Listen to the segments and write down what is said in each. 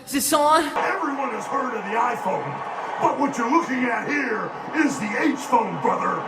Is this on? Everyone has heard of the iPhone, but what you're looking at here is the H-phone, brother.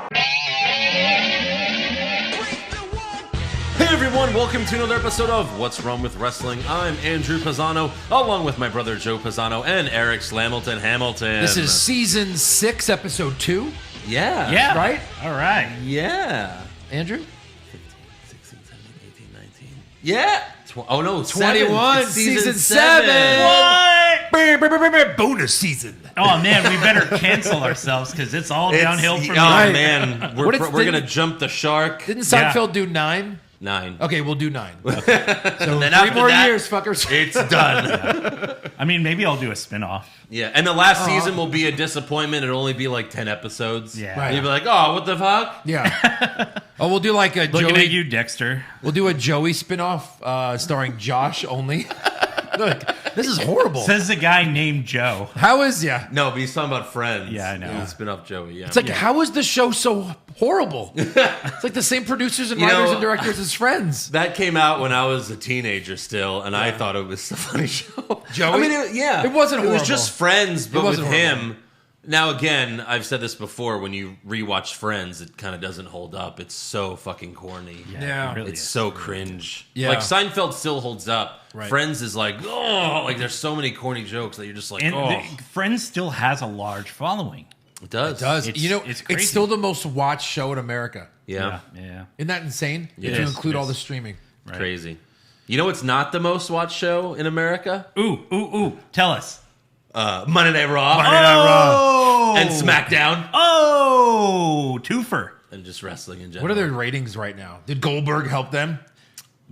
Hey everyone, welcome to another episode of What's Wrong with Wrestling. I'm Andrew Pisano, along with my brother Joe Pisano and Eric Slamilton Hamilton. This is season 6, episode 2. Yeah. Yeah. Right? All right. Yeah. Andrew? 15, 16, 17, 18, 19. Yeah. Oh no, 21. It's season 7. What? Bonus season. Oh man, we better cancel ourselves because it's all downhill from Oh here. man, we're going to jump the shark. Didn't Seinfeld do 9? 9. Okay, we'll do 9. So then 3 more years, fuckers. It's done. I mean, maybe I'll do a spinoff. Yeah, and the last season will be a disappointment. It'll only be like 10 episodes. Yeah. Right. And you'll be like, oh, what the fuck? Yeah. Oh, we'll do like a Looking Joey. at you, Dexter. We'll do a Joey spinoff starring Josh only. Like, this is horrible. Says the guy named Joe. How is No, but he's talking about Friends. Yeah, I know. Yeah. Spin off Joey, yeah. It's like, how is the show so horrible? It's like the same producers and writers and directors as Friends. That came out when I was a teenager still, and I thought it was a funny show. Joey? I mean, It wasn't It was horrible. just Friends, but with wasn't him. horrible. Now, again, I've said this before, when you rewatch Friends, it kind of doesn't hold up. It's so fucking corny. Yeah. it really It's is. so cringe. Yeah. Like, Seinfeld still holds up. Right. Friends is like, oh, like there's so many corny jokes that you're just like, And oh. Friends still has a large following. It does. It does. It's It's crazy. still the most watched show in America. Yeah. Yeah. Isn't that insane? It If you is. include It all is. the streaming. Right. Crazy. You know what's not the most watched show in America? Ooh. Tell us. Monday Night Raw. Oh! And SmackDown. Oh! Twofer. And just wrestling in general. What are their ratings right now? Did Goldberg help them?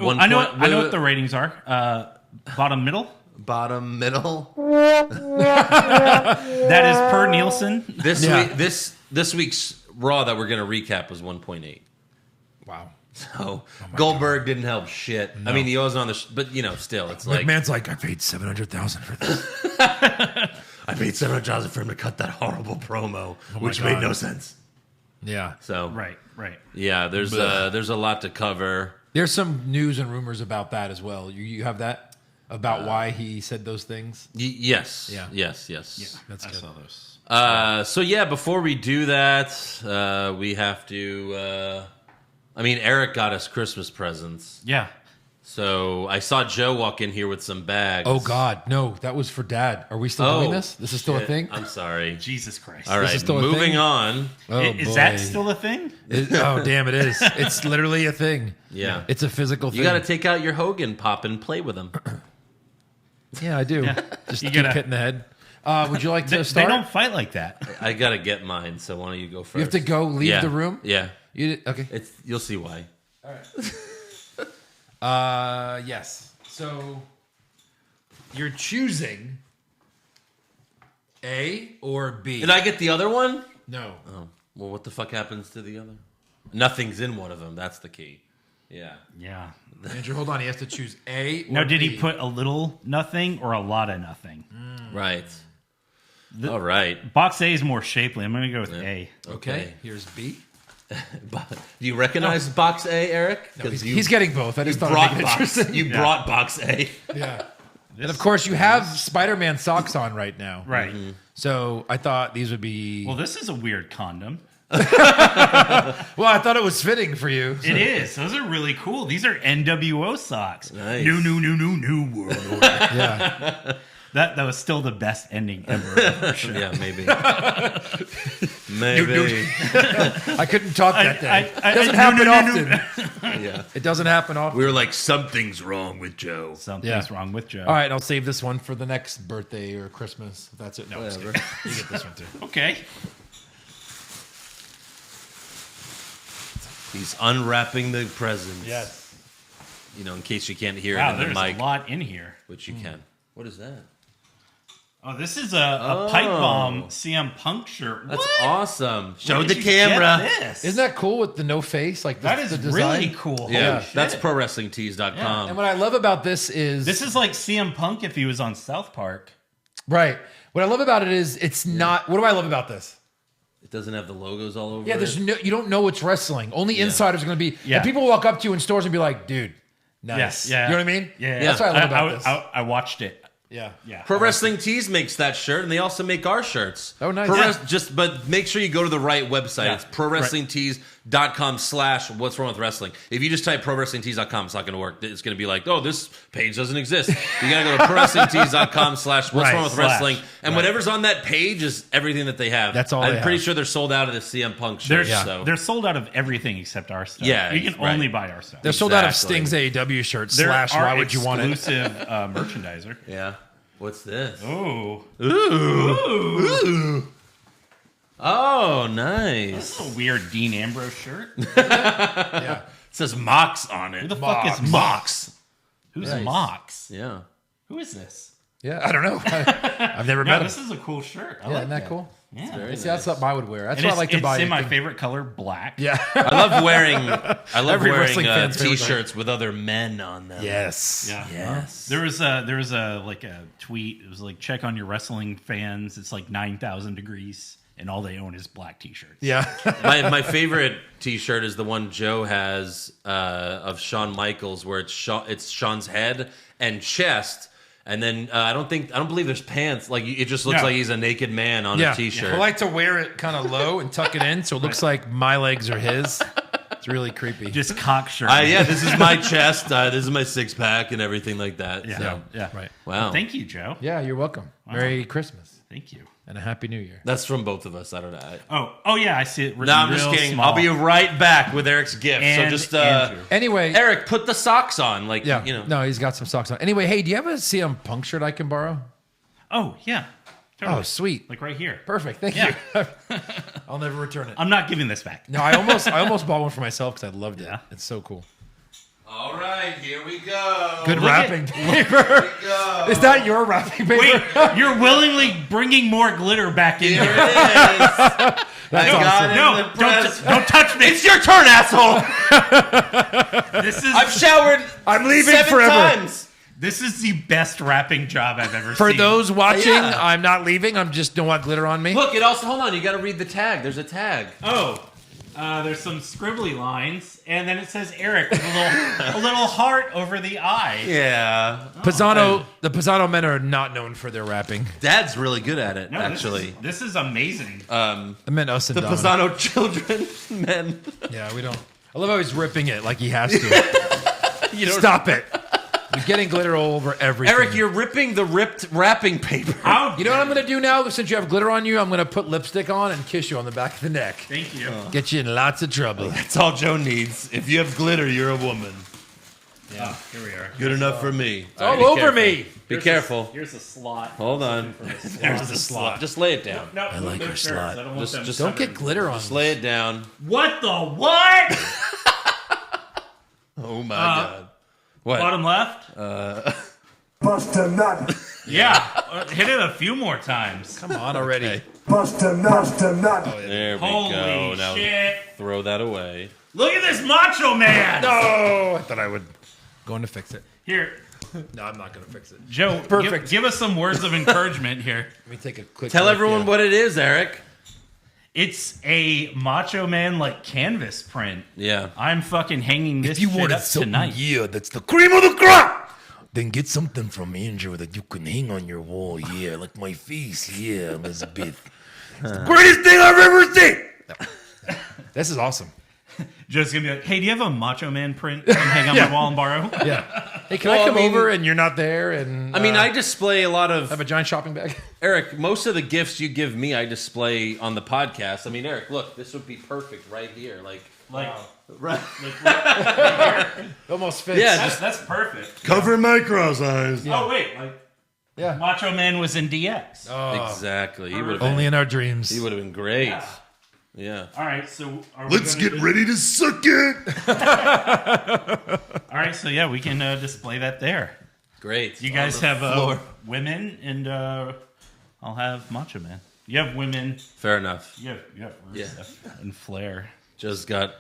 I know what the ratings are. Bottom middle. Bottom middle. That is per Nielsen. This Yeah. week, this week's Raw that we're going to recap was 1.8. Wow. So Goldberg didn't help shit. I mean, he was on the, but you know, still, it's like McMahon's like, I paid $700,000 for this. I paid $700,000 for him to cut that horrible promo, which God. made no sense. Yeah. So Right. yeah, there's a lot to cover. There's some news and rumors about that as well. You have that? About why he said those things? Yes. Yeah. Yes. That's I good. saw those. So yeah, before we do that, we have to. I mean, Eric got us Christmas presents. Yeah. So I saw Joe walk in here with some bags. Oh, God. No, that was for Dad. Are we still doing this? This is still a shit. thing? I'm sorry. Jesus Christ. All right, is still a moving thing? on. Oh, Is boy. that still a thing? Oh, damn, it is. It's literally a thing. Yeah. It's a physical thing. You got to take out your Hogan pop and play with him. Yeah, I do. Just You keep gotta- hitting the head. Would you like to They start? don't fight like that. I got to get mine, so why don't you go first? You have to go leave Yeah. the room? Yeah. Okay. You'll see why. Yes. So you're choosing A or B. Did I get the other one? No. Oh. Well, what the fuck happens to the other? Nothing's in one of them. That's the key. Yeah. Yeah. Andrew, hold on. He has to choose A or No, did B. he put a little nothing or a lot of nothing? Right. All right. Box A is more shapely. I'm going to go with A. Okay. Here's B. Do you recognize Box A, Eric? Because He's getting both. I just thought brought it'd be box. interesting. You brought Box A. Yeah. And of course, you have Spider-Man socks on right now. Right. So I thought these would be. Well, this is a weird condom. Well, I thought it was fitting for you. It is. Those are really cool. These are NWO socks. Nice. New world order. Yeah. That was still the best ending ever. For sure. Yeah, maybe. Maybe. I couldn't talk that day. I- It doesn't no, happen no, no, often. Yeah. It doesn't happen often. We were like, something's wrong with Joe. Something's wrong with Joe. All right, I'll save this one for the next birthday or Christmas. If that's it. No, Whatever. you get this one too. Okay. He's unwrapping the presents. Yes. You know, in case you can't hear Wow, it in the there's mic, a lot in here. which you can. What is that? Oh, this is a pipe bomb CM Punk shirt. That's What? awesome. Show Where the did you get camera. this? Isn't that cool with the no face? Like That is the design? really cool. Yeah, Holy shit. that's ProWrestlingTees.com. And what I love about this is This is like CM Punk if he was on South Park. right. What I love about it is it's not. What do I love about this? It doesn't have the logos all over Yeah, it. there's no. You don't know it's wrestling. Only insiders are going to be. Yeah. And people walk up to you in stores and be like, "Dude, nice." Yeah. You know what I mean? Yeah. That's what I love about I, this. I watched it. Yeah. Pro Wrestling Tees makes that shirt, and they also make our shirts. Oh, nice. But make sure you go to the right website. Yeah. It's prowrestlingtees.com/what's wrong with wrestling. If you just type prowrestlingtees.com, it's not going to work. It's going to be like, oh, this page doesn't exist. You got to go to prowrestlingtees.com/what's wrong with wrestling, and whatever's on that page is everything that they have. That's all. I'm pretty sure they're sold out of the CM Punk shirt. They're sold out of everything except our stuff. Yeah, you can only buy our stuff. They're sold out of Sting's AEW shirts. They're Why would you want it? Exclusive merchandiser. Yeah. What's this? Ooh. Oh, nice. This is a weird Dean Ambrose shirt. It says Mox on it. Who the fuck is Mox? Who's Mox? Yeah. Who is this? Yeah, I don't know. I've never met him. This is a cool shirt. I Yeah, like isn't that cool? Yeah. See, that's something I would wear. That's And what I like to buy. It's in my favorite color, black. Yeah. I love wearing Every wrestling fan's favorite t-shirts with other men on them. Yes. Yeah. Yes. There was a like a tweet. It was like, check on your wrestling fans. It's like 9,000 degrees, and all they own is black t-shirts. Yeah. my favorite t-shirt is the one Joe has of Shawn Michaels, where it's Shawn's head and chest. And then I don't believe there's pants. Like it just looks like he's a naked man on a t-shirt. I like to wear it kind of low and tuck it in, so it looks like my legs are his. It's really creepy. Just cock shirt. This is my chest. This is my six pack and everything like that. Yeah. So. Yeah. Right. Wow. Thank you, Joe. Yeah, you're welcome. Merry Christmas Thank you. and a Happy New Year. That's from both of us. I don't know. Oh yeah, I see it written No, I'm just real kidding. small. I'll be right back with Eric's gift. And so just Andrew. Anyway, Eric, put the socks on. Like yeah, you know. no, he's got some socks on. Anyway, hey, do you have a CM Punk shirt I can borrow? Oh yeah. Totally. Oh, sweet. Like right here. Perfect. Thank Yeah. you. I'll never return it. I'm not giving this back. No, I almost bought one for myself because I loved it. Yeah. It's so cool. All right, here we go. Good Look wrapping paper. Here we go. Is that your wrapping paper? Wait, you're willingly bringing more glitter back in Here here. it is. That's awesome. No, don't touch me. It's your turn, asshole. This is I've showered. I'm leaving 7 forever. times. This is the best wrapping job I've ever For seen. those watching, Yeah. I'm not leaving. I'm just don't want glitter on me. Look, it also. Hold on, you got to read the tag. There's a tag. There's some scribbly lines, and then it says Eric with a little heart over the eye. Yeah. The Pisano men are not known for their rapping. Dad's really good at it, No, actually. this is amazing. I meant us and The Donna. Pisano children, men. Yeah, we don't. I love how he's ripping it like he has to. Stop it. You're getting glitter all over everything. Eric, you're ripping the ripped wrapping paper. You know what I'm going to do now? Since you have glitter on you, I'm going to put lipstick on and kiss you on the back of the neck. Thank you. Get you in lots of trouble. That's all Joe needs. If you have glitter, you're a woman. Yeah, here we are. Good enough for me. It's all over me. Be careful. Here's a slot. Hold on. There's the slot. Just lay it down. No, I like no her shirts. slot. I don't want them Just Don't get covered. glitter on Just me. lay it down. What the what? Oh my God. What? Bottom left? Bust a nut. Yeah. Hit it a few more times. Come on already. Bust a nut. Bust a nut. There we Holy go. Now shit. throw that away. Look at this Macho Man. Oh, I thought I would. Going to fix it. Here, No, I'm not going to fix it. Joe, Perfect. give us some words of encouragement here. Let me take a quick Tell look, everyone yeah. what it is, Eric. It's a Macho Man like canvas print. Yeah. I'm fucking hanging this If you shit wanted up something, tonight. yeah, that's the cream of the crop. Then get something from Andrew that you can hang on your wall, yeah, like my face, yeah, Elizabeth. It's the greatest thing I've ever seen. This is awesome. Just gonna be like, hey, do you have a Macho Man print I can hang on my wall and borrow? Yeah. Hey, can Well, I come I mean- over and you're not there? And I mean, I display a lot of have a giant shopping bag. Eric. Most of the gifts you give me, I display on the podcast. I mean, Eric, look, this would be perfect right here. Like, right? Almost fits. Yeah, That's perfect. Cover my cross eyes. Oh wait, like Yeah. Macho Man was in DX. exactly. He would have. Only in our dreams. He would have been great. Yeah. Yeah. All right, so are we Let's gonna get ready to suck it. All right, so yeah, we can display that there. Great. You guys On the have floor. women, and I'll have Macho Man. You have women. Fair enough. You have Rusev and Flair. Just got.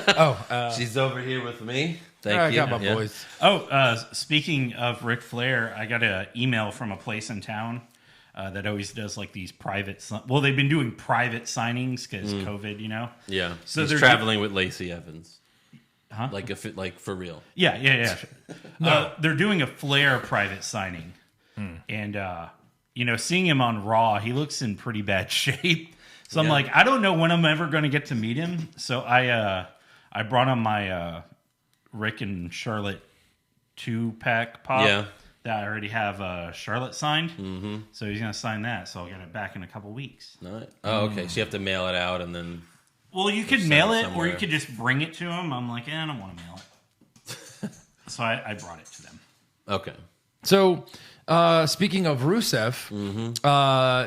Oh, She's over here with me. Thank I you. got my Yeah. boys. Oh, speaking of Ric Flair, I got an email from a place in town that always does like these private. Well, they've been doing private signings because COVID, you know. Yeah. So He's they're traveling with Lacey Evans. Like like for real. Yeah. They're doing a Flair private signing. And, seeing him on Raw, he looks in pretty bad shape. So I'm like, I don't know when I'm ever going to get to meet him. So I brought him my Rick and Charlotte 2-pack pop that I already have Charlotte signed. Mm-hmm. So he's going to sign that. So I'll get it back in a couple weeks. Nice. Oh, okay. So you have to mail it out and then... Well, you could mail it or you could just bring it to him. I'm like, I don't want to mail it. So I brought it to them. Okay. So... speaking of Rusev,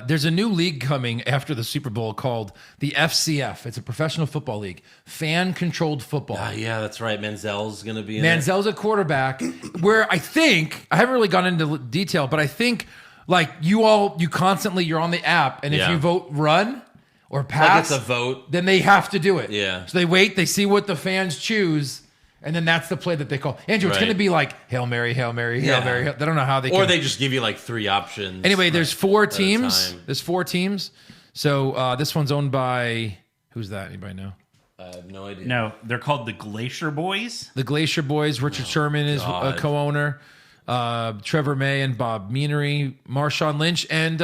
there's a new league coming after the Super Bowl called the FCF. It's a professional football league, fan-controlled football. Yeah, that's right. Manziel's going to be in Manziel's a quarterback. Where I haven't really gone into detail, but I think like you're on the app, and if you vote run or pass, like it's a vote, then they have to do it. Yeah. So they wait, they see what the fans choose. And then that's the play that they call. Andrew, it's going to be like Hail Mary, Hail Mary, Hail Mary. They don't know how they Or they just give you like 3 options. Anyway, there's 4 teams. There's 4 teams. So this one's owned by... Who's that? Anybody know? I have no idea. No, they're called the Glacier Boys. The Glacier Boys. Richard Sherman is a co-owner. Trevor May and Bob Meanery. Marshawn Lynch. And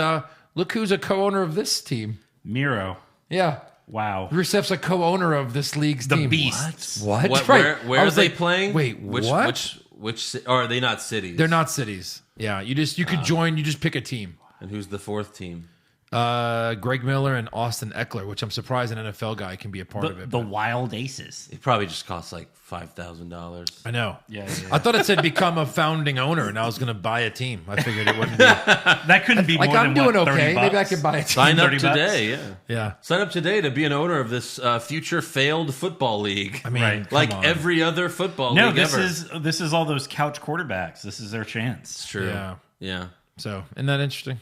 look who's a co-owner of this team. Miro. Yeah. Wow. Rusev's a co-owner of this league's the team. Beasts. What? Where are they playing? Wait, what? Which or are they not cities? They're not cities. Yeah, you could join. You just pick a team. And who's the 4th team? Greg Miller and Austin Eckler, which I'm surprised an NFL guy can be a part of it. The Wild Aces. It probably just costs like $5,000. I know. Yeah. I thought it said become a founding owner, and I was going to buy a team. I figured it wouldn't be. That couldn't be like more I'm than doing what, okay. $30? Maybe I can buy a team. Sign up $30? today. Yeah. Sign up today to be an owner of this future failed football league. I mean, like come on. every other football No, league ever. this is all those couch quarterbacks. This is their chance. It's true. Yeah. So, isn't that interesting?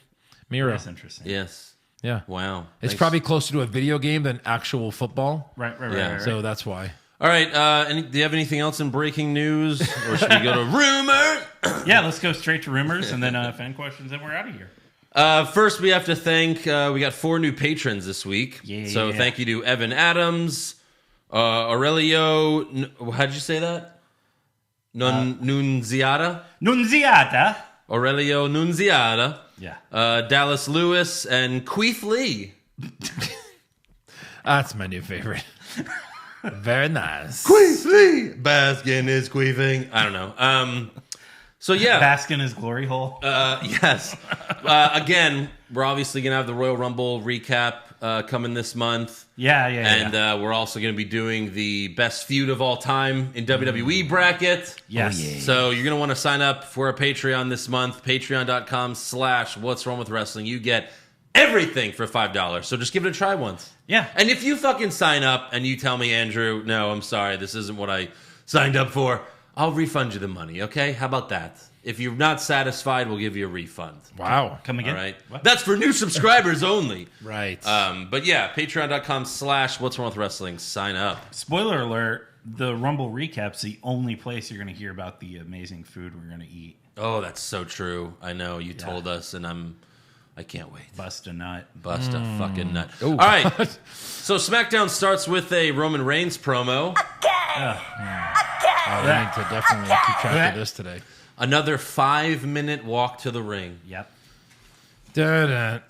Miro. That's interesting. Yes. Yeah. Wow. It's Thanks. probably closer to a video game than actual football. Right. Yeah. So that's why. All right. Do you have anything else in breaking news, or should we go to rumor? Yeah, let's go straight to rumors and then fan questions, and we're out of here. First, we have to thank. We got 4 new patrons this week. Yeah. So thank you to Evan Adams, Aurelio. How'd you say that? Nunziata. Nunziata. Aurelio Nunziata. Yeah. Dallas Lewis and Queef Lee. That's my new favorite. Very nice. Queef Lee. Baskin is queefing. I don't know. So yeah. Bask in his glory hole. Yes. Again, we're obviously going to have the Royal Rumble recap coming this month. Yeah. And we're also going to be doing the best feud of all time in WWE bracket. Yes. Oh, yeah. So you're going to want to sign up for a Patreon this month. Patreon.com/What's Wrong with Wrestling. You get everything for $5. So just give it a try once. Yeah. And if you fucking sign up and you tell me, Andrew, no, I'm sorry, this isn't what I signed up for, I'll refund you the money, okay? How about that? If you're not satisfied, we'll give you a refund. Wow. Come again? All right. What? That's for new subscribers only. Right. But yeah, patreon.com/What's Wrong with Wrestling. Sign up. Spoiler alert, the Rumble recap's the only place you're going to hear about the amazing food we're going to eat. Oh, that's so true. I know. You told us, and I can't wait. Bust a nut. Bust a fucking nut. Ooh. All right. So SmackDown starts with a Roman Reigns promo. I need to definitely keep track of this today. Another 5-minute walk to the ring. Yep. Da-da,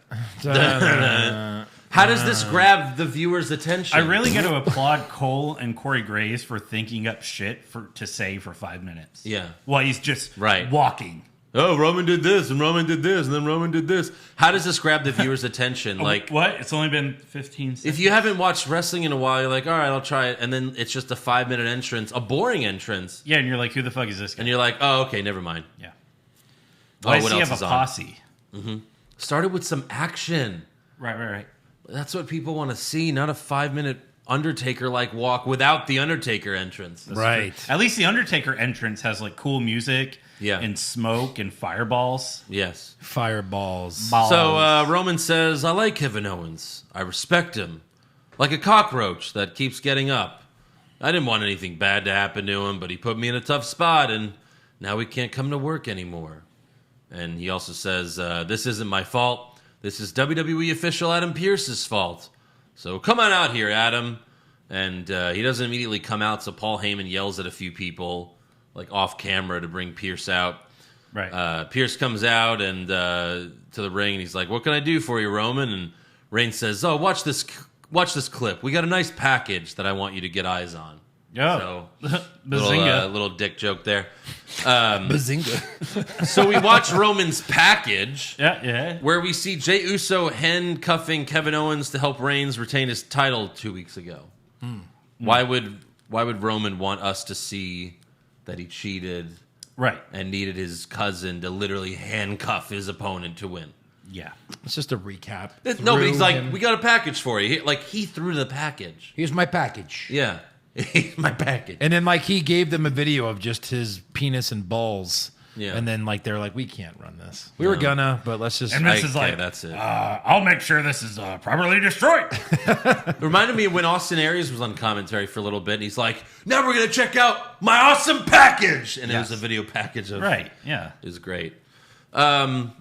da-da. How does this grab the viewer's attention? I really got to applaud Cole and Corey Graves for thinking up shit to say for 5 minutes. Yeah. While he's just Right. walking. Oh, Roman did this, and Roman did this, and then Roman did this. How does this grab the viewer's attention? Like, What? It's only been 15 seconds. if you haven't watched wrestling in a while, you're like, all right, I'll try it. And then it's just a 5-minute entrance, a boring entrance. Yeah, and you're like, who the fuck is this guy? And you're like, oh, okay, never mind. Yeah. Oh, Why what does he else have is a on? posse? Started with some action. Right. That's what people want to see, not a 5-minute Undertaker-like walk without the Undertaker entrance. Right. At least the Undertaker entrance has like cool music Yeah. and smoke and fireballs. Yes. Fireballs. Balls. So Roman says, I like Kevin Owens. I respect him. Like a cockroach that keeps getting up. I didn't want anything bad to happen to him, but he put me in a tough spot, and now he can't come to work anymore. And he also says, this isn't my fault. This is WWE official Adam Pearce's fault. So come on out here, Adam. And he doesn't immediately come out, so Paul Heyman yells at a few people, like off camera, to bring Pearce out. Right. Pearce comes out and to the ring, and he's like, "What can I do for you, Roman?" And Reigns says, "Oh, watch this clip. We got a nice package that I want you to get eyes on." Oh, So, Bazinga. little dick joke there. Bazinga. So we watch Roman's package, Yeah. where we see Jey Uso handcuffing Kevin Owens to help Reigns retain his title 2 weeks ago. Why would Roman want us to see that he cheated Right. and needed his cousin to literally handcuff his opponent to win? Yeah. It's just a recap. No, but he's like, Through him. "We got a package for you." He threw the package. Here's my package. Yeah. My package. And then like he gave them a video of just his penis and balls. Yeah. And then like they're like, we can't run this. We were gonna, but let's just. And this is Okay, like, that's it. I'll make sure this is properly destroyed. It reminded me of when Austin Aries was on commentary for a little bit, and he's like, "Now we're gonna check out my awesome package," and it was a video package of Right. Yeah. It was great. Then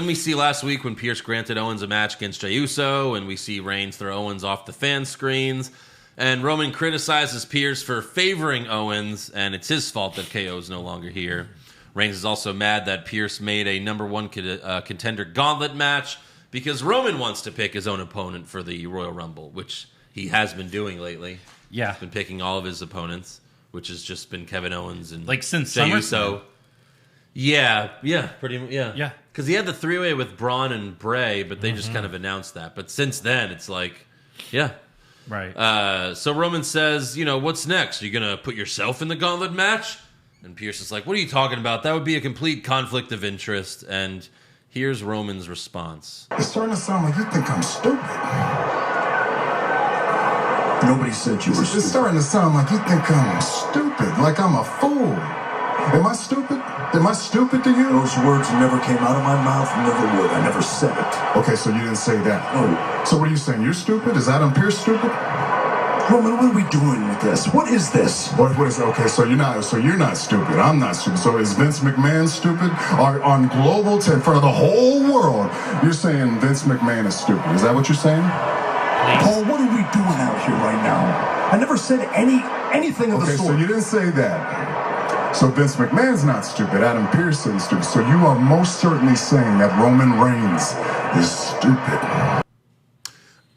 we see last week when Pearce granted Owens a match against Jey Uso, and we see Reigns throw Owens off the fan screens, and Roman criticizes Pearce for favoring Owens, and it's his fault that KO is no longer here. Reigns is also mad that Pearce made a number one contender gauntlet match because Roman wants to pick his own opponent for the Royal Rumble, which he has been doing lately. Yeah. He's been picking all of his opponents, which has just been Kevin Owens and Like since Jey SummerSlam. Uso. Yeah, pretty much, yeah. Yeah. Because he had the three-way with Braun and Bray, but they just kind of announced that. But since then, it's like, yeah. Right. So Roman says, "What's next? Are you going to put yourself in the gauntlet match?" And Pearce is like, "What are you talking about? That would be a complete conflict of interest." And here's Roman's response. It's starting to sound like you think I'm stupid. Nobody said you were stupid. It's starting to sound like you think I'm stupid, like I'm a fool. Am I stupid? Am I stupid to you? Those words never came out of my mouth, never would. I never said it. Okay, so you didn't say that. No. So what are you saying? You're stupid? Is Adam Pearce stupid? Roman, what are we doing with this? What is this? What is okay? So you're not stupid. I'm not stupid. So is Vince McMahon stupid? Or on global in front of the whole world, you're saying Vince McMahon is stupid? Is that what you're saying? Paul, what are we doing out here right now? I never said anything of the sort. Okay, so you didn't say that. So Vince McMahon's not stupid. Adam Pearce is stupid. So you are most certainly saying that Roman Reigns is stupid.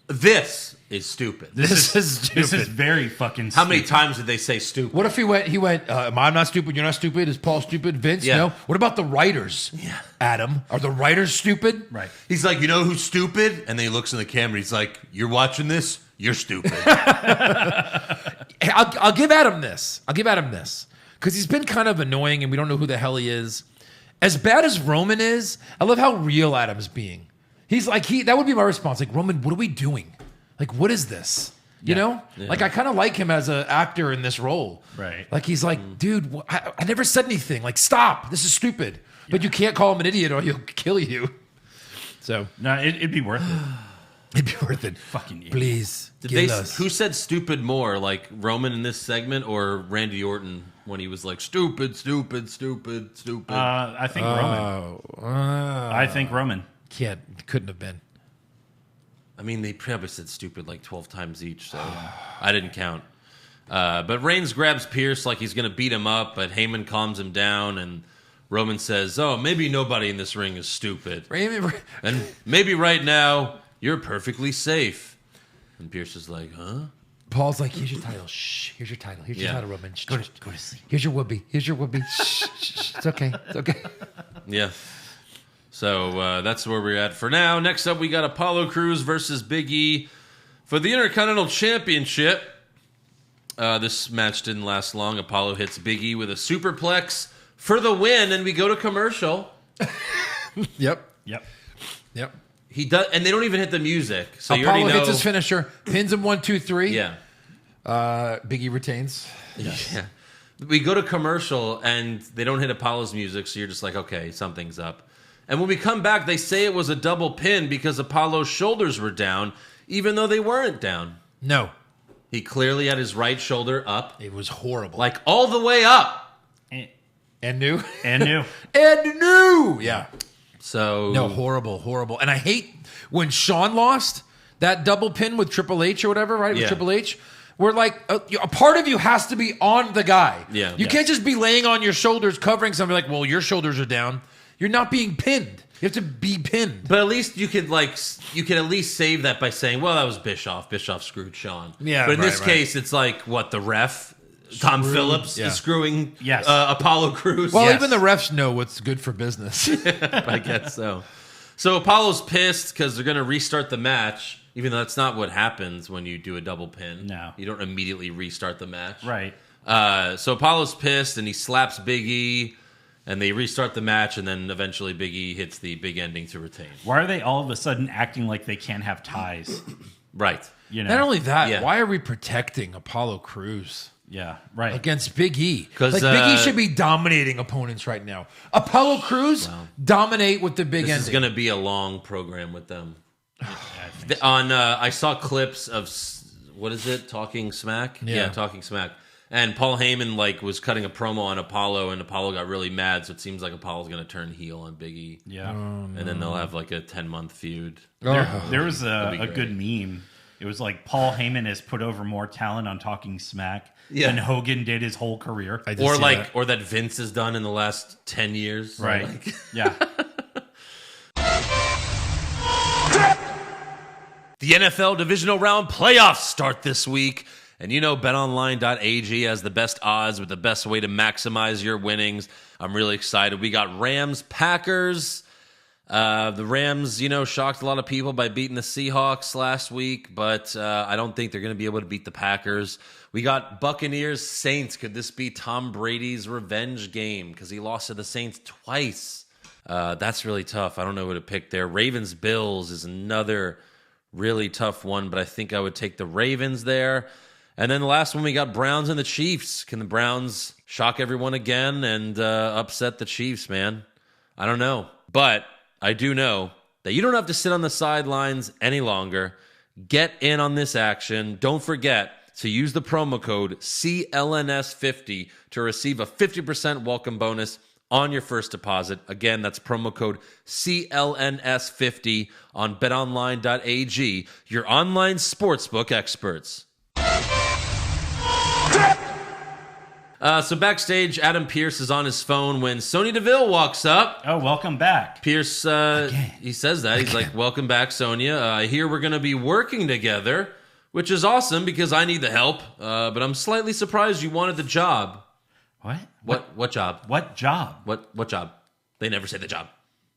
This is stupid. This is stupid. This is very fucking stupid. How many times did they say stupid? What if he went, I'm not stupid, you're not stupid, is Paul stupid, Vince? Yeah. No. What about the writers? Yeah. Adam, are the writers stupid? Right. He's like, "You know who's stupid?" And then he looks in the camera. He's like, "You're watching this? You're stupid." I'll give Adam this. Because he's been kind of annoying and we don't know who the hell he is. As bad as Roman is, I love how real Adam's being. He's like, that would be my response. Like, Roman, what are we doing? Like, what is this? You know? Yeah. Like, I kind of like him as an actor in this role. Right. Like, he's like, dude, I never said anything. Like, stop. This is stupid. But you can't call him an idiot or he'll kill you. So, No, it'd be worth it. it'd be worth it. Fucking idiot. Please, Did kill us. Who said stupid more, like Roman in this segment or Randy Orton when he was like, "Stupid, stupid, stupid, stupid"? I think Roman. I think Roman. Couldn't have been. I mean, they probably said stupid like 12 times each, so I didn't count. But Reigns grabs Pearce like he's going to beat him up, but Heyman calms him down, and Roman says, "Oh, maybe nobody in this ring is stupid. And maybe right now, you're perfectly safe." And Pearce is like, "Huh?" Paul's like, here's your title. Shh. Here's your title. Here's your Yeah. title, Roman. Shh, Go shh. to sleep. Here's your whoopee. Here's your whoopee. Shh, shh, shh. It's okay. It's okay. Yeah. So that's where we're at for now. Next up, we got Apollo Crews versus Big E for the Intercontinental Championship. This match didn't last long. Apollo hits Big E with a superplex for the win, and we go to commercial. Yep. He does, and they don't even hit the music. So you Apollo already know. hits his finisher, pins him 1, 2, 3. Yeah. Biggie retains. Yeah. We go to commercial, and they don't hit Apollo's music, so you're just like, okay, something's up. And when we come back, they say it was a double pin because Apollo's shoulders were down, even though they weren't down. No. He clearly had his right shoulder up, It was horrible. like all the way up. and new. And new. and new. Yeah. So No, horrible. And I hate when Sean lost. that double pin with Triple H or whatever, right? With Yeah. Triple H. Where like a part of you has to be on the guy. Yeah. You can't just be laying on your shoulders covering something like, well, your shoulders are down. You're not being pinned. You have to be pinned. But at least you could at least save that by saying, well, that was Bischoff. Bischoff screwed Sean. Yeah, But in this right. case, it's like what the ref, Tom Phillips, is screwing Yes. Apollo Crews. Well, Yes. even the refs know what's good for business. I guess so. So Apollo's pissed because they're going to restart the match, even though that's not what happens when you do a double pin. No. You don't immediately restart the match. Right. So Apollo's pissed and he slaps Big E, and they restart the match, and then eventually Big E hits the big ending to retain. Why are they all of a sudden acting like they can't have ties? Right. You know. Not only that, Yeah. why are we protecting Apollo Crews Yeah. Right. against Big E? 'Cause, Like Big E should be dominating opponents right now. Apollo Crews dominate with the big This ending. is going to be a long program with them. I saw clips of what is it? Talking Smack. Yeah. Talking Smack. And Paul Heyman was cutting a promo on Apollo, and Apollo got really mad. So it seems like Apollo's going to turn heel on Big E. Yeah. And then they'll have like a 10-month feud. There was That'd be a great. good meme. It was like Paul Heyman has put over more talent on Talking Smack Yeah. than Hogan did his whole career. I did see that. Or that Vince has done in the last 10 years. Right. Like- Yeah. The NFL Divisional Round playoffs start this week. And you know BetOnline.ag has the best odds with the best way to maximize your winnings. I'm really excited. We got Rams-Packers. The Rams, shocked a lot of people by beating the Seahawks last week, but I don't think they're going to be able to beat the Packers. We got Buccaneers-Saints. Could this be Tom Brady's revenge game? Because he lost to the Saints twice. That's really tough. I don't know who to pick there. Ravens-Bills is another really tough one, but I think I would take the Ravens there. And then the last one, we got Browns and the Chiefs. Can the Browns shock everyone again and upset the Chiefs, man? I don't know. But I do know that you don't have to sit on the sidelines any longer. Get in on this action. Don't forget to use the promo code CLNS50 to receive a 50% welcome bonus on your first deposit. Again, that's promo code CLNS50 on betonline.ag, your online sportsbook experts. So backstage, Adam Pearce is on his phone when Sonia Deville walks up. Oh, welcome back. Pearce, he says that. He's like, welcome back, Sonia. I hear we're going to be working together, which is awesome because I need the help. But I'm slightly surprised you wanted the job. What? What job? What job? What job? They never say the job.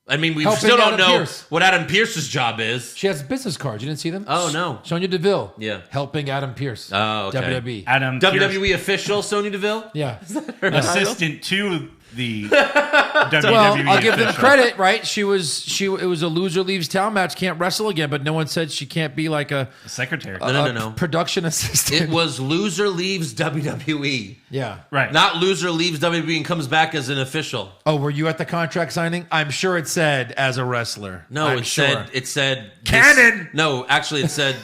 I mean, we Helping still don't Adam know Pearce. what Adam Pearce's job is. She has business cards. You didn't see them? Oh, no. Sonia Deville. Yeah. Helping Adam Pearce. Oh, okay. WWE. Adam Pearce, WWE official Sonya Deville? Yeah. assistant to the WWE Well, I'll give them official. credit, right? It was a loser leaves town match, can't wrestle again, but no one said she can't be like a Secretary. No. production assistant. It was loser leaves WWE. Yeah. Right. Not loser leaves WWE and comes back as an official. Oh, were you at the contract signing? I'm sure it said as a wrestler. No, I'm it sure. said Canon! No, actually it said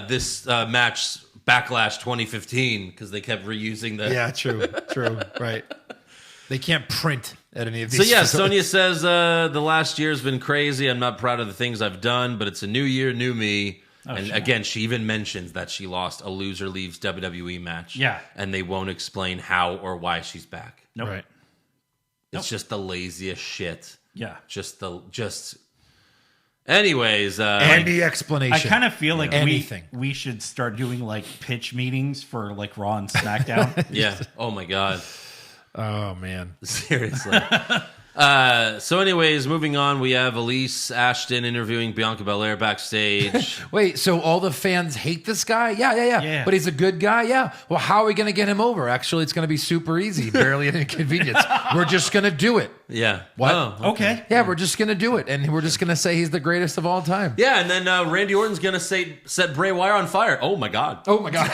this match Backlash 2015 because they kept reusing the. Yeah, true, right. They can't print at any of these. So yeah, facilities. Sonia says the last year's been crazy. I'm not proud of the things I've done, but it's a new year, new me. And shit. again, she even mentions that she lost a loser leaves WWE match. Yeah. And they won't explain how or why she's back. Nope. Right. It's just the laziest shit. Yeah. Anyways, Any explanation. I kind of feel like Anything. we should start doing like pitch meetings for like Raw and SmackDown. yeah. Oh my god. Oh man. Seriously. So anyways, moving on, we have Elise Ashton interviewing Bianca Belair backstage. Wait, so all the fans hate this guy? Yeah. Yeah. But he's a good guy? Yeah. Well, how are we going to get him over? Actually, it's going to be super easy. Barely an inconvenience. We're just going to do it. Yeah. What? Oh, Okay. Yeah, we're just going to do it. And we're just going to say he's the greatest of all time. yeah, and then Randy Orton's going to set Bray Wyatt on fire. Oh my god. Oh, my God.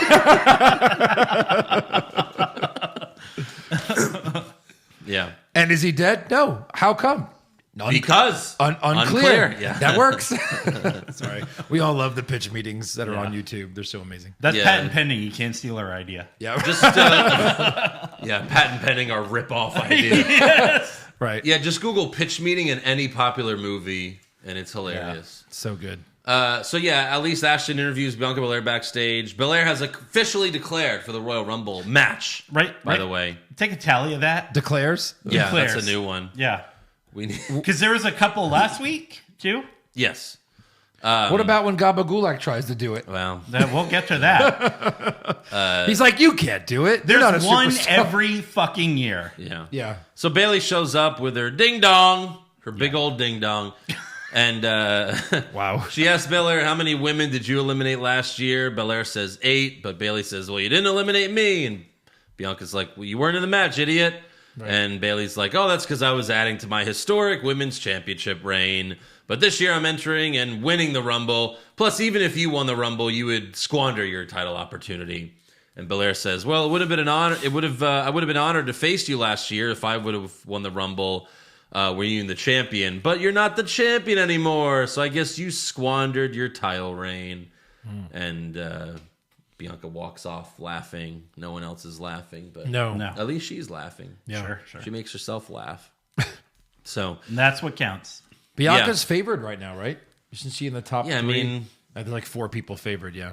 Yeah. And is he dead? No. How come? Because Unclear. Yeah. That works. Sorry. We all love the pitch meetings that are on YouTube. They're so amazing. That's Yeah. patent pending. You can't steal our idea. Yeah. Just patent pending our rip-off idea. Right. Yeah, just Google pitch meeting in any popular movie and it's hilarious. So good. So yeah, at least Ashton interviews Bianca Belair backstage. Belair has officially declared for the Royal Rumble match. Right. By the way. Take a tally of that. Declares? Yeah, Declares. that's a new one. Yeah. We need. Because there was a couple last week, too. Yes. What about when Gulak tries to do it? Well, We'll get to that. He's like, you can't do it. You're There's not a one superstar. every fucking year. yeah. Yeah. So Bayley shows up with her ding dong, her big old ding dong. And Wow. she asks Belair, how many women did you eliminate last year? Belair says 8, but Bayley says, well, you didn't eliminate me. And Bianca's like, well, you weren't in the match, idiot. Right. And Bayley's like, oh, that's because I was adding to my historic women's championship reign. But this year I'm entering and winning the Rumble. Plus, even if you won the Rumble, you would squander your title opportunity. And Belair says, well, it would have been an honor. I would have been honored to face you last year if I would have won the Rumble. Were you the champion? But you're not the champion anymore. So I guess you squandered your title reign. And Bianca walks off laughing. No one else is laughing. But No. at least she's laughing. Yeah. Sure. She makes herself laugh. So And that's what counts. Bianca's favored right now, right? Isn't she in the top 3? I mean, I think like 4 people favored, yeah.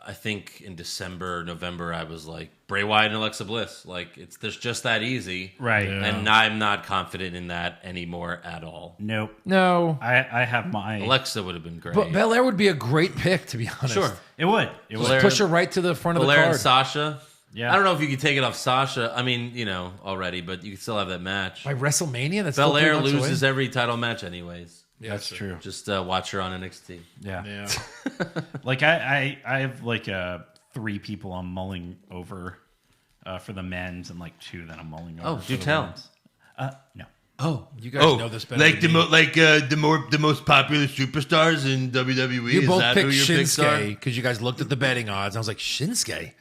I think in December, November, I was like Bray Wyatt and Alexa Bliss. Like there's just that easy, Right. Yeah. And I'm not confident in that anymore at all. Nope. No. I have my... Alexa would have been great. But Belair would be a great pick, to be honest. Sure. It would. It would. Belair- Push her right to the front of the Belair card. and Sasha. Yeah. I don't know if you could take it off Sasha. I mean, already, but you can still have that match. By WrestleMania? That's still Belair 3 months loses away? every title match anyways. Yeah, That's true. Just watch her on NXT. Yeah. Yeah. Like I have like 3 people I'm mulling over for the men's and like 2 that I'm mulling over. Oh, for do the tell. women's. No. Oh, You guys know this better like than me. the most popular superstars in WWE. You Is both that picked who your picks are? Shinsuke because you guys looked at the betting odds. I was like, Shinsuke?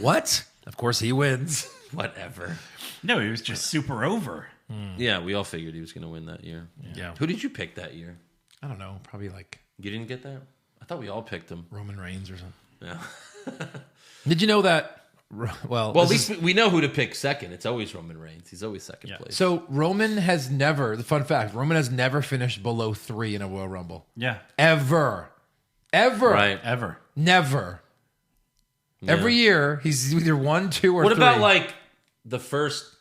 What? Of course he wins. whatever. No, he was just super over. Yeah, we all figured he was going to win that year. Yeah. Who did you pick that year? I don't know. Probably like You didn't get that? I thought we all picked him. Roman Reigns or something. Yeah. Did you know that? Well, Well, at this least we know who to pick second. It's always Roman Reigns. He's always second place. so Roman has never, the fun fact, Roman has never finished below 3 in a Royal Rumble. Yeah. Ever. right. Ever. Never. Every year, he's either 1, 2, or What 3. about like the first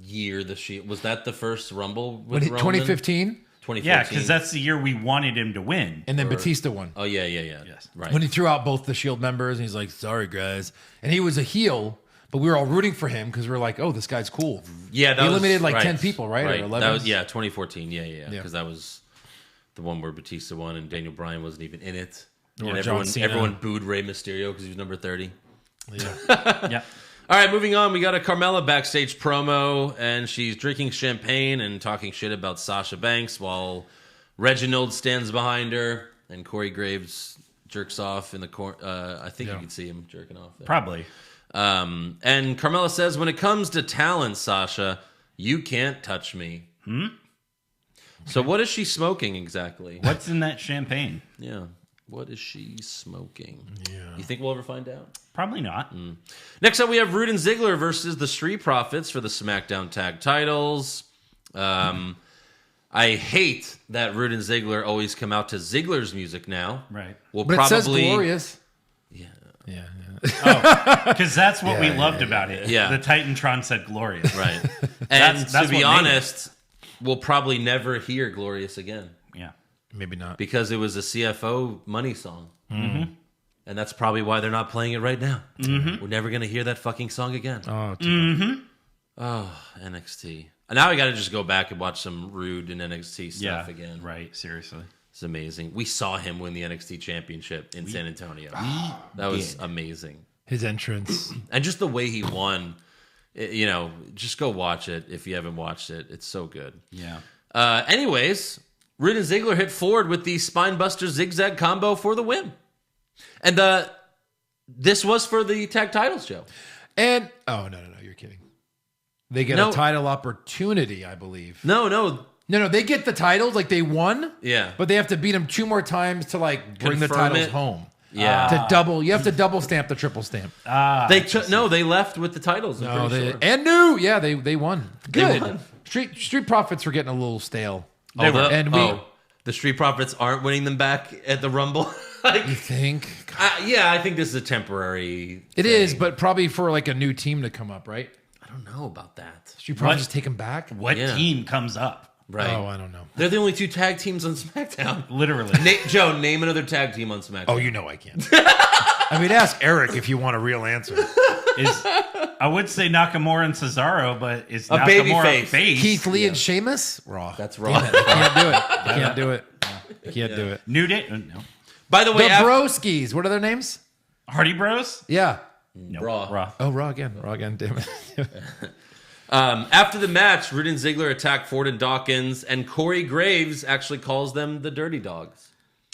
year the Shield? Was that the first Rumble with Roman? 2015? 2014? Yeah, because that's the year we wanted him to win. And then Batista won. Oh, yeah. Yes. Right. When he threw out both the Shield members, and he's like, sorry, guys. And he was a heel, but we were all rooting for him because we were like, oh, this guy's cool. Yeah, that He was- eliminated like right. 10 people, right? Or 11? That was 2014. Yeah. Yeah. Because that was the one where Batista won and Daniel Bryan wasn't even in it. Or And John Cena. everyone booed Rey Mysterio because he was number 30. Yeah. All right, moving on. We got a Carmella backstage promo, and she's drinking champagne and talking shit about Sasha Banks while Reginald stands behind her, and Corey Graves jerks off in the corner. I think you can see him jerking off there. Probably. And Carmella says, when it comes to talent, Sasha, you can't touch me. So what is she smoking exactly? What's in that champagne? Yeah. What is she smoking? Yeah. You think we'll ever find out? Probably not. Next up, we have Rude and Ziggler versus the Street Profits for the SmackDown Tag Titles. I hate that Rude and Ziggler always come out to Ziggler's music now. Right. We'll But probably it says glorious. Yeah. Yeah. Because that's what we loved about it. Yeah. The Titantron said glorious. Right. And That's to what be made it. honest, we'll probably never hear Glorious again Yeah. Maybe not. because it was a CFO money song. Mm-hmm. And that's probably why they're not playing it right now. Mm-hmm. We're never going to hear that fucking song again. Oh, too bad. Oh, NXT. And now we got to just go back and watch some Rude and NXT stuff Yeah. again. Right. Seriously. It's amazing. We saw him win the NXT championship in San Antonio. That was amazing. His entrance. And just the way he won, just go watch it if you haven't watched it. It's so good. Yeah. Anyways, Rude and Ziggler hit forward with the Spinebuster zigzag combo for the win. And this was for the tag titles, Joe. And, no, you're kidding. They get No. a title opportunity, I believe. No. No, they get the titles, like they won. Yeah. But they have to beat them 2 more times to like bring the Confirm titles it. home. Yeah. You have to double stamp the triple stamp. They left with the titles. I'm pretty sure. And new. Yeah, they won. Good. won. Street Profits were getting a little stale. They were. And we the Street Profits aren't winning them back at the Rumble. Like, You think? yeah, I think this is a temporary. It is, but probably for like a new team to come up, right? I don't know about that. Should you probably What? just take them back? What Yeah. team comes up? Right? Oh, I don't know. They're the only 2 tag teams on SmackDown. Literally. Joe, name another tag team on SmackDown. Oh, you know I can't. I mean, ask Eric if you want a real answer. I would say Nakamura and Cesaro, but is A Nakamura babyface. face? Keith Lee and Sheamus? Raw. That's wrong. Damn it. I can't do it. I can't do it. I can't do it. New Day? No. By the The way, Broskis. What are their names? Hardy Bros? Yeah. No. Raw. Oh, Raw again. Raw again. Damn it. after the match, Rude and Ziggler attack Ford and Dawkins, and Corey Graves actually calls them the Dirty Dogs.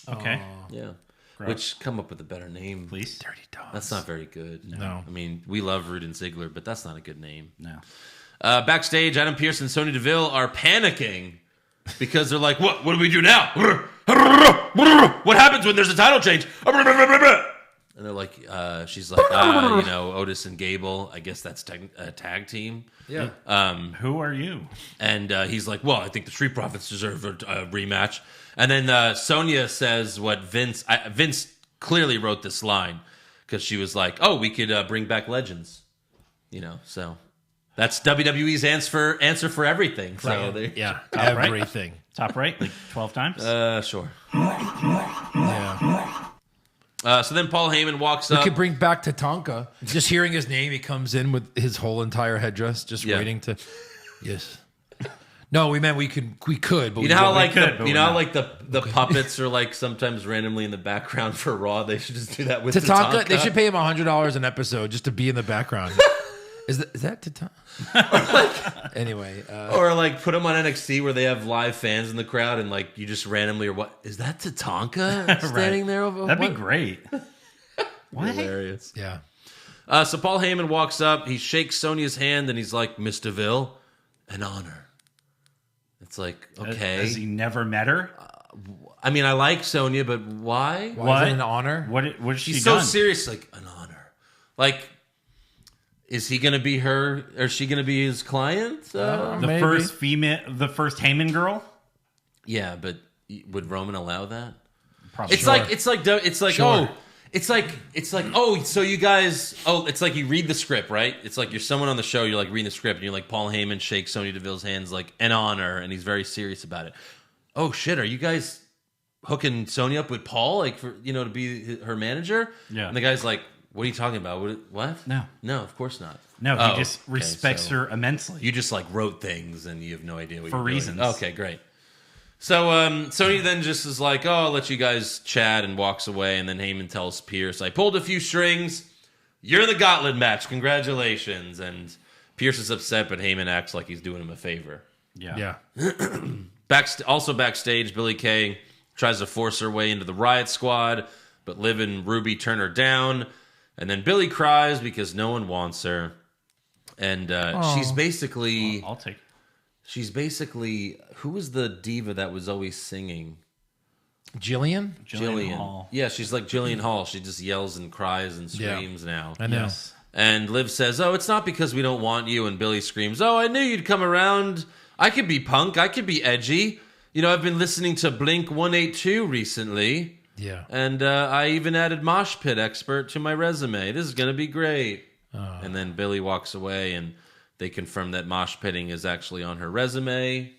Okay. Yeah. Gross. Which, come up with a better name. Please. Dirty Dogs. That's not very good. No. I mean, we love Rude and Ziggler, but that's not a good name. No. Backstage, Adam Pearce and Sonya Deville are panicking because they're like, what do we do now? What happens when there's a title change? And they're like, she's like, Otis and Gable, I guess that's a tag team. Yeah. Who are you? And he's like, well, I think the Street Profits deserve a rematch. And then Sonya says what Vince clearly wrote this line because she was like, oh, we could bring back legends. So that's WWE's answer for everything. So Yeah. Top right? Everything. Top right? Like 12 times? sure. Yeah. So then Paul Heyman walks We up. could bring back Tatanka. Just hearing his name, he comes in with his whole entire headdress, just Yeah. waiting to. Yes. No, we meant we could, but You know how like could, but the we're the puppets are like sometimes randomly in the background for Raw. They should just do that with Tatanka. Tatanka. They should pay him $100 an episode just to be in the background. Is that Tatanka? Anyway, Or like put them on NXT where they have live fans in the crowd and like you just randomly or what is that Tatanka standing there over? That'd what? be great. What? Hilarious. yeah. So Paul Heyman walks up, he shakes Sonya's hand and he's like, Miss Deville, an honor. It's like, okay. Has he never met her? I mean, I like Sonya, but why? Why is it an honor? What has she She's so done? serious, like an honor. Like, is he going to be her? Or is she going to be his client? The Maybe. first Heyman girl? Yeah, but would Roman allow that? Probably. It's like Sure. it's like so you guys it's like you read the script, right? It's like you're someone on the show, you're like reading the script and you're like Paul Heyman shakes Sonya Deville's hands like an honor and he's very serious about it. Oh shit, are you guys hooking Sonya up with Paul like for to be her manager? Yeah. And the guy's like, what are you talking about? What? No. No, of course not. No, Oh, he just okay, respects so her immensely. You just like wrote things and you have no idea what For you're doing. reasons. Okay, great. So Sonya then just is like, oh, I'll let you guys chat and walks away. And then Heyman tells Pearce, I pulled a few strings. You're in the Gauntlet match. Congratulations. And Pearce is upset, but Heyman acts like he's doing him a favor. Yeah. Also backstage, Billie Kay tries to force her way into the Riot Squad, but Liv and Ruby turn her down. And then Billie cries because no one wants her. And she's basically... I'll take it. She's basically, who was the diva that was always singing? Jillian? Jillian. Hall. Yeah, she's like Jillian Hall. She just yells and cries and screams now. I know. Yes. And Liv says, oh, it's not because we don't want you. And Billy screams, oh, I knew you'd come around. I could be punk. I could be edgy. I've been listening to Blink 182 recently. Yeah. And I even added Mosh Pit Expert to my resume. This is going to be great. And then Billy walks away and they confirm that mosh pitting is actually on her resume.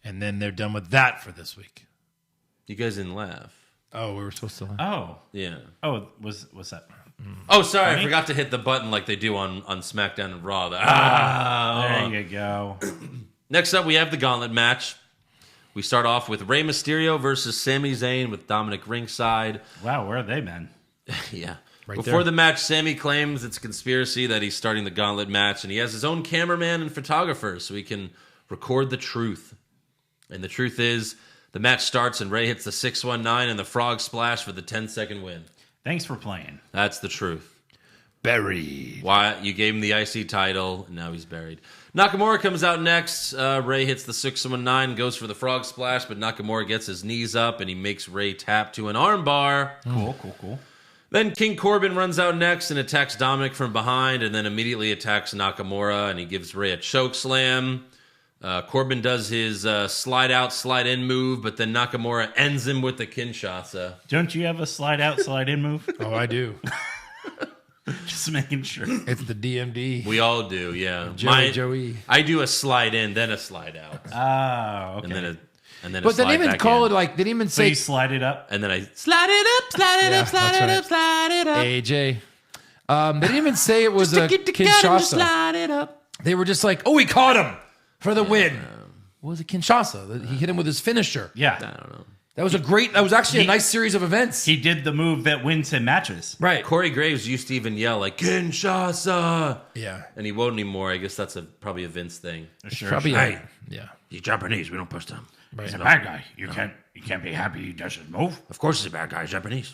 And then they're done with that for this week. You guys didn't laugh. Oh, we were supposed to laugh. Oh. Yeah. Oh, was that? Oh, sorry. Funny? I forgot to hit the button like they do on SmackDown and Raw. There you go. Next up, we have the Gauntlet match. We start off with Rey Mysterio versus Sami Zayn with Dominic ringside. Wow, where have they been? Yeah. Right Before there. the match, Sami claims it's a conspiracy that he's starting the Gauntlet match, and he has his own cameraman and photographer so he can record the truth. And the truth is, the match starts and Rey hits the 619 and the frog splash for the 10-second win. Thanks for playing. That's the truth. Buried. Why you gave him the IC title, and now he's buried. Nakamura comes out next. Rey hits the 619, goes for the frog splash, but Nakamura gets his knees up, and he makes Rey tap to an armbar. Cool. Then King Corbin runs out next and attacks Dominic from behind, and then immediately attacks Nakamura, and he gives Rey a choke slam. Corbin does his slide out, slide in move, but then Nakamura ends him with the Kinshasa. Don't you have a slide out, slide in move? Oh, I do. Just making sure. It's the DMD. We all do, yeah. Joey. I do a slide in, then a slide out, Oh, okay. and then. But a they slide didn't even back call in. it like, they didn't even So say you slide it up? And then I slide it up, slide it Yeah, up, slide that's it right. up, slide it up. AJ. They didn't even say it was a Kinshasa. Slide it up. They were just like, oh, we caught him for the win. What was it, Kinshasa? He hit him with his finisher. Yeah. I don't know. That was actually a nice series of events. He did the move that wins him matches. Right. Corey Graves used to even yell like Kinshasa. Yeah. And he won't anymore. I guess that's probably a Vince thing. Sure. Probably. Hey. Yeah. He's Japanese. We don't push them. Right. He's a bad guy. You can't be happy he does his move. Of course, he's a bad guy. He's Japanese.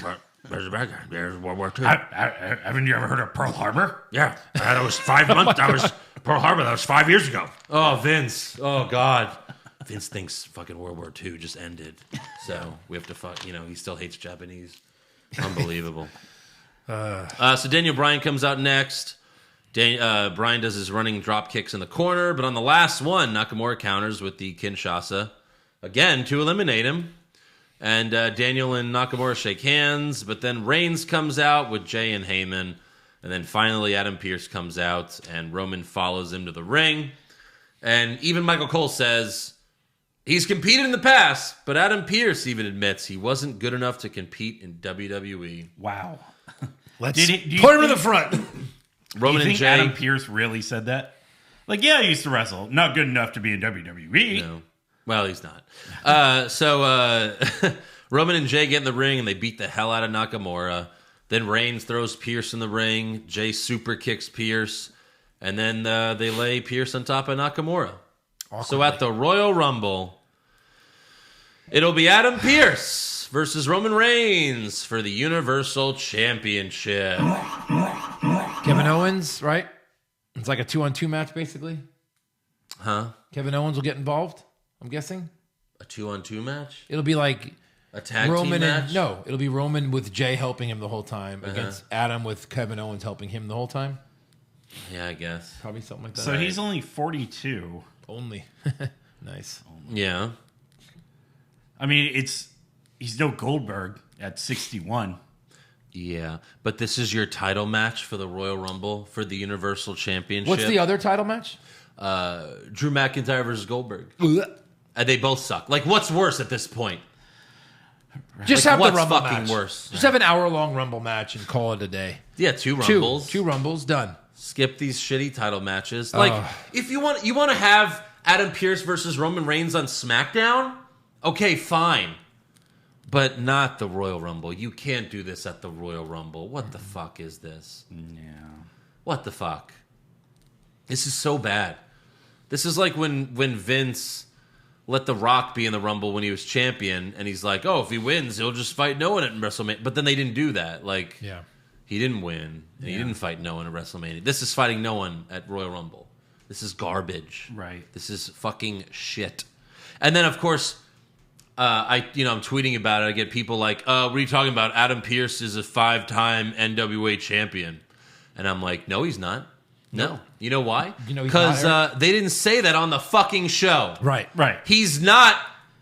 But there's a bad guy. There's World War II. Haven't you ever heard of Pearl Harbor? Yeah, that was 5 months. That was Pearl Harbor. That was 5 years ago. Oh, Vince. Oh, God. Vince thinks fucking World War II just ended. So we have to he still hates Japanese. Unbelievable. So Daniel Bryan comes out next. Bryan does his running drop kicks in the corner, but on the last one, Nakamura counters with the Kinshasa again to eliminate him. And Daniel and Nakamura shake hands, but then Reigns comes out with Jay and Heyman. And then finally Adam Pearce comes out, and Roman follows him to the ring. And even Michael Cole says he's competed in the past, but Adam Pearce even admits he wasn't good enough to compete in WWE. Wow. Let's do you put him to think- the front. Roman you and think Jay. Adam Pearce really said that? Like, yeah, I used to wrestle. Not good enough to be in WWE. No. Well, he's not. Roman and Jay get in the ring, and they beat the hell out of Nakamura. Then Reigns throws Pearce in the ring. Jay super kicks Pearce. And then they lay Pearce on top of Nakamura. So at the Royal Rumble, it'll be Adam Pearce versus Roman Reigns for the Universal Championship. Kevin Owens, right? It's like a 2-on-2 match, basically. Huh? Kevin Owens will get involved, I'm guessing. A 2-on-2 match? It'll be like A tag Roman team match? it'll be Roman with Jay helping him the whole time against Adam with Kevin Owens helping him the whole time. Yeah, I guess. Probably something like that. So he's only 42. Only. Nice. Yeah. I mean, he's no Goldberg at 61. Yeah. But this is your title match for the Royal Rumble for the Universal Championship. What's the other title match? Drew McIntyre versus Goldberg. And they both suck. Like, what's worse at this point? Just Like, have the what's Rumble fucking match. worse? Just have an hour-long Rumble match and call it a day. Yeah, two Rumbles. Two Rumbles, done. Skip these shitty title matches. Like, if you want to have Adam Pearce versus Roman Reigns on SmackDown, okay, fine. But not the Royal Rumble. You can't do this at the Royal Rumble. What the fuck is this? Yeah. What the fuck? This is so bad. This is like when Vince let The Rock be in the Rumble when he was champion, and he's like, oh, if he wins, he'll just fight no one at WrestleMania. But then they didn't do that. Like, Yeah. he didn't win, and he didn't fight no one at WrestleMania. This is fighting no one at Royal Rumble. This is garbage. Right. This is fucking shit. And then, of course, I'm tweeting about it. I get people like, what are you talking about? Adam Pearce is a 5-time NWA champion. And I'm like, no, he's not. No. You know why? You know he's Because not, they didn't say that on the fucking show. Right. He's not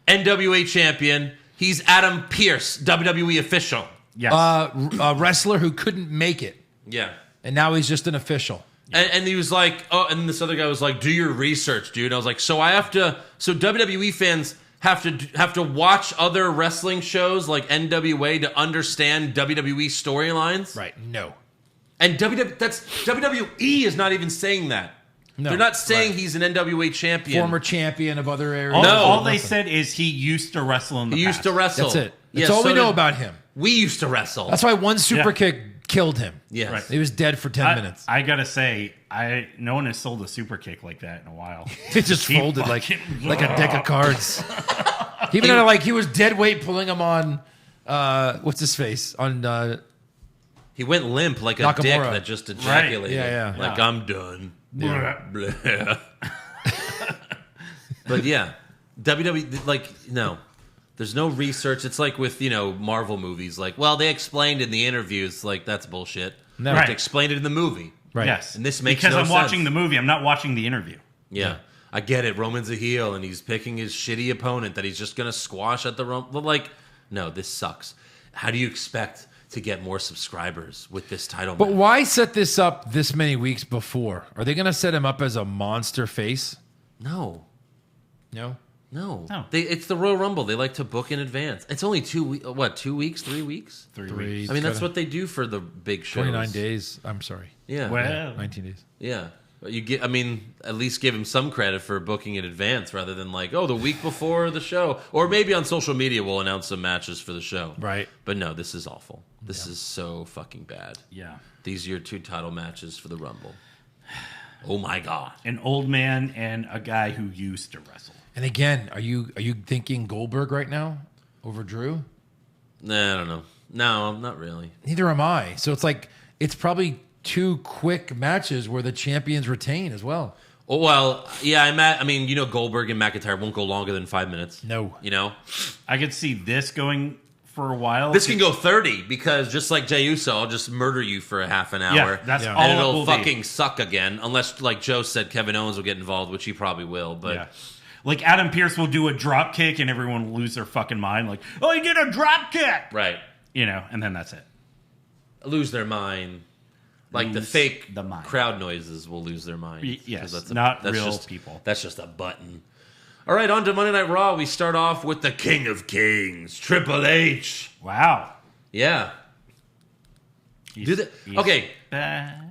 NWA champion. He's Adam Pearce, WWE official. Yes. A wrestler who couldn't make it, Yeah. and now he's just an official. And he was like, oh, and this other guy was like, do your research, dude. And I was like, so WWE fans have to watch other wrestling shows like NWA to understand WWE storylines? Right. No. And WWE is not even saying that. No. They're not saying he's an NWA champion. Former champion of other areas. all they said is he used to wrestle in the He past. used to wrestle. That's it. Yeah, That's all so we know did- about him. We used to wrestle. That's why one super Yeah. kick killed him. yes. Right. He was dead for 10 minutes. I gotta say, no one has sold a super kick like that in a while. It just He folded like fucking- a deck of cards. He even had he was dead weight pulling him on what's his face on He went limp like a Nakamura. dick that just ejaculated. Yeah, yeah. Like, I'm done. Yeah. Blah. But yeah, WWE, like, no. There's no research. It's like with, Marvel movies. Like, well, they explained in the interviews. Like, that's bullshit. No. They have to Right. explain it in the movie. right. Yes. And this makes because no I'm watching sense. the movie. I'm not watching the interview. Yeah. I get it. Roman's a heel, and he's picking his shitty opponent that he's just going to squash at the Rumble. Like, no, this sucks. How do you expect to get more subscribers with this title But match? why set this up this many weeks before? Are they going to set him up as a monster face? No. No. No. No. It's the Royal Rumble. They like to book in advance. It's only 2 weeks. What, 2 weeks? 3 weeks? 3 Three. weeks. I mean, that's what they do for the big shows. 29 days. I'm sorry. Yeah. Well, 19 days. Yeah. But you get, I mean, at least give him some credit for booking in advance rather than like, oh, the week before the show. Or maybe on social media we'll announce some matches for the show. Right. But no, this is awful. This is so fucking bad. yeah. These are your 2 title matches for the Rumble. Oh my God. An old man and a guy who used to wrestle. And again, are you thinking Goldberg right now over Drew? Nah, I don't know. No, not really. Neither am I. So it's like it's probably 2 quick matches where the champions retain as well. Oh, well, yeah, I mean, you know, Goldberg and McIntyre won't go longer than 5 minutes. No. You know? I could see this going for a while. This can go 30 because just like Jey Uso, I'll just murder you for a half an hour. Yeah, that's Yeah. all And it it'll will fucking be. suck again. Unless, like Joe said, Kevin Owens will get involved, which he probably will. But Yeah. Like Adam Pearce will do a drop kick and everyone will lose their fucking mind. Like, oh, he did a drop kick. right. You know, and then that's it. Lose their mind. Like the Lose fake the mind. crowd noises will lose their mind. Yes, not real people. That's just a button. All right, on to Monday Night Raw. We start off with the King of Kings, Triple H. Wow. Yeah. He's- Okay, bad.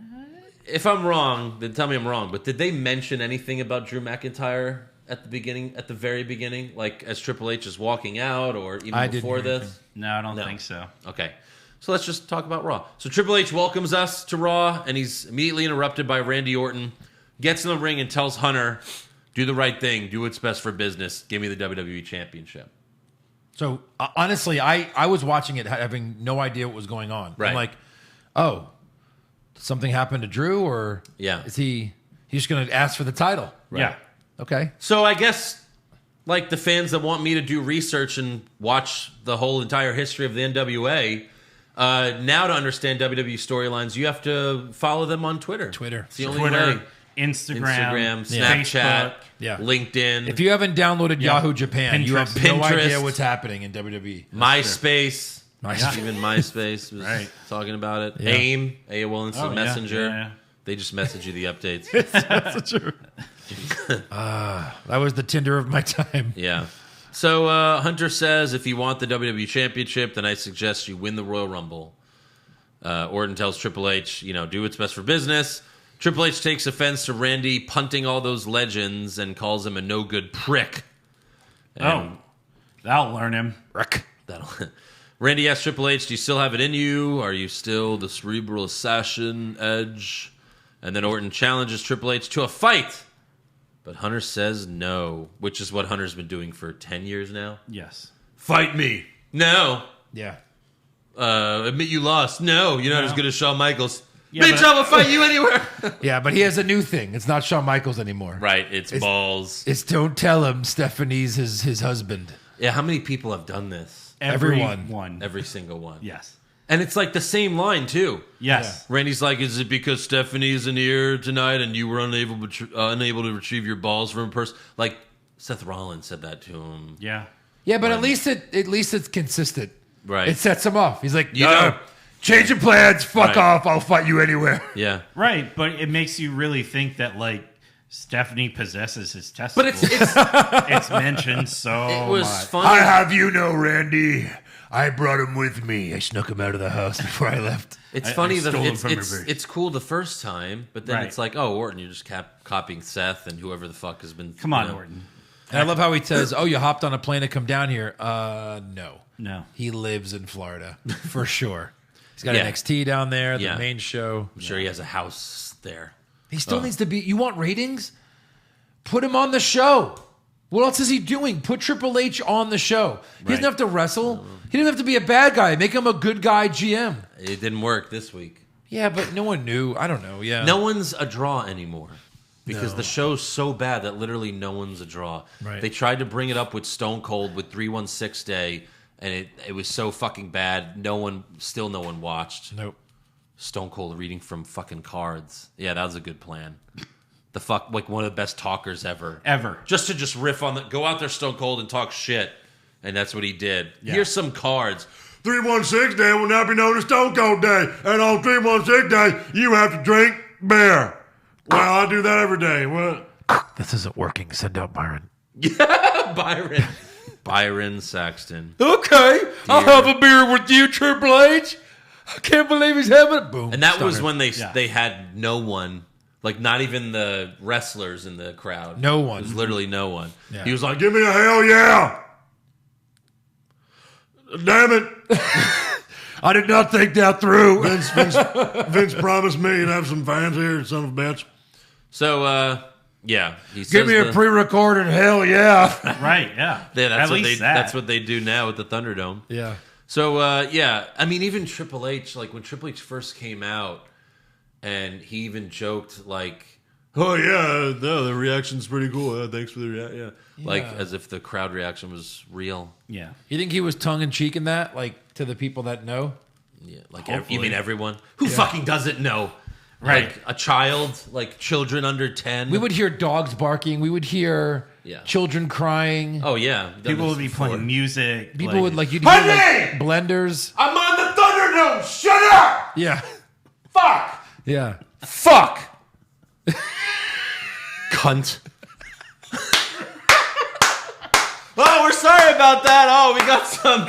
if I'm wrong, then tell me I'm wrong. But did they mention anything about Drew McIntyre at the beginning, at the very beginning, like as Triple H is walking out, or even I didn't before hear this? No, I don't No. think so. Okay, so let's just talk about Raw. So Triple H welcomes us to Raw, and he's immediately interrupted by Randy Orton. Gets in the ring and tells Hunter, "Do the right thing. Do what's best for business. Give me the WWE Championship." So honestly, I was watching it having no idea what was going on. Right. I'm like, oh, did something happened to Drew, or Yeah. is he's just going to ask for the title? Yeah. Okay. So I guess, like the fans that want me to do research and watch the whole entire history of the NWA, now to understand WWE storylines, you have to follow them on Twitter. Twitter. It's the only Twitter, way. Instagram, Snapchat, Yeah. LinkedIn, If you haven't downloaded Yahoo Japan, you have no Pinterest. idea what's happening in WWE. MySpace. MySpace. Even MySpace was Right. talking about it. Yeah. AIM, AOL Instant Oh, yeah, Messenger. yeah. They just message you the updates. That's true. That was the Tinder of my time. Yeah. So Hunter says, if you want the WWE Championship, then I suggest you win the Royal Rumble. Orton tells Triple H, do what's best for business. Triple H takes offense to Randy punting all those legends and calls him a no-good prick. Oh, that'll learn him. Randy asks Triple H, do you still have it in you? Are you still the cerebral assassin, Edge? And then Orton challenges Triple H to a fight. But Hunter says no, which is what Hunter's been doing for 10 years now. Yes. Fight me. No. Yeah. Admit you lost. No, you're not as good as Shawn Michaels. Yeah, Bitch, but- I will fight you anywhere. Yeah, but he has a new thing. It's not Shawn Michaels anymore. Right, it's balls. It's don't tell him Stephanie's his husband. Yeah, how many people have done this? Everyone. Every single one. Yes. And it's like the same line, too. Yes. Randy's like, is it because Stephanie isn't here tonight and you were unable to retrieve your balls from a person? Like, Seth Rollins said that to him. Yeah. Yeah, but at least it's consistent. Right. It sets him off. He's like, You know- change of plans. Fuck Right. off. I'll fight you anywhere. Yeah. Right, but it makes you really think that Stephanie possesses his But testicles. it's It's mentioned so it was much. funny. I have you know, Randy. I brought him with me. I snuck him out of the house before I left. It's I funny that stole him it's from her base. it's cool the first time, but then Right. it's like, oh, Orton, you're just copying Seth and whoever the fuck has been. Come on, Orton. And I love how he says, "Oh, you hopped on a plane to come down here." No. No. He lives in Florida for sure. He's got Yeah. NXT down there, the Yeah. main show. I'm sure he has a house there. He still needs to be. You want ratings? Put him on the show. What else is he doing? Put Triple H on the show. He doesn't Right. have to wrestle. He doesn't have to be a bad guy. Make him a good guy GM. It didn't work this week. Yeah, but no one knew. I don't know. Yeah. No one's a draw anymore because the show's so bad that literally no one's a draw. Right. They tried to bring it up with Stone Cold with 316 Day, and it was so fucking bad. No one watched. Nope. Stone Cold reading from fucking cards. Yeah, that was a good plan. one of the best talkers ever. Just to riff on go out there Stone Cold and talk shit. And that's what he did. Yeah. Here's some cards. 316 Day will now be known as Stone Cold Day. And on 316 Day, you have to drink beer. Well, I do that every day. What? This isn't working. Send out Byron. Yeah, Byron Saxton. Okay, I'll have a beer with you, Triple H. I can't believe he's having it. Boom. And that was when they had no one, like not even the wrestlers in the crowd. No one. It was literally no one. Yeah. He was like, Give me a hell yeah. Damn it. I did not think that through. Vince promised me he'd have some fans here, son of a bitch. So, yeah. He says Give me a pre-recorded hell yeah. Right, yeah. Yeah, At that's what they do now at the Thunderdome. Yeah. So, yeah. I mean, even Triple H, like when Triple H first came out, and he even joked like, Oh, yeah, no, the reaction's pretty cool. Thanks for the reaction. Yeah. like as if the crowd reaction was real. Yeah. You think he was tongue-in-cheek in that, like to the people that know? Yeah, like Hopefully. you mean everyone? Who fucking doesn't know? Right. Like a child, like children under 10. We would hear dogs barking. We would hear children crying. Oh, yeah. People would be playing music. People would like, you'd hear like blenders. I'm on the Thunderdome. Shut up. Yeah. Fuck. Yeah. Fuck! Cunt. Oh, we're sorry about that. Oh, we got some.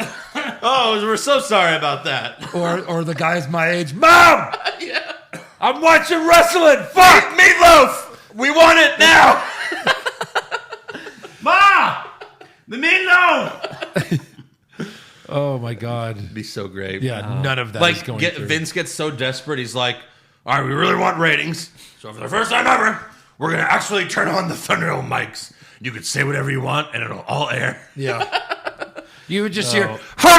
Oh, we're so sorry about that. Or the guys my age. Mom! Yeah. I'm watching wrestling. Fuck! Meatloaf! We want it now! Ma! The meatloaf! Oh my God. It'd be so great. Yeah, none of that is Like, going through. Vince gets so desperate, he's like, all right, we really want ratings. So for the first time ever, we're going to actually turn on the Thunderdome mics. You can say whatever you want, and it'll all air. Yeah. You would just hear. Chris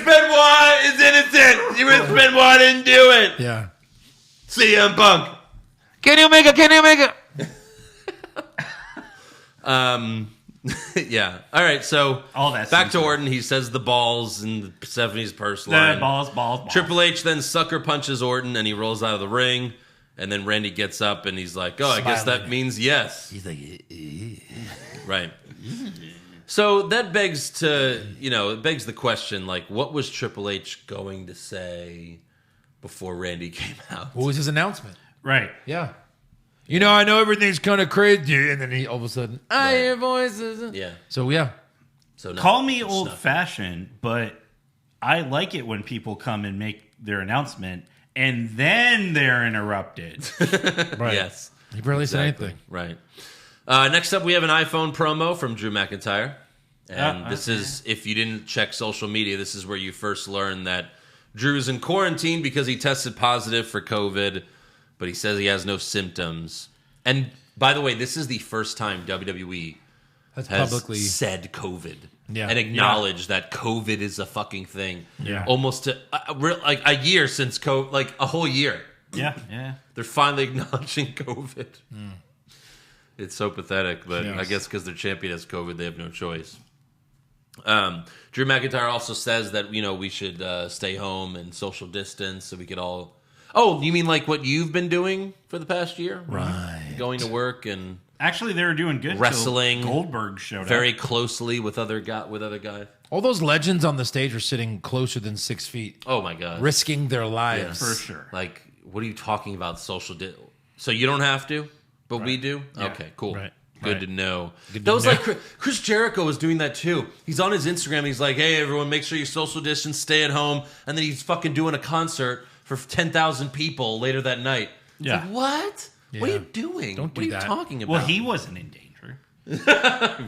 Benoit is innocent. Chris Benoit didn't do it. Yeah. CM Punk. Can you make it? Can you make it? Yeah. All right. So All that back to seems Orton. He says the balls in the 70s purse line. Balls. Triple H then sucker punches Orton and he rolls out of the ring. And then Randy gets up and he's like, oh, I guess that means yes. He's like, Right. So that begs the question, like, what was Triple H going to say before Randy came out? What was his announcement? Right. Yeah. You know, I know everything's kind of crazy. And then he all of a sudden, I hear voices. Yeah. So, yeah. So Call me old-fashioned, but I like it when people come and make their announcement and then they're interrupted. Right. Yes. He barely said anything. Right. Next up, we have an iPhone promo from Drew McIntyre. And this is, if you didn't check social media, this is where you first learn that Drew's in quarantine because he tested positive for COVID, but he says he has no symptoms. And by the way, this is the first time WWE That's has publicly said COVID Yeah. and acknowledged that COVID is a fucking thing. Yeah. Almost like a year since COVID, like a whole year. Yeah. They're finally acknowledging COVID. It's so pathetic, but Yes. I guess because their champion has COVID, they have no choice. Drew McIntyre also says that, we should stay home and social distance so we could all... Oh, you mean like what you've been doing for the past year? Right. Going to work and Actually, they were doing good. Wrestling. Till Goldberg showed very up. closely with other guys. All those legends on the stage were sitting closer than 6 feet, Oh, my God. risking their lives. For sure. Like, what are you talking about social So you don't have to, but we do? Yeah. Okay, cool. Right. Good to know. Good to That was know. like Chris Jericho was doing that too. He's on his Instagram. He's like, hey, everyone, make sure you social distance, stay at home. And then he's fucking doing a concert for 10,000 people later that night. It's Yeah. like, what? Yeah. What are you doing? Don't do what are you that. talking about? Well, he wasn't in danger.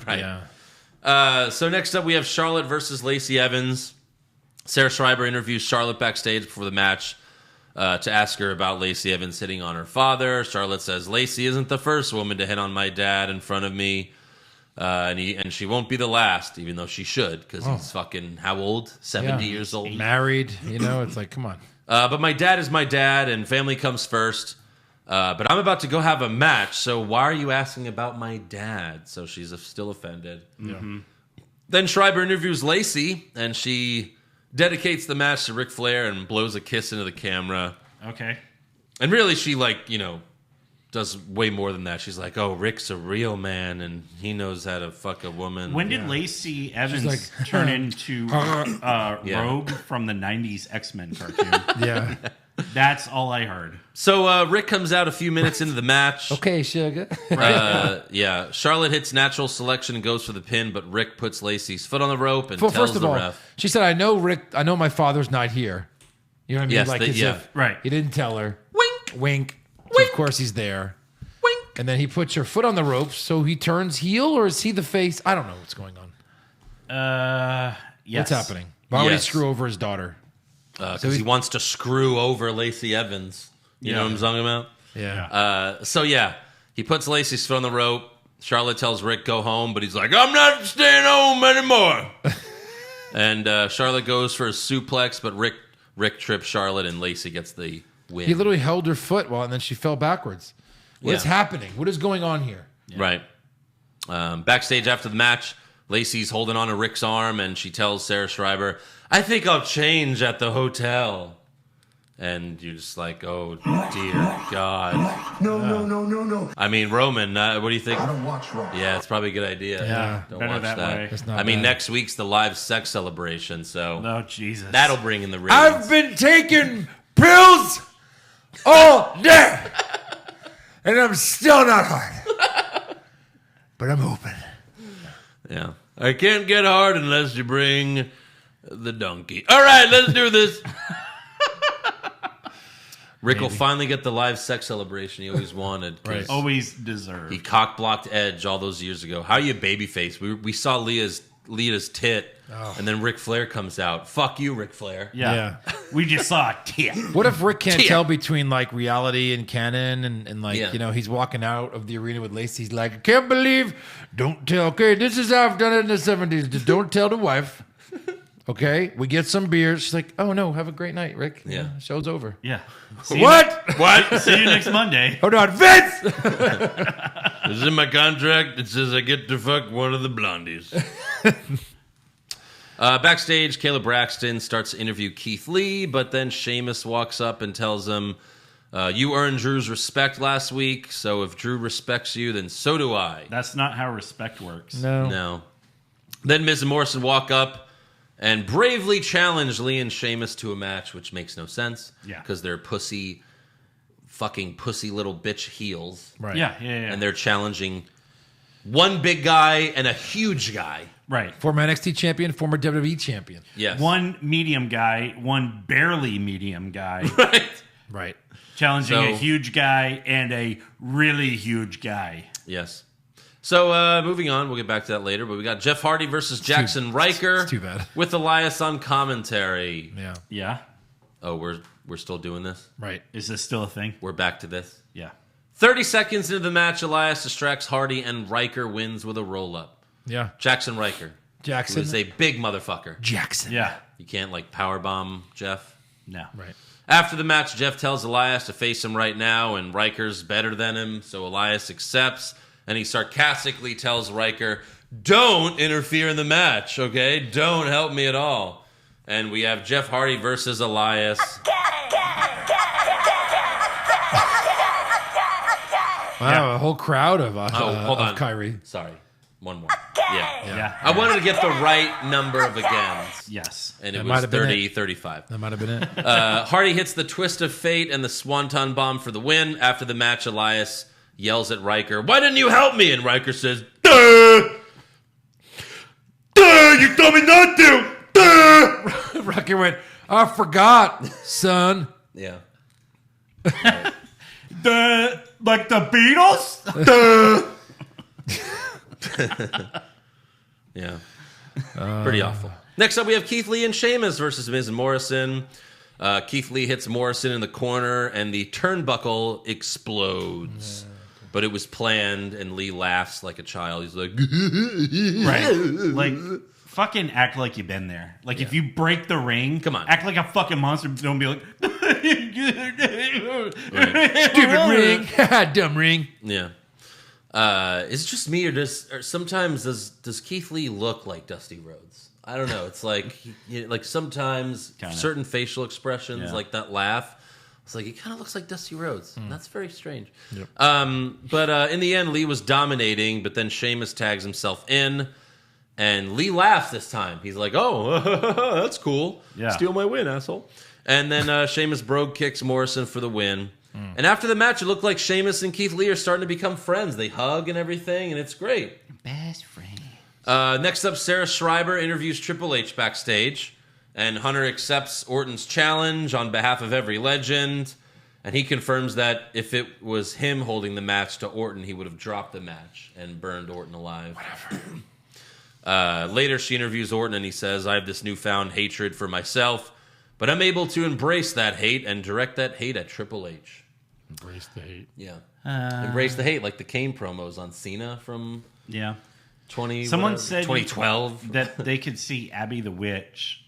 Right. Yeah. So next up, we have Charlotte versus Lacey Evans. Sarah Schreiber interviews Charlotte backstage before the match to ask her about Lacey Evans hitting on her father. Charlotte says, Lacey isn't the first woman to hit on my dad in front of me. And she won't be the last, even though she should, because he's fucking, how old? 70 Yeah. years old? Married, it's like, come on. But my dad is my dad, and family comes first. But I'm about to go have a match, so why are you asking about my dad? So she's still offended. Mm-hmm. Then Schreiber interviews Lacey, and she dedicates the match to Ric Flair and blows a kiss into the camera. Okay. And really, she does way more than that. She's like, oh, Rick's a real man, and he knows how to fuck a woman. When did Lacey Evans turn into Rogue from the 90s X-Men cartoon? Yeah. That's all I heard. So Rick comes out a few minutes into the match. Okay, sugar. Yeah. Charlotte hits natural selection and goes for the pin, but Rick puts Lacey's foot on the rope and tells First of the all, ref. she said, I know my father's not here. You know what I mean? Yes, like, as if right. he didn't tell her. Wink. Wink. So of course he's there. Wink. And then he puts her foot on the ropes, so he turns heel, or is he the face? I don't know what's going on. Yes. What's happening? Why would he Yes. screw over his daughter? Because he wants to screw over Lacey Evans. You know what I'm talking about? Yeah. He puts Lacey's foot on the rope. Charlotte tells Rick go home, but he's like, I'm not staying home anymore. And Charlotte goes for a suplex, but Rick trips Charlotte, and Lacey gets the win. He literally held her foot and then she fell backwards. What is happening? What is going on here? Right. Backstage after the match, Lacey's holding on to Rick's arm, and she tells Sarah Schreiber, I think I'll change at the hotel. And you're just like, oh, dear God. No. I mean, Roman, what do you think? I don't watch Raw. Yeah, it's probably a good idea. Yeah. Don't Better watch that that. way. It's not I mean, bad. next week's the live sex celebration, so Oh, Jesus. that'll bring in the ratings. I've been taking pills all day, and I'm still not hard. But I'm open. Yeah. I can't get hard unless you bring the donkey. All right, let's do this. Rick will finally get the live sex celebration he always wanted. 'cause Right. Always deserved. He cock-blocked Edge all those years ago. How are you babyface? We saw Lita's tit, and then Ric Flair comes out. Fuck you, Ric Flair. Yeah. We just saw a tit. What if Rick can't Yeah. tell between like reality and canon and like, Yeah. you know, he's walking out of the arena with Lacey. He's like, I can't believe, don't tell. Okay, this is how I've done it in the 70s. Just don't tell the wife. Okay, we get some beers. She's like, oh no, have a great night, Rick. You Yeah. know, show's over. Yeah. What? See you next Monday. Hold on, Vince! It's in my contract. It says I get to fuck one of the blondies. Backstage, Caleb Braxton starts to interview Keith Lee, but then Sheamus walks up and tells him, you earned Drew's respect last week, so if Drew respects you, then so do I. That's not how respect works. No. Then Miz and Morrison walk up and bravely challenge Lee and Sheamus to a match, which makes no sense. Yeah. Because they're fucking pussy little bitch heels. Right. Yeah. And they're challenging one big guy and a huge guy. Right. Former NXT champion, former WWE champion. Yes. One medium guy, one barely medium guy, Right. Right. challenging So- a huge guy and a really huge guy. Yes. So moving on, we'll get back to that later, but we got Jeff Hardy versus Jackson Ryker. it's too bad. With Elias on commentary. Yeah. Yeah. Oh, we're still doing this? Right. Is this still a thing? We're back to this? Yeah. 30 seconds into the match, Elias distracts Hardy and Ryker wins with a roll-up. Yeah. Jackson Ryker. Jackson. Who is a big motherfucker. Jackson. Yeah. You can't powerbomb Jeff. No. Right. After the match, Jeff tells Elias to face him right now, and Ryker's better than him, so Elias accepts, and he sarcastically tells Ryker, don't interfere in the match, okay? Don't help me at all. And we have Jeff Hardy versus Elias. Wow, a whole crowd of Hold on. Kyrie. Sorry. One more. Yeah. Yeah. I wanted to get the right number of agains, Yes. and it That was might have been 30, 35. That might have been it. Hardy hits the twist of fate and the swanton bomb for the win. After the match, Elias yells at Ryker, why didn't you help me? And Ryker says, duh! Duh! You told me not to! Duh! Rocky went, I forgot, son. Yeah. Like the Beatles? Yeah. Pretty awful. Next up, we have Keith Lee and Sheamus versus Miz and Morrison. Keith Lee hits Morrison in the corner, and the turnbuckle explodes. But it was planned, and Lee laughs like a child. He's like, Right. Like, fucking act like you've been there. Like, if you break the ring, Come on. act like a fucking monster. Don't be like, Stupid ring. Dumb ring. yeah. Is it just me, or sometimes does Keith Lee look like Dusty Rhodes? I don't know. It's like sometimes Kinda. certain facial expressions, Yeah. like that laugh. It's like, he kind of looks like Dusty Rhodes. That's very strange. Yep. But in the end, Lee was dominating, but then Sheamus tags himself in, and Lee laughs this time. He's like, oh, that's cool. Yeah. Steal my win, asshole. And then Sheamus Brogue kicks Morrison for the win. And after the match, it looked like Sheamus and Keith Lee are starting to become friends. They hug and everything, and it's great. Best friend. Next up, Sarah Schreiber interviews Triple H backstage, and Hunter accepts Orton's challenge on behalf of every legend, and he confirms that if it was him holding the match to Orton, he would have dropped the match and burned Orton alive. Later, she interviews Orton, and he says, I have this newfound hatred for myself, but I'm able to embrace that hate and direct that hate at Triple H. Embrace the hate. Yeah. Embrace the hate, like the Kane promos on Cena from 2012. That they could see Abby the Witch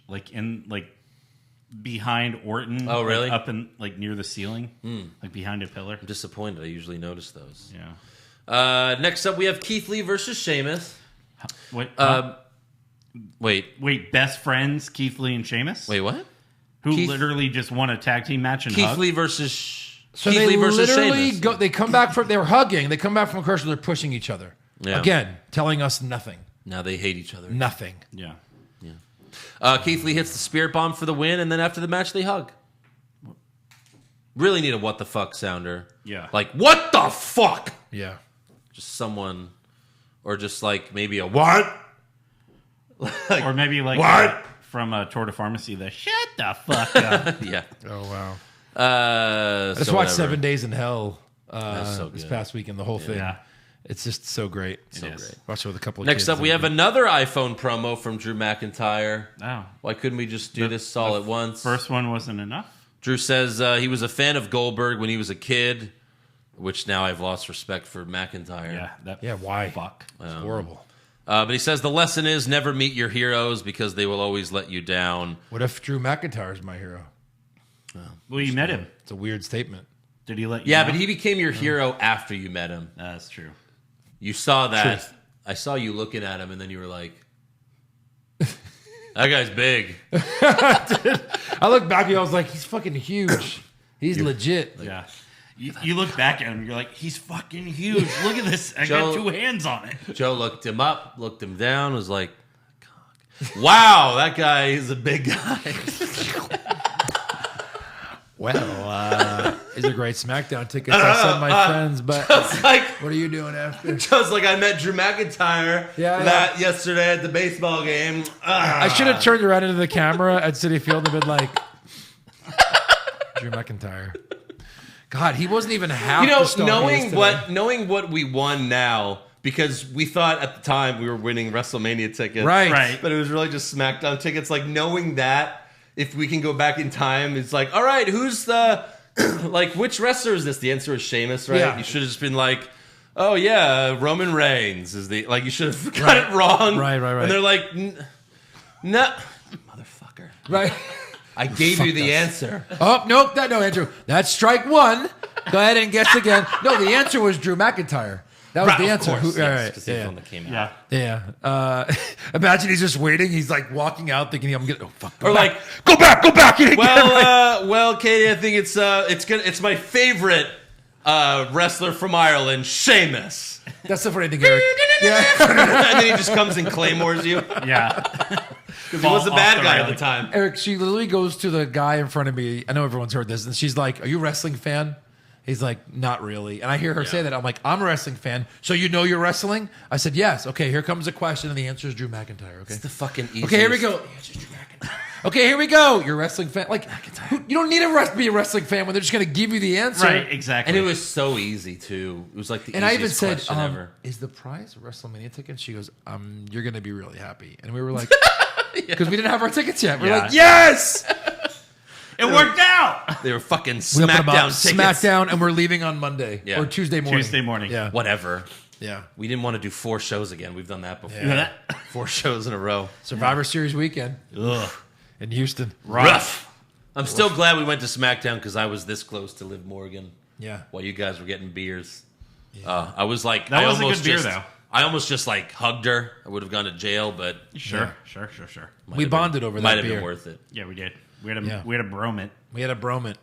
behind Orton. Oh, really? Up in near the ceiling, like behind a pillar. I'm disappointed. I usually notice those. Yeah. Next up, we have Keith Lee versus Sheamus. Wait, Wait, best friends Keith Lee and Sheamus, wait, what? who Keith- literally just won a tag team match and Keith hug? Lee versus So Keith they Lee versus literally Sheamus. they come back from, they're hugging. They come back from a commercial, they're pushing each other. Yeah. Again, telling us nothing. Now they hate each other. Nothing. Yeah. Keith Lee hits the spirit bomb for the win, and then after the match, they hug. Really need a what the fuck sounder. Yeah. Like, what the fuck? Yeah. Just someone, or just like maybe a what? Or maybe What? From Tour de Pharmacy, the shut the fuck up. Yeah. Oh, wow. I I just watched 7 Days in Hell so this good. past weekend, the whole thing. Yeah. It's just so great. So is. great. Watched it with a couple of Next kids. up, we have another iPhone promo from Drew McIntyre. Oh. Why couldn't we just do this all at once? First one wasn't enough. Drew says he was a fan of Goldberg when he was a kid, which now I've lost respect for McIntyre. Yeah, why? Fuck. It's horrible. But he says the lesson is never meet your heroes because they will always let you down. What if Drew McIntyre is my hero? Well, you met him. It's a weird statement. Did he let you Yeah, know? but he became your hero after you met him. That's true. You saw that. Truth. I saw you looking at him, and then you were like, that guy's big. I look back and I was like, he's fucking huge. He's legit. Yeah. You look back at him, you're like, he's fucking huge. Look at this. I Joe- got 2 hands on it. Joe looked him up, looked him down, was like, wow, that guy is a big guy. Well, these are great SmackDown tickets. I sent my friends, but It's like, what are you doing after? Joe's like, I met Drew McIntyre yesterday at the baseball game. I should have turned around into the camera at Citi Field and been like, Drew McIntyre. God, he wasn't even half the star he is today. knowing what we won now, because we thought at the time we were winning WrestleMania tickets. Right. But it was really just SmackDown tickets. Like, knowing that, if we can go back in time, it's like, all right, who's the, like, which wrestler is this? The answer is Sheamus, right? Yeah. You should have just been like, oh, yeah, Roman Reigns is the, like, you should have got it wrong. Right. And they're like, no, motherfucker. Right. I gave you the answer. Oh, nope. No, Andrew. That's strike one. Go ahead and guess again. No, the answer was Drew McIntyre. That was Right, the of answer. course, All yes, right. 'cause he's the one that came out. Yeah. Yeah. Imagine he's just waiting. He's like walking out thinking, I'm going to, oh, fuck. Or like, go back. well, Katie, I think it's my favorite wrestler from Ireland, Sheamus. That's the funny thing, Eric. Yeah. And then he just comes and claymores you Yeah. because he was a bad guy at the time. Eric, she literally goes to the guy in front of me. I know everyone's heard this. And she's like, are you a wrestling fan? He's like, not really. And I hear her say that. I'm like, I'm a wrestling fan. So you know you're wrestling? I said, yes. Okay, here comes a question. And the answer is Drew McIntyre. Okay. It's the fucking easiest. Okay, here we go. The answer is Drew McIntyre. Okay, here we go. You're a wrestling fan. Like, you don't need to be a wrestling fan when they're just going to give you the answer. Right, exactly. And it was so easy too. It was like the And I easiest even said, question ever. is the price a WrestleMania ticket? She goes, you're going to be really happy. And we were like, because we didn't have our tickets yet. We're Yeah. like, yes! it worked out. They were fucking We opened them up, SmackDown tickets. SmackDown, and we're leaving on Monday. Yeah. Or Tuesday morning. Tuesday morning. Yeah. Whatever. Yeah. We didn't want to do 4 shows again. We've done that before. Yeah. 4 shows in a row. Survivor Series weekend Ugh. in Houston. Rough. I'm still glad we went to SmackDown because I was this close to Liv Morgan Yeah. while you guys were getting beers. I was like, That I was a almost good beer, just, though. I almost just like hugged her. I would have gone to jail, but Sure. We bonded over might that have beer. been worth it. Yeah, we did. We had a Yeah. bromant. We had a bromant.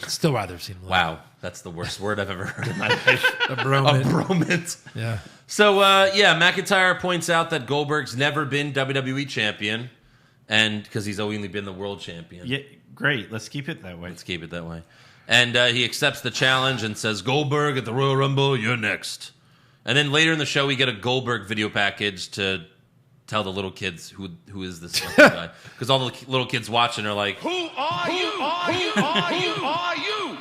Still rather have seen him. Wow, that's the worst word I've ever heard in my life. A bromance. A bromance. Yeah. So, McIntyre points out that Goldberg's never been WWE champion, and because he's only been the world champion. Yeah, great. Let's keep it that way. Let's keep it that way. And he accepts the challenge and says, Goldberg at the Royal Rumble, you're next. And then later in the show, we get a Goldberg video package to tell the little kids who is this fucking guy. Because all the little kids watching are like, Who are you? Are you?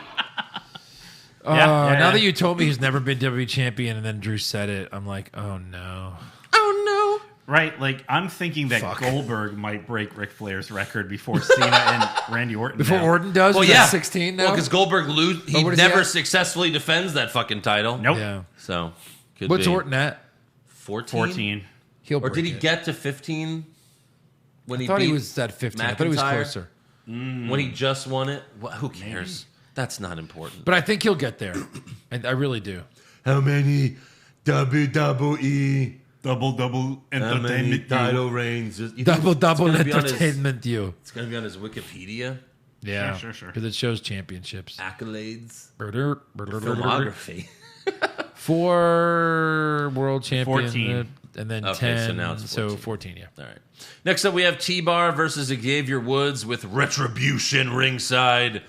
Now that you told me he's never been WWE champion and then Drew said it, I'm like, oh no. Right, like I'm thinking that Goldberg might break Ric Flair's record before Cena and Randy Orton. Before now. Orton does? well, Is that yeah. 16 now? Well, because Goldberg he what is he never at? successfully defends that fucking title. Nope. Yeah. So, could What's be. Orton at? 14? 14. He'll Or did break he it. get to 15 when I he thought beat he was at 15. I thought he was McIntyre? closer. When he just won it? Well, who cares? That's not important. But I think he'll get there. I really do. How many WWE Double How many entertainment. title reigns? You think Double it's gonna be on his- entertainment you. It's going to be on his Wikipedia Yeah. Sure. Because it shows championships. accolades, Filmography. filmography. 4 world champion 14. and then Okay, 10. so now it's 14. 14, yeah. All right. Next up, we have T-Bar versus Xavier Woods with Retribution ringside.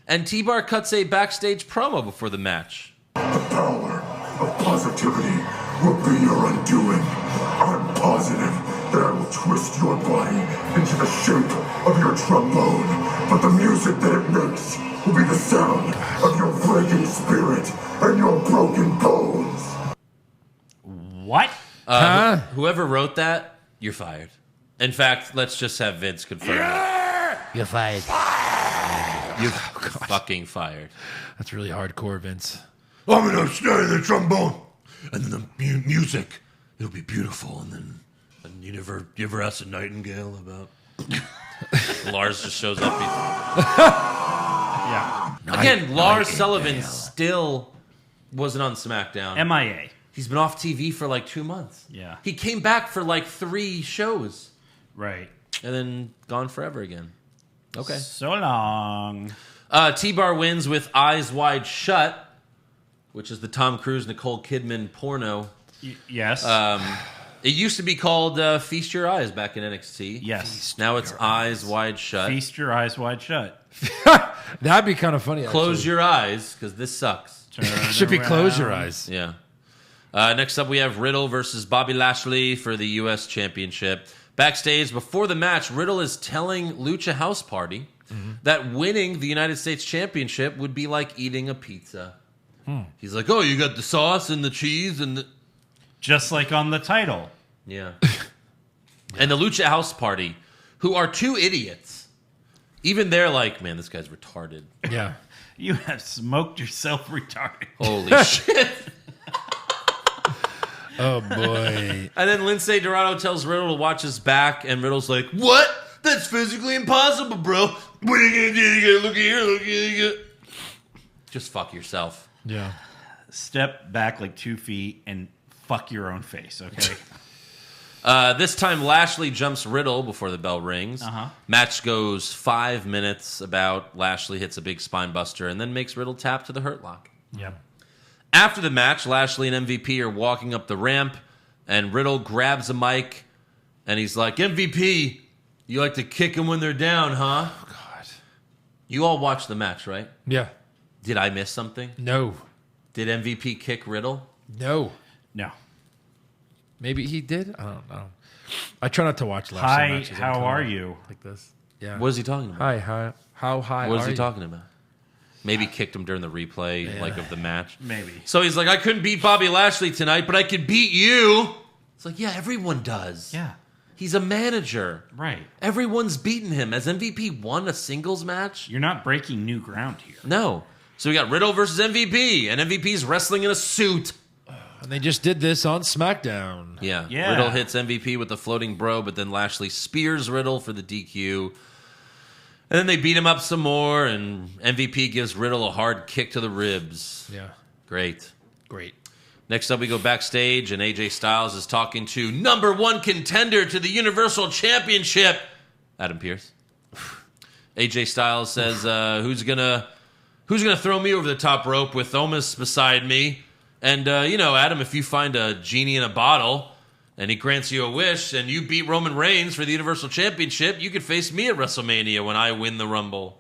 And T-Bar cuts a backstage promo before the match. The power of positivity will be your undoing. I'm positive that I will twist your body into the shape of your trombone, but the music that it makes will be the sound of your breaking spirit and your broken bones. What? Whoever wrote that, you're fired. In fact, let's just have Vince confirm it. You're fired. You're fucking fired. That's really hardcore, Vince. I'm gonna start the trombone, and then the music, it'll be beautiful. And you ever asked a nightingale about? Lars just shows up. Yeah. Again, Lars Sullivan still wasn't on SmackDown. MIA. He's been off TV for like 2 months. Yeah. He came back for like 3 shows Right. and then gone forever again. Okay. So long. T-Bar wins with Eyes Wide Shut, which is the Tom Cruise, Nicole Kidman porno. Yes. It used to be called Feast Your Eyes back in NXT. yes. Now it's Eyes Wide Shut. Feast your eyes wide shut. That'd be kind of funny. Close actually. your eyes, because this sucks. Turn Should be close your around. eyes. Yeah. Next up, we have Riddle versus Bobby Lashley for the U.S. Championship. Backstage, before the match, Riddle is telling Lucha House Party that winning the United States Championship would be like eating a pizza. He's like, oh, you got the sauce and the cheese and the... Just like on the title. Yeah. And the Lucha House Party, who are 2 idiots. Even they're like, man, this guy's retarded. Yeah. You have smoked yourself retarded. Holy shit. Oh, boy. And then Lindsay Dorado tells Riddle to watch his back, and Riddle's like, what? That's physically impossible, bro. What are you gonna do? You gotta look here, look here. Just fuck yourself. Yeah. Step back like 2 feet and fuck your own face, okay? This time, Lashley jumps Riddle before the bell rings. Match goes 5 minutes about. Lashley hits a big spine buster and then makes Riddle tap to the Hurt Lock. Yep. After the match, Lashley and MVP are walking up the ramp, and Riddle grabs a mic, and he's like, MVP, you like to kick them when they're down, huh? Oh, God. You all watched the match, right? Yeah. Did I miss something? No. Did MVP kick Riddle? No. No. Maybe he did? I don't know. I try not to watch live Hi, matches how anytime are you? like this. Yeah. What is he talking about? Hi. How high What is are he you? talking about? Maybe kicked him during the replay, like, of the match. Maybe. So he's like, I couldn't beat Bobby Lashley tonight, but I could beat you. It's like, yeah, everyone does. Yeah. He's a manager. Right. Everyone's beaten him. Has MVP won a singles match? You're not breaking new ground here. No. So we got Riddle versus MVP, and MVP's wrestling in a suit. And they just did this on SmackDown. Yeah. Yeah. Riddle hits MVP with the floating bro, but then Lashley spears Riddle for the DQ. And then they beat him up some more, and MVP gives Riddle a hard kick to the ribs. Yeah. Great. Great. Next up, we go backstage, and AJ Styles is talking to #1 contender to the Universal Championship, Adam Pearce. AJ Styles says, who's going to who's going to throw me over the top rope with Omos beside me? And, Adam, if you find a genie in a bottle and he grants you a wish and you beat Roman Reigns for the Universal Championship, you could face me at WrestleMania when I win the Rumble.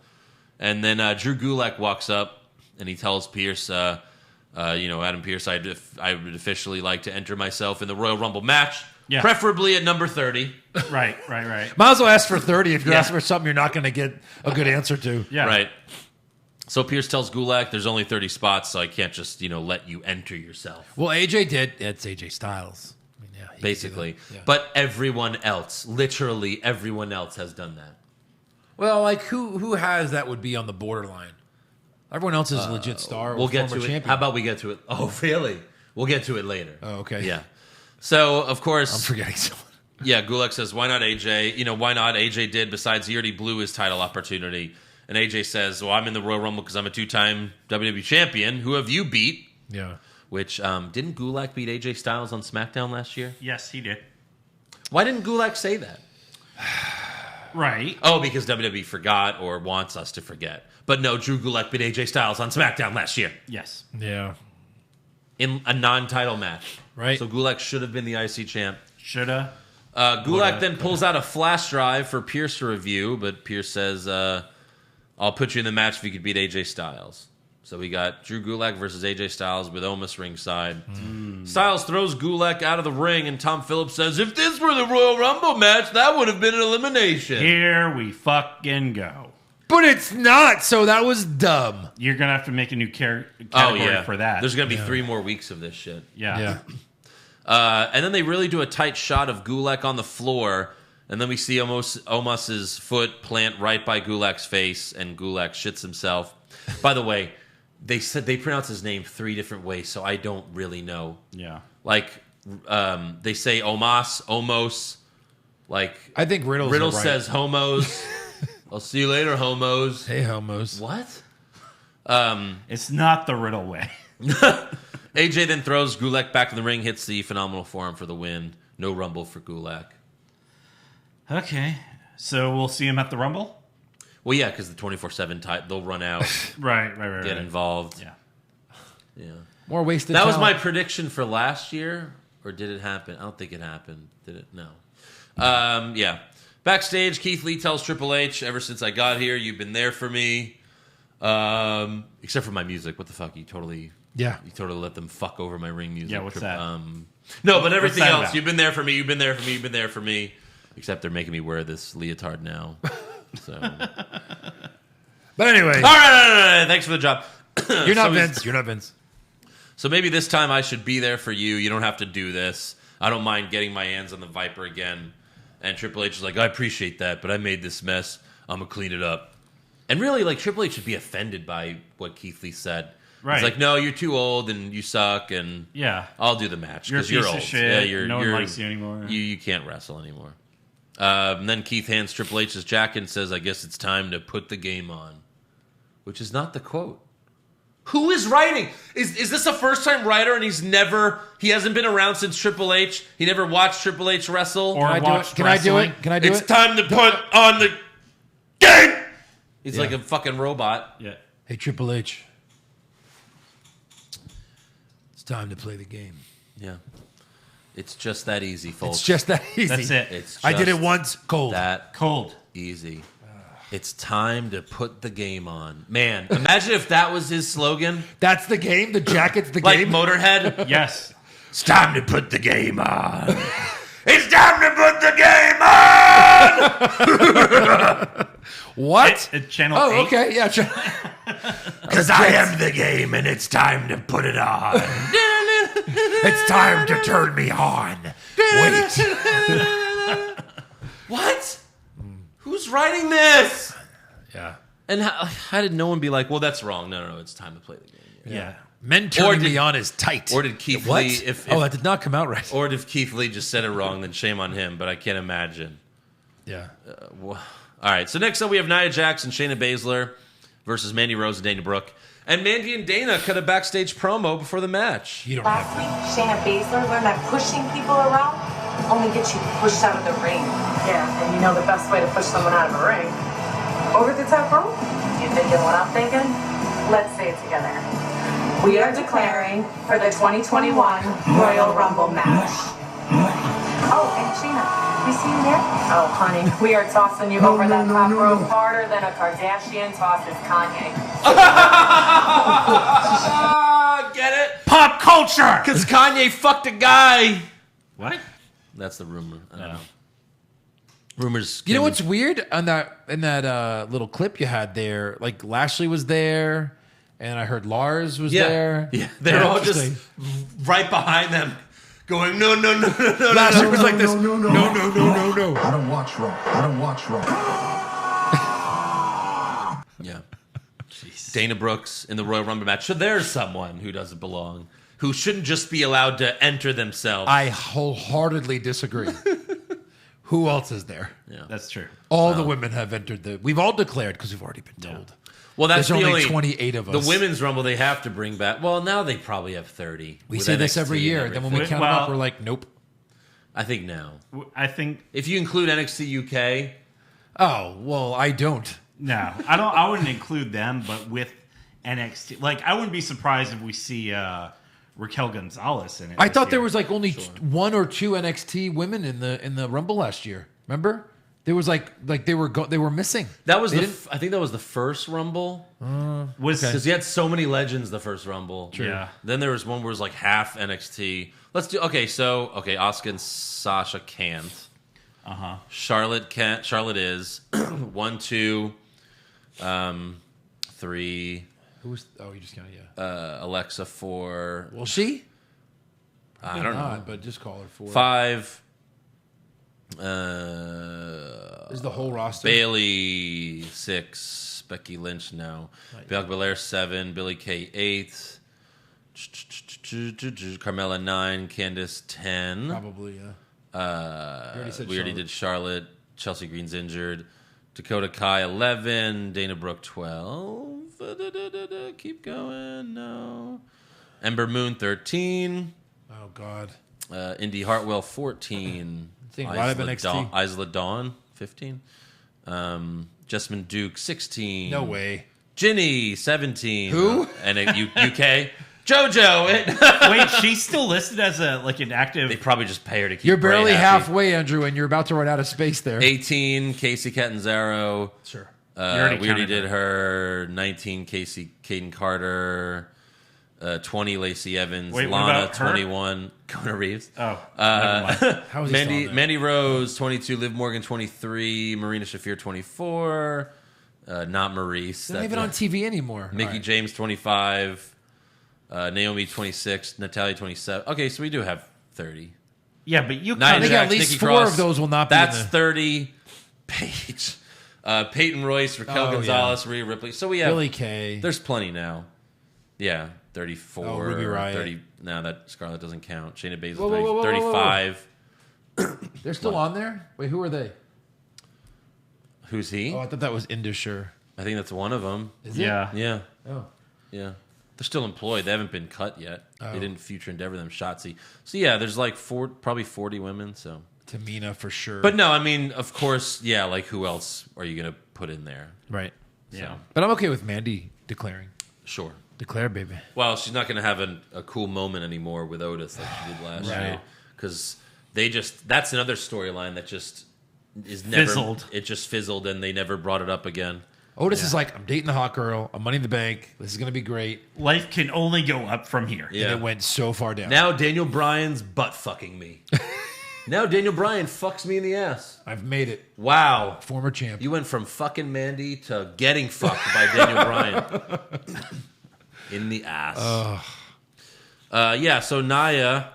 And then Drew Gulak walks up and he tells Pearce, Adam Pearce, I would officially like to enter myself in the Royal Rumble match, preferably at number 30. Right. Might as well ask for 30 if you're asking for something you're not going to get a good answer to. Yeah. Right. So Pearce tells Gulak, there's only 30 spots, so I can't just, let you enter yourself. Well, AJ did. It's AJ Styles. I mean, he basically. Yeah. But everyone else, literally everyone else has done that. Well, like who has that would be on the borderline? Everyone else is a legit star. We'll get to champion. it. How about we get to it? Oh, really? We'll get to it later. Oh, okay. Yeah. So, of course... I'm forgetting someone. Yeah, Gulak says, why not AJ? Why not? AJ did, besides he already blew his title opportunity. And AJ says, well, I'm in the Royal Rumble because I'm a 2-time WWE champion. Who have you beat? Yeah. Which, didn't Gulak beat AJ Styles on SmackDown last year? Yes, he did. Why didn't Gulak say that? Right. Oh, because WWE forgot or wants us to forget. But no, Drew Gulak beat AJ Styles on SmackDown last year. Yes. Yeah. In a non-title match. Right. So Gulak should have been the IC champ. Shoulda. Gulak then pulls out a flash drive for Pearce to review, but Pearce says, I'll put you in the match if you could beat AJ Styles. So we got Drew Gulak versus AJ Styles with Omos ringside. Styles throws Gulak out of the ring, and Tom Phillips says, if this were the Royal Rumble match, that would have been an elimination. Here we fucking go. But it's not, so that was dumb. You're going to have to make a new category for that. There's going to be 3 more weeks of this shit. Yeah. And then they really do a tight shot of Gulak on the floor, and then we see Omos's foot plant right by Gulak's face, and Gulak shits himself. By the way, they said they pronounce his name 3 different ways, so I don't really know. Yeah. Like, they say Omos. Like, I think Riddle says homos. I'll see you later, homos. Hey, homos. What? It's not the Riddle way. AJ then throws Gulak back in the ring, hits the phenomenal forearm for the win. No Rumble for Gulak. Okay. So we'll see him at the Rumble? Well, yeah, because the 24/7 type, they'll run out, Right. get involved. Yeah. More wasted That was my talent. prediction for last year, or did it happen? I don't think it happened. Did it? No. Yeah. Backstage, Keith Lee tells Triple H, ever since I got here, you've been there for me. Except for my music. What the fuck? You totally let them fuck over my ring music. Yeah, what's that? No, but everything that else. about? You've been there for me. You've been there for me. You've been there for me. Except they're making me wear this leotard now. So. But anyway. All right. Thanks for the job. You're not Vince. You're not Vince. So maybe this time I should be there for you. You don't have to do this. I don't mind getting my hands on the Viper again. And Triple H is like, I appreciate that, but I made this mess. I'm going to clean it up. And really, like, Triple H should be offended by what Keith Lee said. Right. He's like, no, you're too old and you suck, and I'll do the match You're a because piece you're of old. shit. Yeah, no one likes you anymore. You can't wrestle anymore. And then Keith hands Triple H his jacket and says, I guess it's time to put the game on. Which is not the quote. Who is writing? Is this a first-time writer and he hasn't been around since Triple H? He never watched Triple H wrestle? Or watched Can I do it? Can I do it? It's time to put on the game! He's like a fucking robot. Yeah. Hey, Triple H. It's time to play the game. Yeah. It's just that easy, folks. It's just that easy. That's it. It's I did it just once, cold. that Cold. easy. It's time to put the game on. Man, imagine if that was his slogan. That's the game? The jacket's the Like game? Motorhead. Yes. It's time to put the game on. It's time to put the game on! What? It's Channel 8. Oh, okay. Yeah. Because I am the game and it's time to put it on. It's time to turn me on. Wait. What? Who's writing this? Yeah. And how did no one be like, well, that's wrong. No, it's time to play the game. Yeah. Men turning me on is tight. Or did Keith What? Lee... that did not come out right. Or if Keith Lee just said it wrong, then shame on him. But I can't imagine. Yeah. All right, so next up we have Nia Jax and Shayna Baszler versus Mandy Rose and Dana Brooke. And Mandy and Dana cut a backstage promo before the match. You don't Last have week, Shayna Baszler learned that pushing people around only gets you pushed out of the ring. Yeah, and you know the best way to push someone out of a ring? Over the top rope? You thinking what I'm thinking? Let's say it together. We are declaring for the 2021 Royal Rumble match. Oh, and Sheena, we see you there? Oh, honey, we are tossing you over that top rope harder than a Kardashian tosses Kanye. Get it? Pop culture. Because Kanye fucked a guy. What? That's the rumor. I don't know. Rumors. You know what's weird in that little clip you had there? Like Lashley was there, and I heard Lars was there. Yeah, they're all just right behind them, going no. Lashley was like this. No. I don't watch Raw. I don't watch Raw. Yeah. Dana Brooks in the Royal Rumble match. So there's someone who doesn't belong, who shouldn't just be allowed to enter themselves. I wholeheartedly disagree. Who else is there? Yeah, That's true. All the women have entered we've all declared because we've already been told. Well, that's There's the only only 28 of us. The women's rumble they have to bring back. Well, now they probably have 30. We with say this NXT every and year. Then when we everything. count them up, we're like, nope. I think now, I think if you include NXT UK, Oh, well, I don't. no. I don't. I wouldn't include them, but with NXT, like I wouldn't be surprised if we see Raquel Gonzalez in it. I this thought there year. was like only one or two NXT women in the Rumble last year. Remember? There was like they were missing. that was They I think that was the first Rumble was because you had so many legends the first Rumble. Yeah. Then there was one where it was like half NXT. Let's do Asuka and Sasha can't. Charlotte can't. Charlotte is 1, 2, 3. Who's? Oh, you just kind of Alexa 4. Well, she. I don't know. But just call her 4. 5. Is the whole roster? Bailey 6. Becky Lynch no. Bianca Belair 7. Billie Kay 8. Carmella 9. Candice 10. Probably, yeah. We already did Charlotte. Chelsea Green's injured. Dakota Kai 11. Dana Brooke 12. Keep going. No. Ember Moon 13. Oh God. Indy Hartwell 14. think a lot of NXT. Isla Dawn 15. Jessamine Duke 16. No way. Ginny 17. Who? And UK. JoJo. Wait, she's still listed as an active. They probably just pay her to keep You're barely Bray happy. halfway, Andrew, and you're about to run out of space there. 18, Casey Catanzaro. Sure. We already counted did her. 19, Caden Carter. 20, Lacey Evans. Wait, what Lana, about her? 21, Kona Reeves. Oh, never mind. How is he still on there? Mandy Rose, 22, Liv Morgan, 23, Marina Shafir, 24. Not Maurice. They're not even on TV anymore. Mickey All right. James, 25. Naomi, 26. Natalia, 27. Okay, so we do have 30. Yeah, but you Nia I kind think of. at Jax, least Nikki 4 Cross. of those will not be That's in the... 30. Paige. Peyton Royce, Raquel Oh, Gonzalez, Rhea Ripley. So we have... Billy Kay. There's plenty now. Yeah, 34. Oh, Ruby Riott. 30. No, that Scarlett doesn't count. Shayna Baszler, Whoa, whoa, whoa, whoa, 35. They're still on there? Wait, who are they? Who's he? Oh, I thought that was Indusher. I think that's one of them. Is it? Yeah. Yeah, Oh. yeah. They're still employed. They haven't been cut yet. Oh. They didn't future endeavor them Shotzi. So yeah, there's like probably 40 women. So, Tamina for sure. but no, I mean, of course, yeah. Like, who else are you gonna put in there? right. Yeah. But I'm okay with Mandy declaring. Sure. Declare, baby. Well, she's not going to have a cool moment anymore with Otis like she did last year. Because that's another storyline that just is never... Fizzled. It just fizzled and they never brought it up again. Otis is like, I'm dating the hot girl. I'm Money in the Bank. This is going to be great. Life can only go up from here. Yeah. And it went so far down. Now Daniel Bryan's butt fucking me. Now Daniel Bryan fucks me in the ass. I've made it. Wow. Former champ. You went from fucking Mandy to getting fucked by Daniel Bryan. In the ass. Yeah, so Nia,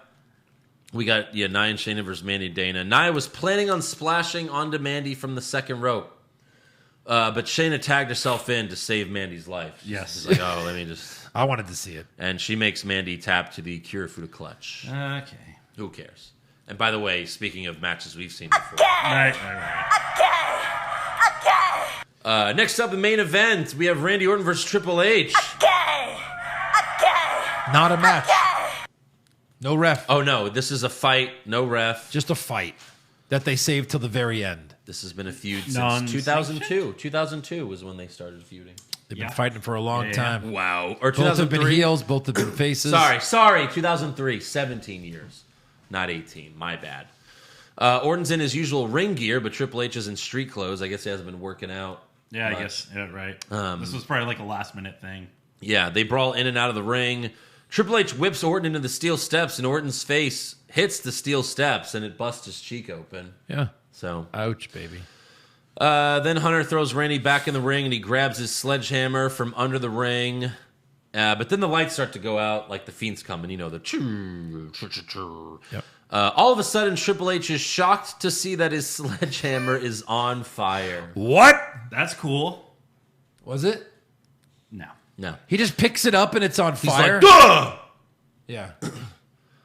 we got Nia and Shayna versus Mandy and Dana. Nia was planning on splashing onto Mandy from the second rope. But Shayna tagged herself in to save Mandy's life. Yes. She's like, oh, let me just... I wanted to see it. And she makes Mandy tap to the Cure Food Clutch. Okay. Who cares? And by the way, speaking of matches we've seen before. Right. Next up, the main event, we have Randy Orton versus Triple H. Not a match. No ref. Oh, no, this is a fight, no ref. Just a fight that they saved till the very end. This has been a feud since Non-sanctioned? 2002. 2002 was when they started feuding. They've been fighting for a long time. Wow. Or Both have been 2003. heels. Both have been faces. Sorry. 2003. 17 years. Not 18. My bad. Orton's in his usual ring gear, but Triple H is in street clothes. I guess he hasn't been working out. Yeah, I much. guess. Yeah, right. This was probably like a last-minute thing. Yeah, they brawl in and out of the ring. Triple H whips Orton into the steel steps, and Orton's face hits the steel steps, and it busts his cheek open. Yeah. So, Ouch, baby. then Hunter throws Randy back in the ring, and he grabs his sledgehammer from under the ring. But then the lights start to go out, like the Fiend's coming. You know, the choo. Yep. All of a sudden, Triple H is shocked to see that his sledgehammer is on fire. What? That's cool. Was it? No. No. He just picks it up and it's on He's fire? like, duh! Yeah.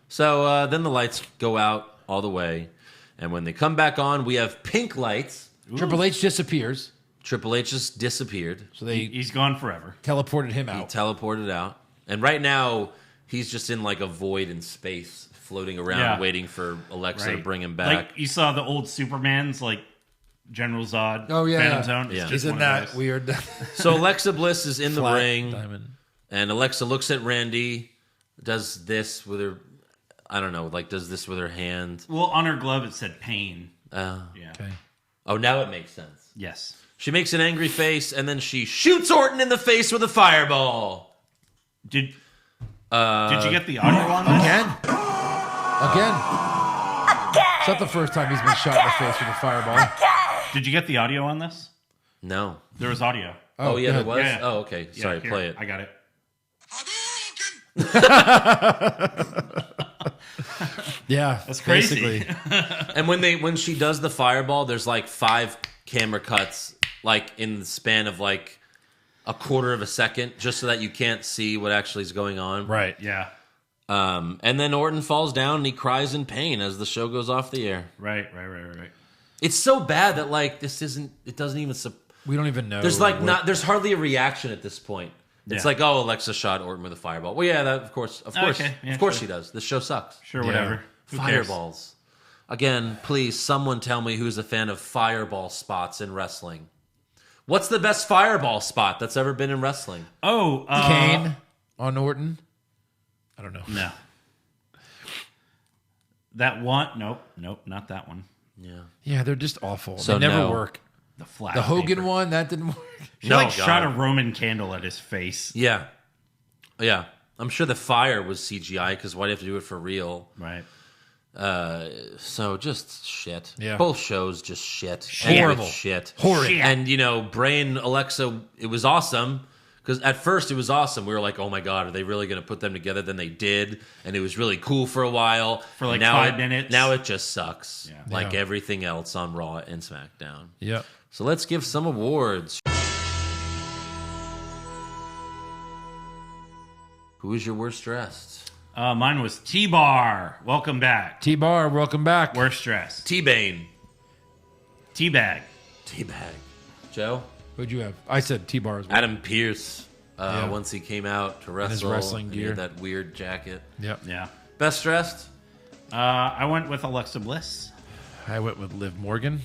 So then the lights go out all the way. And when they come back on, we have pink lights. Triple H disappears. Triple H just disappeared. So they He's gone forever. teleported him He out. teleported out. And right now, he's just in like a void in space, floating around, waiting for Alexa to bring him back. Like you saw the old Supermans, like General Zod, Oh, yeah. Phantom Zone. It's Yeah. just He's in one of that those. weird So Alexa Bliss is in the flat ring, diamond. and Alexa looks at Randy, does this with her, I don't know, like does this with her hand. Well, on her glove it said pain. Yeah. Okay. Oh, now it makes sense. Yes. She makes an angry face, and then she shoots Orton in the face with a fireball. Did you get the audio on this? Again. It's not the first time he's been shot in the face with a fireball. Did you get the audio on this? No. There was audio. Oh, yeah, good. there was? Yeah. Oh, okay. Yeah, Sorry, here, play it. I got it. Yeah. That's crazy. Basically. And when she does the fireball, there's like 5 camera cuts, like in the span of like a quarter of a second, just so that you can't see what actually is going on. Right. Yeah. And then Orton falls down and he cries in pain as the show goes off the air. Right. It's so bad that like it doesn't even. We don't even know. There's like what- there's hardly a reaction at this point. It's Yeah. like, oh, Alexa shot Orton with a fireball. Well, yeah, that of course, Okay, yeah, of course sure. she does. This show sucks. Sure, whatever. Who cares? Fireballs. Again, please, someone tell me who's a fan of fireball spots in wrestling. What's the best fireball spot that's ever been in wrestling? Oh, Kane on Orton. I don't know. No. That one? Nope, not that one. Yeah. Yeah, they're just awful. So they never no. work. The flat. The Hogan paper. one, that didn't work. She No, like God. shot a Roman candle at his face. Yeah. Yeah. I'm sure the fire was CGI because why do you have to do it for real? Right. So just shit. Yeah. Both shows just shit. Horrible. And shit. Horrid. Shit. And, you know, Bray and Alexa, it was awesome. Because at first it was awesome. We were like, oh my God, are they really going to put them together? Then they did. And it was really cool for a while. For like now 5 minutes. Now it just sucks. Yeah. Like Yeah. everything else on Raw and SmackDown. Yeah. So let's give some awards. Who is your worst dressed? Mine was T-Bar. Welcome back. T-Bar, welcome back. Worst dressed. T-Bane. Teabag. T-Bag. Joe? Who'd you have? I said T-Bar as well. Adam Pearce. Yeah. Once he came out to wrestle. his wrestling and he gear. had that weird jacket. Yep. Yeah. Best dressed? I went with Alexa Bliss. I went with Liv Morgan.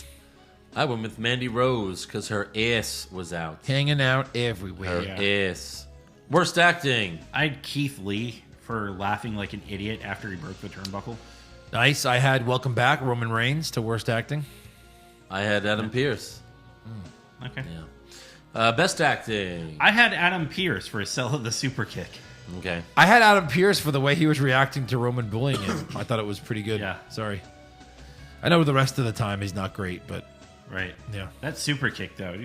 I went with Mandy Rose because her ass was out. Hanging out everywhere. Yeah. Ass. Worst acting. I had Keith Lee for laughing like an idiot after he broke the turnbuckle. Nice. I had Welcome Back, Roman Reigns to worst acting. I had Adam Pearce. Okay. Yeah. Best acting. I had Adam Pearce for his sell of the super kick. Okay. I had Adam Pearce for the way he was reacting to Roman bullying him. I thought it was pretty good. Yeah. Sorry. I know the rest of the time he's not great, but Right. yeah. That super kick though.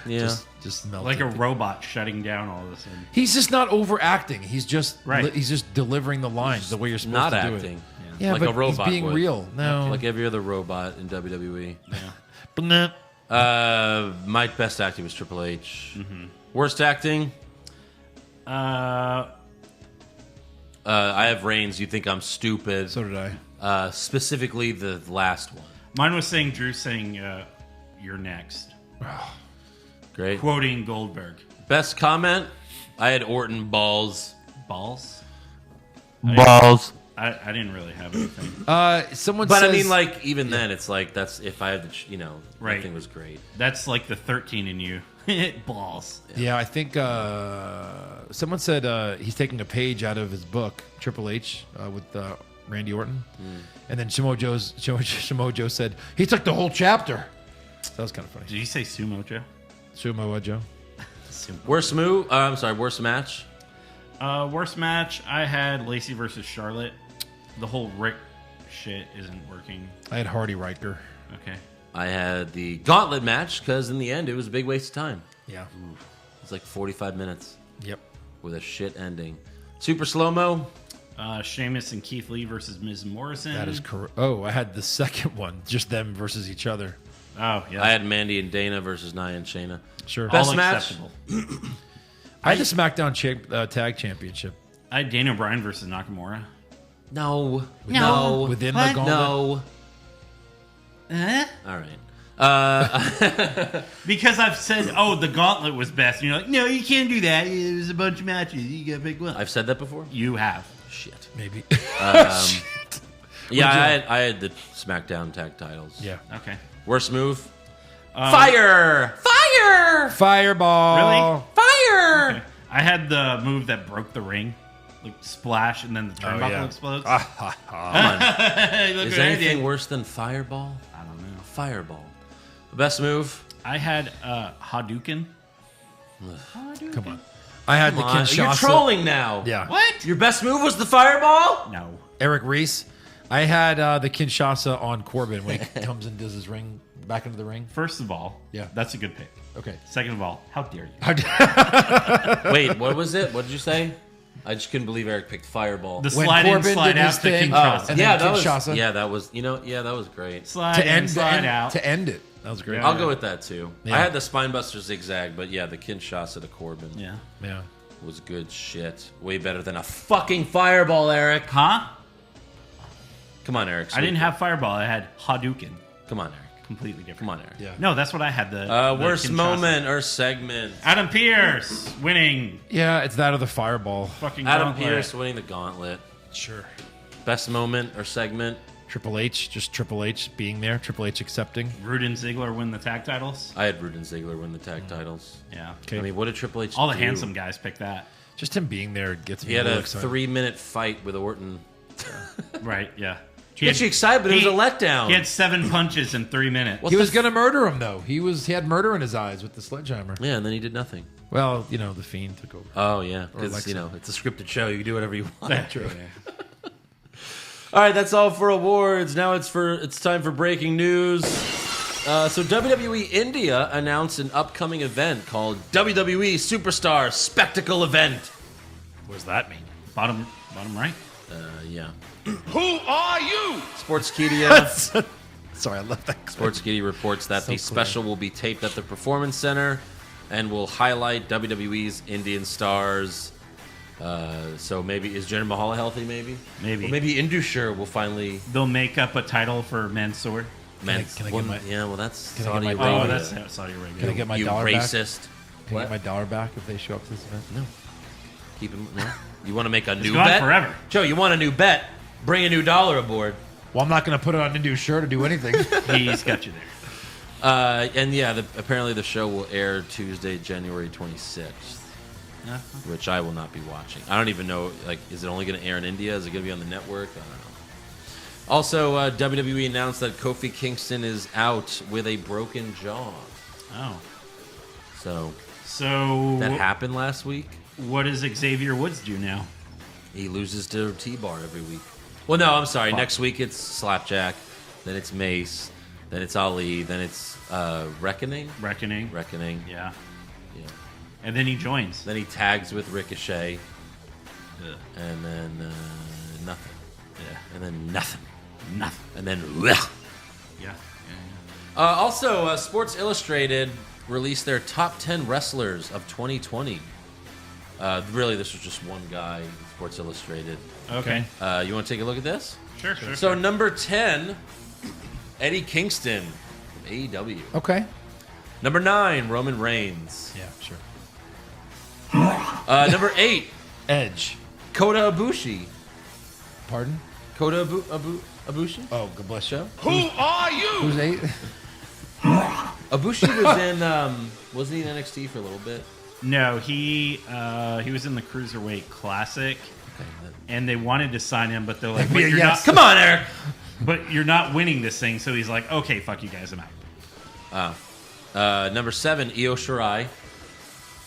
Yeah. Just melted. Like a robot shutting down all of a sudden. He's just not overacting. He's just Right. he's just delivering the lines the way you're supposed Not to do acting. it. Yeah, Like but a robot he's being would. real. No. Like every other robot in WWE. Blah. My best acting was Triple H. Worst acting? I have Reigns. You think I'm stupid. So did I. Specifically the last one. Mine was saying Drew saying you're next. Great. Quoting Goldberg. Best comment? I had Orton balls. Balls? Balls. I didn't really have anything. Someone But says, I mean, like, even then, it's like, that's if I had to, Right. everything was great. That's like the 13 in you. Balls. yeah, I think someone said he's taking a page out of his book, Triple H, with Randy Orton. And then Shimo Joe said, he took the whole chapter. So that was kind of funny. Did you say Sumo Joe? Shimo Joe. Worst move? I'm sorry, worst match? Worst match, I had Lacey versus Charlotte. The whole Rick shit isn't working. I had Hardy Ryker. Okay. I had the Gauntlet match because in the end, it was a big waste of time. Yeah. It was like 45 minutes Yep. with a shit ending. Super slow-mo? Sheamus and Keith Lee versus Ms. Morrison. That is correct. Oh, I had the second one, just them versus each other. Oh, yeah. I had Mandy and Dana versus Nia and Shayna. Sure. Best All match? acceptable. I had the SmackDown Tag Championship. I had Daniel Bryan versus Nakamura. No. Within the Gauntlet. No. All right. Because I've said, the Gauntlet was best. And you're like, no, you can't do that. There's a bunch of matches. You got to pick one. I've said that before? You have. Shit. Maybe. Yeah, I had the SmackDown tag titles. Yeah. Okay. Worst move? Fire! Fire! Fireball. Fire! Okay. I had the move that broke the ring. Like splash and then the turnbuckle yeah. explodes. Come on. Look Is what I anything did. worse than Fireball? I don't know. Fireball. The best move? I had Hadouken. Come on. I had the Come on. Kinshasa. You're trolling now. Yeah. What? Your best move was the Fireball? No. Eric Reese. I had the Kinshasa on Corbin when he comes and does his ring back into the ring. First of all, Yeah. that's a good pick. Okay. Second of all, how dare you? Wait, what was it? What did you say? I just couldn't believe Eric picked Fireball. The When slide in, Corbin slide did his out, the thing, Kinshasa. and yeah, then that Kinshasa. was that was great. Slide To in, end, slide out. to end it. That was great. Yeah. I'll go with that too. Yeah. I had the Spinebuster zigzag, but yeah, the Kinshasa to Corbin Yeah. Yeah. was good shit. Way better than a fucking Fireball, Eric. Huh? Come on, Eric. I didn't have Fireball. I had Hadouken. Come on, Eric. Completely different. Come on, Eric. Yeah. No, that's what I had. The Worst Kinshasa. moment or segment? Adam Pearce winning. Yeah, it's that or the Fireball. Fucking Adam Gauntlet. Pearce winning the Gauntlet. Sure. Best moment or segment? Triple H, just Triple H being there. Triple H accepting. Rude and Ziggler win the tag titles. I had Rude and Ziggler win the tag titles. Yeah. Okay. I mean, what did Triple H All the do? handsome guys pick that. Just him being there gets me He had really a excited. 3-minute fight with Orton. Right, yeah. Gets you excited, but it was a letdown. He had 7 punches in 3 minutes. What He the was going to murder him, though. He had murder in his eyes with the sledgehammer. Yeah, and then he did nothing. Well, the Fiend took over. Oh, yeah. Because, Alexa. it's a scripted show. You can do whatever you want. Yeah, true. All right, that's all for awards. Now it's time for breaking news. So WWE India announced an upcoming event called WWE Superstar Spectacle Event. What does that mean? Bottom right. Yeah. Who are you? Sportskeeda. Sorry, I love that. Sportskeeda reports that So the special will be taped at the Performance Center and will highlight WWE's Indian stars. So maybe is Jinder Mahal healthy? Maybe. Maybe. Or maybe Indushir will finally. They'll make up a title for men's sword. Can I get my- yeah, well, that's Can I get Saudi my Arabia. Oh, dollar? that's Saudi Arabia. Can I get my you dollar back? racist. Can I What? get my dollar back if they show up to this event? No. Keep him. No. You want to make a new gone bet? forever. Joe, you want a new bet? Bring a new dollar aboard. Well, I'm not going to put it on Indu shirt or do anything. He's got you there. And yeah, apparently the show will air Tuesday, January 26th, which I will not be watching. I don't even know. Like, is it only going to air in India? Is it going to be on the network? I don't know. Also, WWE announced that Kofi Kingston is out with a broken jaw. Oh. So that happened last week. What does Xavier Woods do now? He loses to T-Bar every week. Well, no, I'm sorry. Next week it's Slapjack, then it's Mace, then it's Ali, then it's Reckoning. Reckoning. Yeah. Yeah. And then he joins. Then he tags with Ricochet, Ugh. and then nothing. Yeah. And then nothing. Nothing. And then blech. Yeah. Also, Sports Illustrated released their top 10 wrestlers of 2020. Really, this was just one guy, Sports Illustrated. Okay. You want to take a look at this? Sure. So, number 10, Eddie Kingston from AEW. Okay. Number 9, Roman Reigns. Yeah, sure. Number 8, Edge. Kota Ibushi. Pardon? Kota Ibushi? Oh, God bless you. Who are you? Who's 8? Ibushi was in, wasn't he in NXT for a little bit? No, he was in the Cruiserweight Classic, and they wanted to sign him, but they're like, but you're not, Come on, Eric. but you're not winning this thing. So he's like, okay, fuck you guys, I'm out. Number 7, Io Shirai.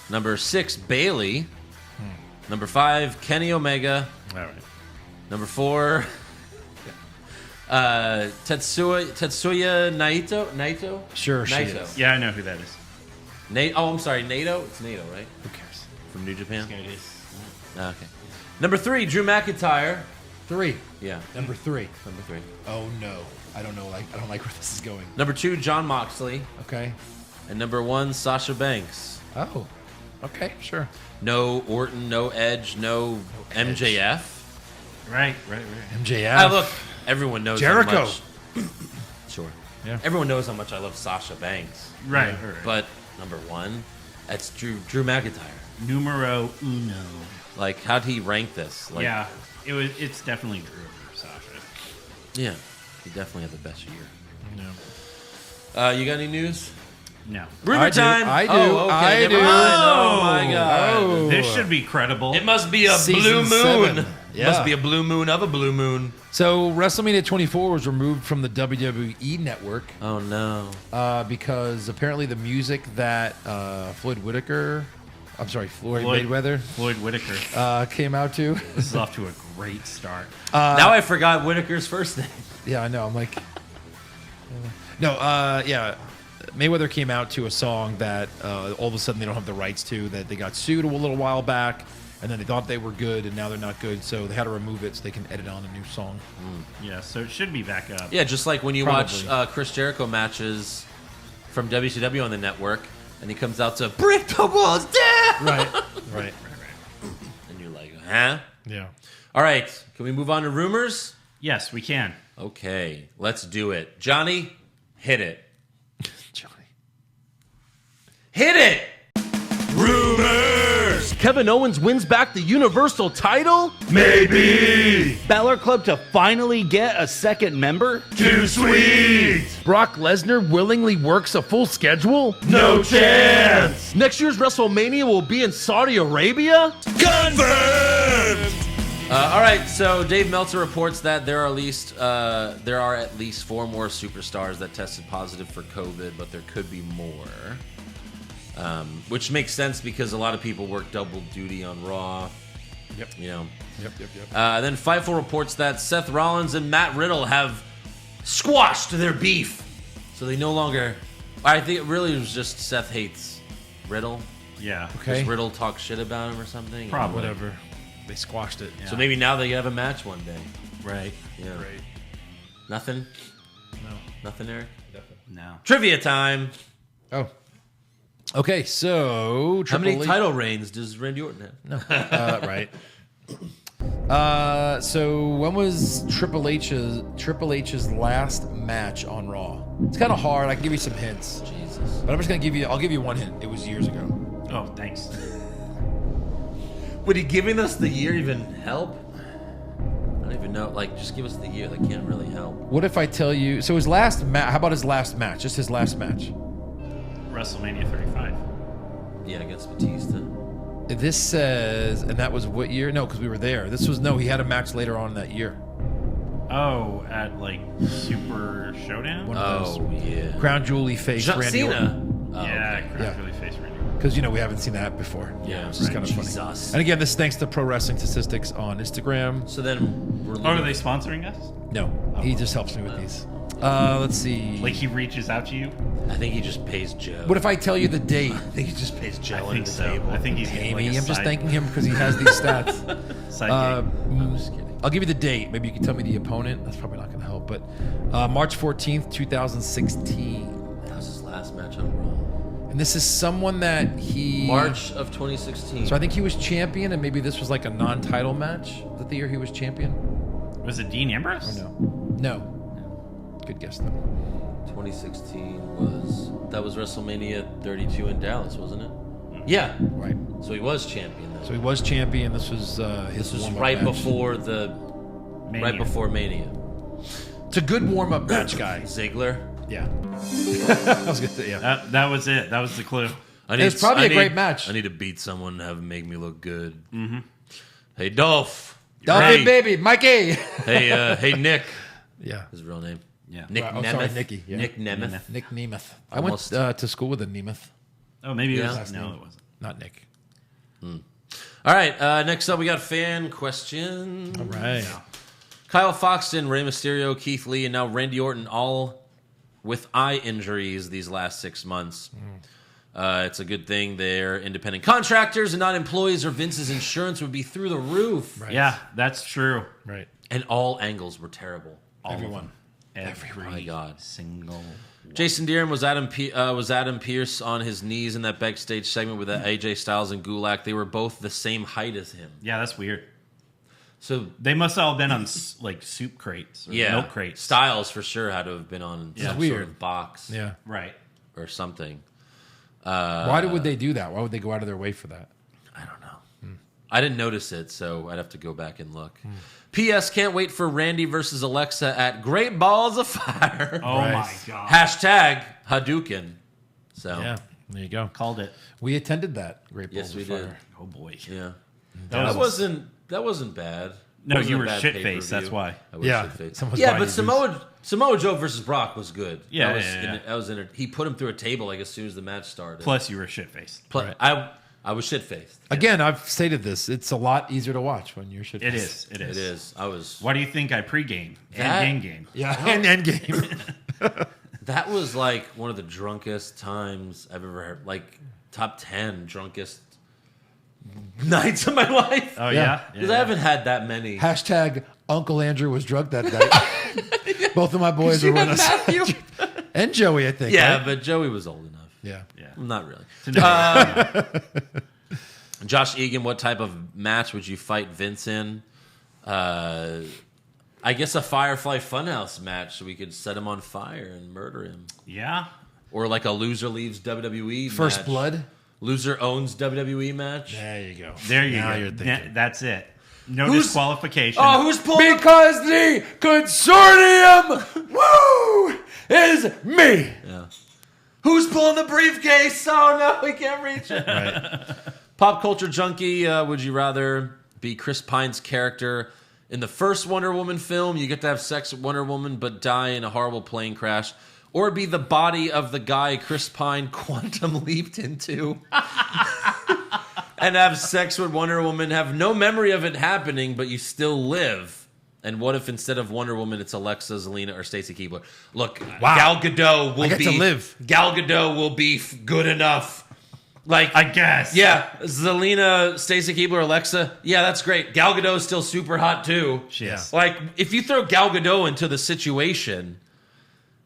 Number 6, Bailey. Number 5, Kenny Omega. All right. Number 4, Tetsuya Naito. Sure, she Naito. is. Yeah, I know who that is. I'm sorry, Naito. It's Naito, right? Who cares? From New Japan. It is. Okay. Number 3, Drew McIntyre. 3. Yeah. Number 3. Number 3. Oh no, I don't know. I don't like where this is going. Number 2, Jon Moxley. Okay. And number 1, Sasha Banks. Oh. Okay. Sure. No Orton, no Edge, no Edge. MJF. Right. MJF. Look, everyone knows Jericho. how much. Sure. Yeah. Everyone knows how much I love Sasha Banks. Right. But number 1, that's Drew McIntyre. Numero uno. Like, how'd he rank this? Like, Yeah, it's definitely Drew over Sasha. Yeah. He definitely had the best year. No. You got any news? No. Rumor time. I do. Oh, okay. I Never do. mind. Oh my god. Oh. This should be credible. It must be a Season blue moon. 7. Yeah. Must be a blue moon of a blue moon. So WrestleMania 24 was removed from the WWE network Oh no. because apparently the music that Floyd Mayweather Floyd Whitaker. came out to. This is off to a great start. Now I forgot Whitaker's first name. Yeah, I know. I'm like, yeah. Mayweather came out to a song that all of a sudden they don't have the rights to, that they got sued a little while back, and then they thought they were good, and now they're not good, so they had to remove it so they can edit on a new song. Yeah, so it should be back up. Yeah, just like when you Probably. watch Chris Jericho matches from WCW on the network, and he comes out to "Break the Walls Down," Right. and you're like, huh? Yeah. All right, can we move on to rumors? Yes, we can. Okay, let's do it. Johnny, hit it. Johnny. Hit it! Rumors! Kevin Owens wins back the Universal title? Maybe! Balor Club to finally get a second member? Too sweet! Brock Lesnar willingly works a full schedule? No chance! Next year's WrestleMania will be in Saudi Arabia? Confirmed! All right, so Dave Meltzer reports that there are at least 4 more superstars that tested positive for COVID, but there could be more. Which makes sense because a lot of people work double duty on Raw. Yep. You know. Yep. Then Fightful reports that Seth Rollins and Matt Riddle have squashed their beef, so they no longer. I think it really was just Seth hates Riddle. Yeah. Okay. Does Riddle talk shit about him or something? Probably. Whatever. They squashed it. So maybe now they have a match one day. Right. Yeah. Right. Nothing. No. Nothing, Eric. No. Trivia time. Oh. Okay, so How Triple many H- title reigns does Randy Orton have? No. Right. So when was Triple H's last match on Raw? It's kind of hard. I can give you some hints, Jesus. but I'm just gonna give you. I'll give you one hint. It was years ago. Oh, thanks. Would he giving us the year even help? I don't even know. Like, just give us the year. That can't really help. What if I tell you? So his last match. How about his last match? Just his last match. WrestleMania 35. Yeah, against Batista. This says, and that was what year? No, because we were there. This was no. He had a match later on that year. Oh, at like Super Showdown? One of those. Oh, yeah. Crown Jewel he faced John Randy Cena. Oh, Yeah, okay. Crown Yeah. Jewel face Randy. Because we haven't seen that before. Yeah, which is kind of funny. Jesus. And again, this is thanks to Pro Wrestling Statistics on Instagram. So then we're Oh, are they sponsoring us? No, he just helps me with these. Let's see. Like he reaches out to you? I think he just pays Joe. What if I tell you the date? I think he just pays Joe I under think the so. table. I think he's Amy, like a I'm just side- thanking him because he has these stats. side I'm just kidding. I'll give you the date. Maybe you can tell me the opponent. That's probably not going to help. But March 14th, 2016. That was his last match on Raw. And this is someone that he... March of 2016. So I think he was champion, and maybe this was like a non-title match. Is that the year he was champion? Was it Dean Ambrose? No. Good guess, though. 2016 that was WrestleMania 32 in Dallas, wasn't it? Yeah. Right. So he was champion then. So he was champion. This was his This was warm-up right match. before the Mania. right before Mania. It's a good warm-up match, guy. Ziggler. Yeah. I was gonna say, yeah. That was it. That was the clue. It's probably a great match. I need to beat someone and have them make me look good. Mm-hmm. Hey, Dolph. Dolphin Hey. baby, Mikey. Hey, Nick. Yeah. His real name. Yeah. Nick Oh, Nemeth. sorry, Nicky, yeah. Nick Nemeth. Nick Nemeth. Almost. I went to school with a Nemeth, Oh, maybe Yeah. it was. No, it wasn't. not Nick. All right. Next up, we got fan questions. All right. Kyle Foxton, Rey Mysterio, Keith Lee, and now Randy Orton, all with eye injuries these last 6 months. It's a good thing they're independent contractors and not employees, or Vince's insurance would be through the roof. Right. Yeah, that's true. Right. And all angles were terrible. All Everyone. of them. Every Oh my God. single. Jason Deeren was Adam Pearce on his knees in that backstage segment with AJ Styles and Gulak. They were both the same height as him. Yeah, that's weird. So They must all have been on like soup crates or milk crates. Styles for sure had to have been on some sort weird. of box Yeah. Right. or something. Why would they do that? Why would they go out of their way for that? I don't know. I didn't notice it, so I'd have to go back and look. P.S. Can't wait for Randy versus Alexa at Great Balls of Fire. Oh Right. my god. Hashtag Hadouken. So Yeah. There you go. Called it. We attended that. Great yes, Balls we of did. Fire. Oh boy. Yeah, That that wasn't bad. No, Wasn't you a were bad shit-faced, pay-per-view. that's why. I was Yeah, shit-faced. someone's Yeah, buying but you Samoa Joe versus Brock was good. Yeah, that was he put him through a table like as soon as the match started. Plus, you were shit-faced. I was shit faced. Again, I've stated this. It's a lot easier to watch when you're shit. It is. It It is. is. I was. Why do you think I pregame That- and game? Yeah. And Endgame. That was like one of the drunkest times I've ever heard. Like top 10 drunkest nights of my life. Oh, Yeah. yeah? Because I haven't had that many. Hashtag Uncle Andrew was drunk that night. Both of my boys were with us. Matthew. And Joey, I think. Yeah, right? but Joey was old enough. Yeah. Yeah. Not really. To Josh Egan, what type of match would you fight Vince in? I guess a Firefly Funhouse match, so we could set him on fire and murder him. yeah. Or like a loser leaves WWE First match. Blood. Loser owns WWE match. There you go. There you Now go. you're thinking. That's it. No Who's- disqualification. Oh, who's pulling? Because the consortium, woo, is me. Yeah. Who's pulling the briefcase? Oh no, we can't reach it. Right. Pop culture junkie, would you rather be Chris Pine's character in the first Wonder Woman film? You get to have sex with Wonder Woman, but die in a horrible plane crash, or be the body of the guy Chris Pine quantum leaped into, and have sex with Wonder Woman, have no memory of it happening, but you still live? And what if instead of Wonder Woman, it's Alexa, Zelina, or Stacy Keibler? Look, Wow. Gal Gadot will I get be to live. Gal Gadot will be good enough. Like I guess. yeah, Zelina, Stacy Keibler, Alexa. Yeah, that's great. Gal Gadot's still super hot too. She is. Like if you throw Gal Gadot into the situation,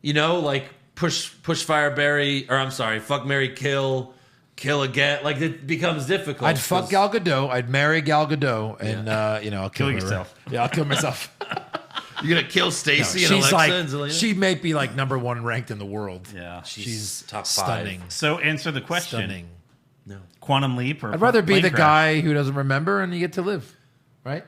you know, like push Fireberry, or I'm sorry, fuck Mary Kill again. Like it becomes difficult. I'd fuck 'cause- Gal Gadot. I'd marry Gal Gadot, and I'll kill Kill her. yourself. Yeah, I'll kill myself. You're gonna kill Stacy and She's Alexa like, and Zelina. she may be like number one ranked in the world. Yeah. She's top 5. stunning. So answer the question. Stunning. No. Quantum leap or I'd rather be plane the crash? guy who doesn't remember, and you get to live, right?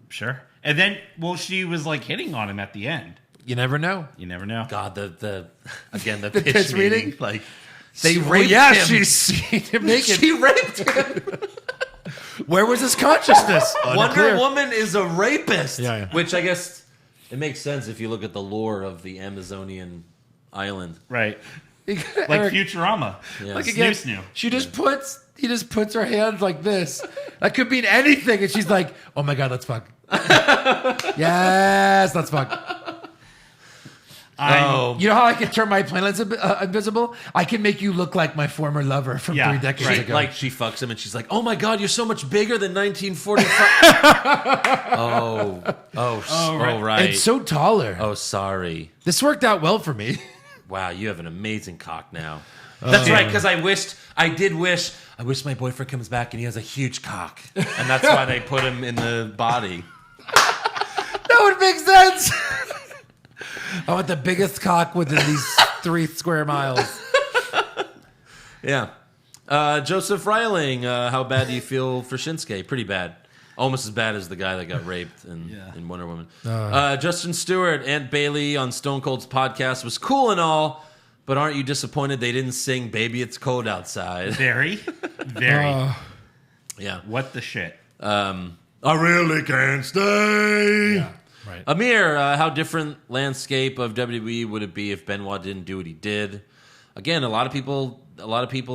Sure. And then, well, she was like hitting on him at the end. You never know. You never know. God, the again the The pitch pitch meeting, reading? like they Well, raped yeah, him. she's seen him naked. She raped him. Where was his consciousness? Wonder Unclear. Woman is a rapist. Yeah, yeah. Which I guess it makes sense if you look at the lore of the Amazonian island. Right. Like Eric, Futurama. Yeah. like again, Snoo. he just puts her hands like this. That could mean anything, and she's like, "Oh my god, let's fuck." Yes, let's fuck. You know how I can turn my planets invisible? I can make you look like my former lover from Yeah, 3 decades right. ago. Like she fucks him and she's like, "Oh my god, you're so much bigger than 1945." oh, right. and so taller. Oh, sorry. This worked out well for me. Wow, you have an amazing cock now. That's right, because I wish my boyfriend comes back and he has a huge cock, and that's why they put him in the body. That would make sense. I want the biggest cock within these 3 square miles. Yeah. Joseph Reiling, how bad do you feel for Shinsuke? Pretty bad. Almost as bad as the guy that got raped in Wonder Woman. Justin Stewart, Aunt Bailey on Stone Cold's podcast was cool and all, but aren't you disappointed they didn't sing Baby It's Cold Outside? Very. Yeah. What the shit? I really can't stay. Yeah, right. Amir, how different landscape of WWE would it be if Benoit didn't do what he did? Again, a lot of people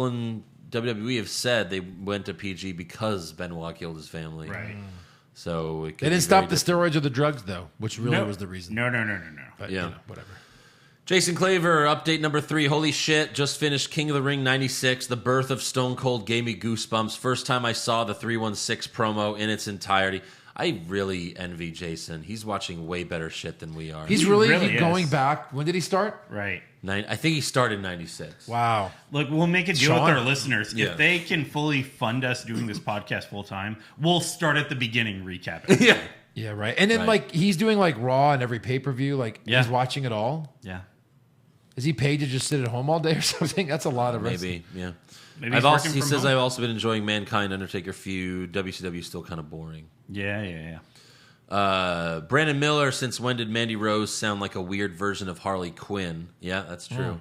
in WWE have said they went to PG because Benoit killed his family. Right. So it They didn't stop the steroids or the drugs, though, which really was the reason. No. But, Yeah. Whatever. Jason Claver, update number 3. Holy shit, just finished King of the Ring 96. The birth of Stone Cold gave me goosebumps. First time I saw the 316 promo in its entirety. I really envy Jason. He's watching way better shit than we are. He's He really, really going is. back. When did he start? Right. I think he started 96. Wow. Look, we'll make a deal Sean? with our listeners. Yeah. If they can fully fund us doing this podcast full time, we'll start at the beginning recapping. Yeah. Yeah, right. And then, Right. he's doing, Raw and every pay-per-view. He's watching it all. Yeah. Is he paid to just sit at home all day or something? That's a lot of wrestling. Maybe, yeah. Maybe he's working He from says home. I've also been enjoying Mankind Undertaker feud. WCW is still kind of boring. Yeah. Brandon Miller, since when did Mandy Rose sound like a weird version of Harley Quinn? Yeah, that's true.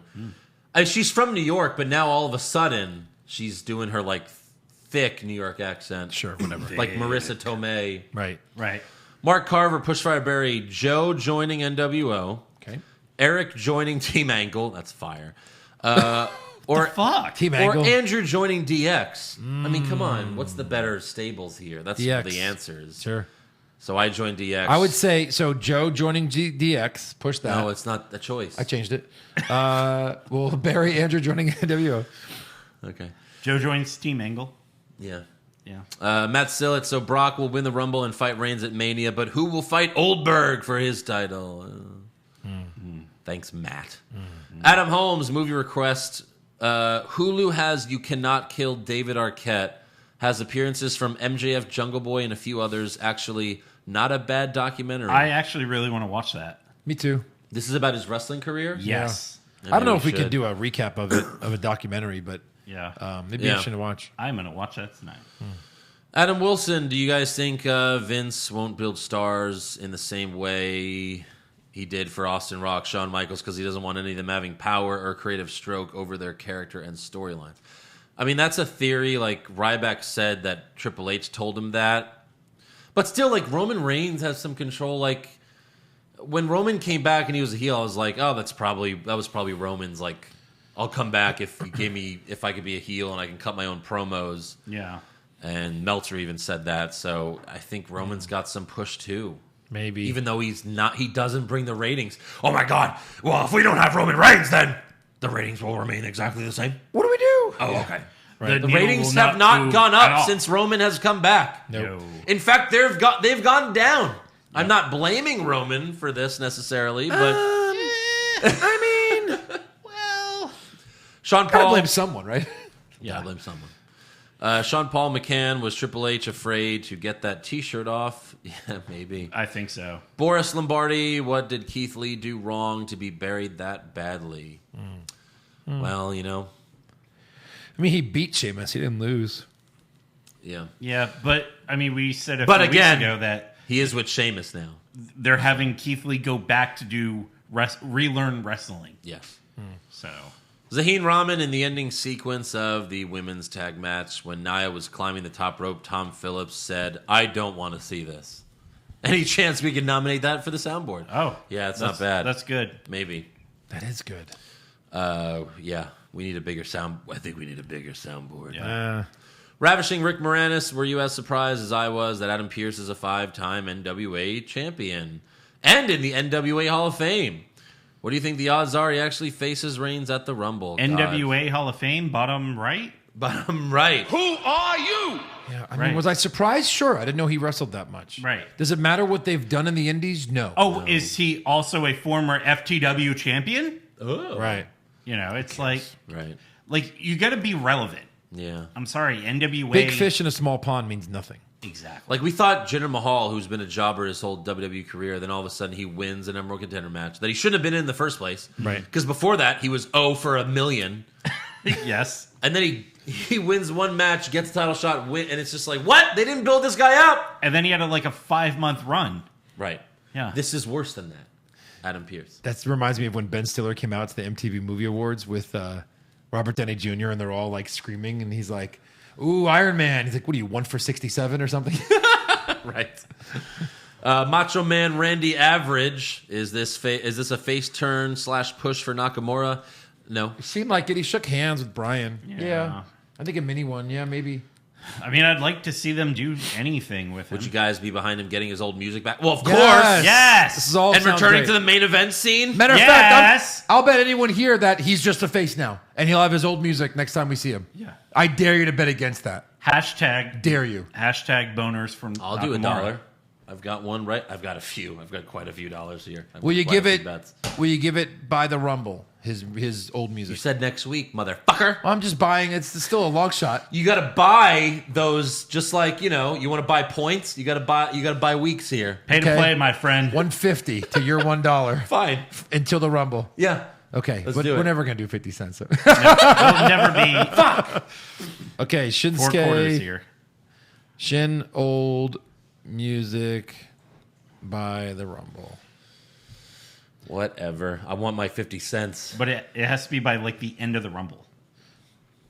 She's from New York, but now all of a sudden she's doing her thick New York accent. Sure, whatever. Like Marissa Tomei. Right. Right. Mark Carver, Pushfire Berry, Joe joining NWO. Okay. Eric joining Team Angle. That's fire. Or Fuck. Team Or Angle. Andrew joining DX. I mean, come on. What's the better stables here? That's DX. the answers. Sure. So I joined DX. I would say, Joe joining DX. Push that. No, it's not a choice. I changed it. Barry Andrew joining NWO. Okay. Joe joins Team Angle. Yeah. Yeah. Matt Sillett. So Brock will win the Rumble and fight Reigns at Mania, but who will fight Oldberg for his title? Thanks, Matt. Adam Holmes, movie request. Hulu has You Cannot Kill David Arquette. Has appearances from MJF, Jungle Boy, and a few others. Actually, not a bad documentary. I actually really want to watch that. Me too. This is about his wrestling career? Yes. I don't know if we should. could do a recap of it, of a documentary, but Yeah. it'd be interesting to watch. I'm going to watch that tonight. Adam Wilson, do you guys think Vince won't build stars in the same way he did for Austin Rock, Shawn Michaels, because he doesn't want any of them having power or creative stroke over their character and storylines? I mean, that's a theory. Ryback said that Triple H told him that. But still, Roman Reigns has some control. When Roman came back and he was a heel, I was like, oh, that was probably Roman's, I'll come back if I could be a heel and I can cut my own promos. Yeah. And Meltzer even said that. So I think Roman's got some push too. Maybe. Even though he doesn't bring the ratings. Oh my God. Well, if we don't have Roman Reigns, then the ratings will remain exactly the same. What do we do? Oh, okay. Right. The needle ratings will have not move gone at all. up since Roman has come back. No. In fact, they've gone down. I'm not blaming Roman for this necessarily, but Sean Gotta Paul. blame someone, right? Yeah, I blame someone. Sean Paul McCann, was Triple H afraid to get that T-shirt off? Yeah, maybe. I think so. Boris Lombardi, what did Keith Lee do wrong to be buried that badly? Well, I mean, he beat Sheamus. He didn't lose. yeah. Yeah, but, we said a But few again- weeks ago that He is with Sheamus now. they're having Keith Lee go back to do relearn wrestling. Yes. So, Zaheen Rahman in the ending sequence of the women's tag match when Nia was climbing the top rope, Tom Phillips said, I don't want to see this. Any chance we can nominate that for the soundboard? oh. Yeah, it's not bad. That's good. Maybe. That is good. Yeah, we need a bigger sound. I think we need a bigger soundboard. Yeah. Ravishing Rick Moranis, were you as surprised as I was that Adam Pearce is a 5-time NWA champion and in the NWA Hall of Fame? What do you think the odds are he actually faces Reigns at the Rumble? NWA Hall of Fame, bottom right. Bottom right. Yeah, I mean, Right. was I surprised? Sure. I didn't know he wrestled that much. Right. Does it matter what they've done in the Indies? No. Oh, is he also a former FTW champion? Oh. Right. It's Right. you got to be relevant. Yeah. I'm sorry, NWA. Big fish in a small pond means nothing. Exactly. We thought Jinder Mahal, who's been a jobber his whole WWE career, then all of a sudden he wins an Emerald Contender match that he shouldn't have been in the first place. Right. Because before that, he was 0 for $1 million. Yes. And then he He wins one match, gets the title shot, and it's just like, what? They didn't build this guy up. And then he had a 5-month run. Right. Yeah. This is worse than that. Adam Pearce. That reminds me of when Ben Stiller came out to the MTV Movie Awards with Robert Downey Jr. and they're all like screaming and he's like, "Ooh, Iron Man!" He's like, "What are you, 1 for 67 or something?" Right. Macho Man Randy Average. Is this a face turn / push for Nakamura? No. It seemed like it. He shook hands with Brian. Yeah. I think a mini one. Yeah, maybe. I mean, I'd like to see them do anything with him. Would you guys be behind him getting his old music back? Well, of course. Yes. This is all And sounds returning great. to the main event scene? Matter of Yes. fact, I'll bet anyone here that he's just a face now, and he'll have his old music next time we see him. Yeah. I dare you to bet against that. Hashtag you. Hashtag boners from I'll do Nakamura. $1. I've got one right. I've got a few. I've got quite a few dollars here. Will you give it? Will you give it by the Rumble? His old music. You said next week, motherfucker. Well, I'm just buying. It's still a long shot. You got to buy those, just like you want to buy points. You got to buy weeks here. Pay to Okay. play, my friend. $1.50 to your $1 Fine. until the Rumble. Yeah. Okay, Let's do it. we're never gonna do 50 cents. It'll never be Okay, 4 quarters Shinsuke. here. Shin old music by the Rumble. Whatever. I want my 50 cents. But it has to be by the end of the Rumble.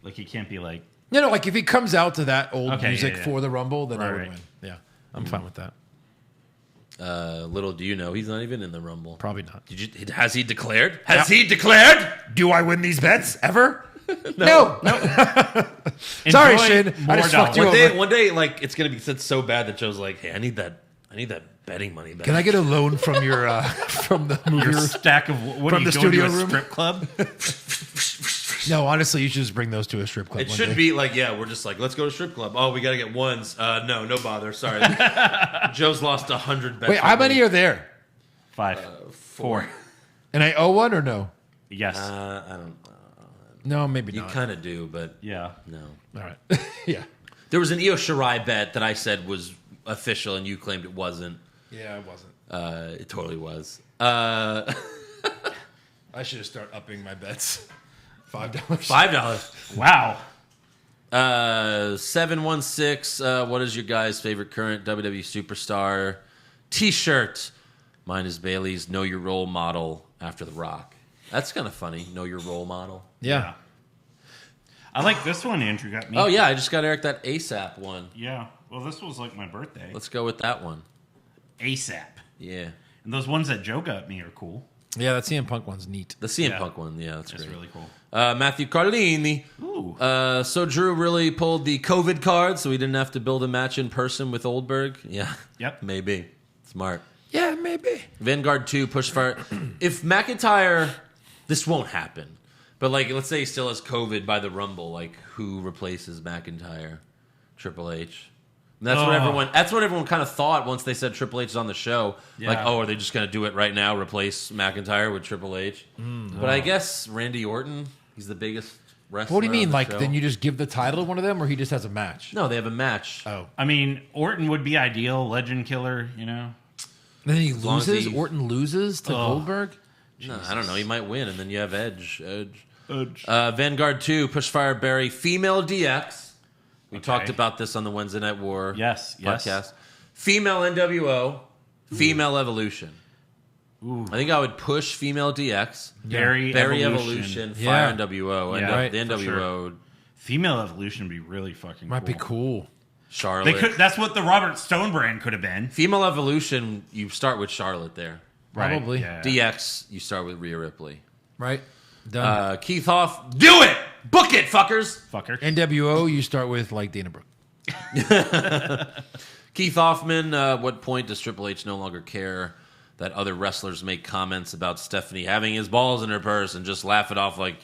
It can't be like... No, like if he comes out to that old Okay, music yeah. for the Rumble, then I Right, would right. win. Yeah, I'm fine with that. Little do you know, he's not even in the Rumble. Probably not. Has he declared? Has he declared? Do I win these bets ever? No. Sorry, Enjoy Shin. I more just fucked you dollars. over. One day, it's gonna be said so bad that Joe's like, "Hey, I need that betting money back." Can I get a loan from your from the movie? Your room? stack of... What From are you the going studio to a room? strip club? No, honestly, you should just bring those to a strip club. It one should day. be like, yeah, we're just like, let's go to strip club. Oh, we got to get ones. No bother. Sorry. Joe's lost 100 bets. Wait, how many are there? 5. 4. And I owe one or no? Yes. I don't. No, maybe You not. kind of do, but yeah. no. All right. Yeah. There was an Io Shirai bet that I said was official, and you claimed it wasn't. Yeah, it wasn't. It totally was. I should have started upping my bets. $5. $5. Wow. 716. What is your guys' favorite current WWE superstar T-shirt? Mine is Bailey's "Know Your Role Model" after The Rock. That's kind of funny. Know your role model. Yeah. I like this one Andrew got me. Oh yeah, I just got Eric that ASAP one. Yeah. Well, this was my birthday. Let's go with that one. ASAP. Yeah, And those ones that Joe got me are cool. Yeah, that CM Punk one's neat. the CM Yeah. Punk one. Yeah, that's That's great. really cool. Matthew Carlini. Ooh. So Drew really pulled the COVID card, so we didn't have to build a match in person with Oldberg. Yeah. Yep. Maybe. Smart. Yeah, maybe. Vanguard 2, push fire. If McIntyre, this won't happen. But let's say he still has COVID by the Rumble. Who replaces McIntyre? Triple H. And that's what everyone. That's what everyone kind of thought once they said Triple H is on the show. Yeah. Are they just going to do it right now? Replace McIntyre with Triple H? But I guess Randy Orton. He's the biggest wrestler. What do you mean? on the show. Then you just give the title to one of them, or he just has a match? No, they have a match. Oh. I mean, Orton would be ideal. Legend killer, And then he long as loses. he- Orton loses to Goldberg. No, I don't know. He might win, and then you have Edge. Vanguard 2, Pushfire Barry, female DX. We talked about this on the Wednesday Night War Yes. podcast. Female NWO, female Evolution. Ooh. I think I would push female DX, Barry Evolution, Yeah. Fire NWO, and Yeah, right, the for NWO, Female Evolution would be really fucking Might cool. be cool. Charlotte. That's what the Robert Stone brand could have been. Female Evolution, you start with Charlotte there. Probably. Right, yeah. DX, you start with Rhea Ripley. Right. Done. Keith Hoff, do it! Book it, fuckers! Fucker. NWO, you start with Dana Brooke. Keith Hoffman, what point does Triple H no longer care that other wrestlers make comments about Stephanie having his balls in her purse and just laugh it off like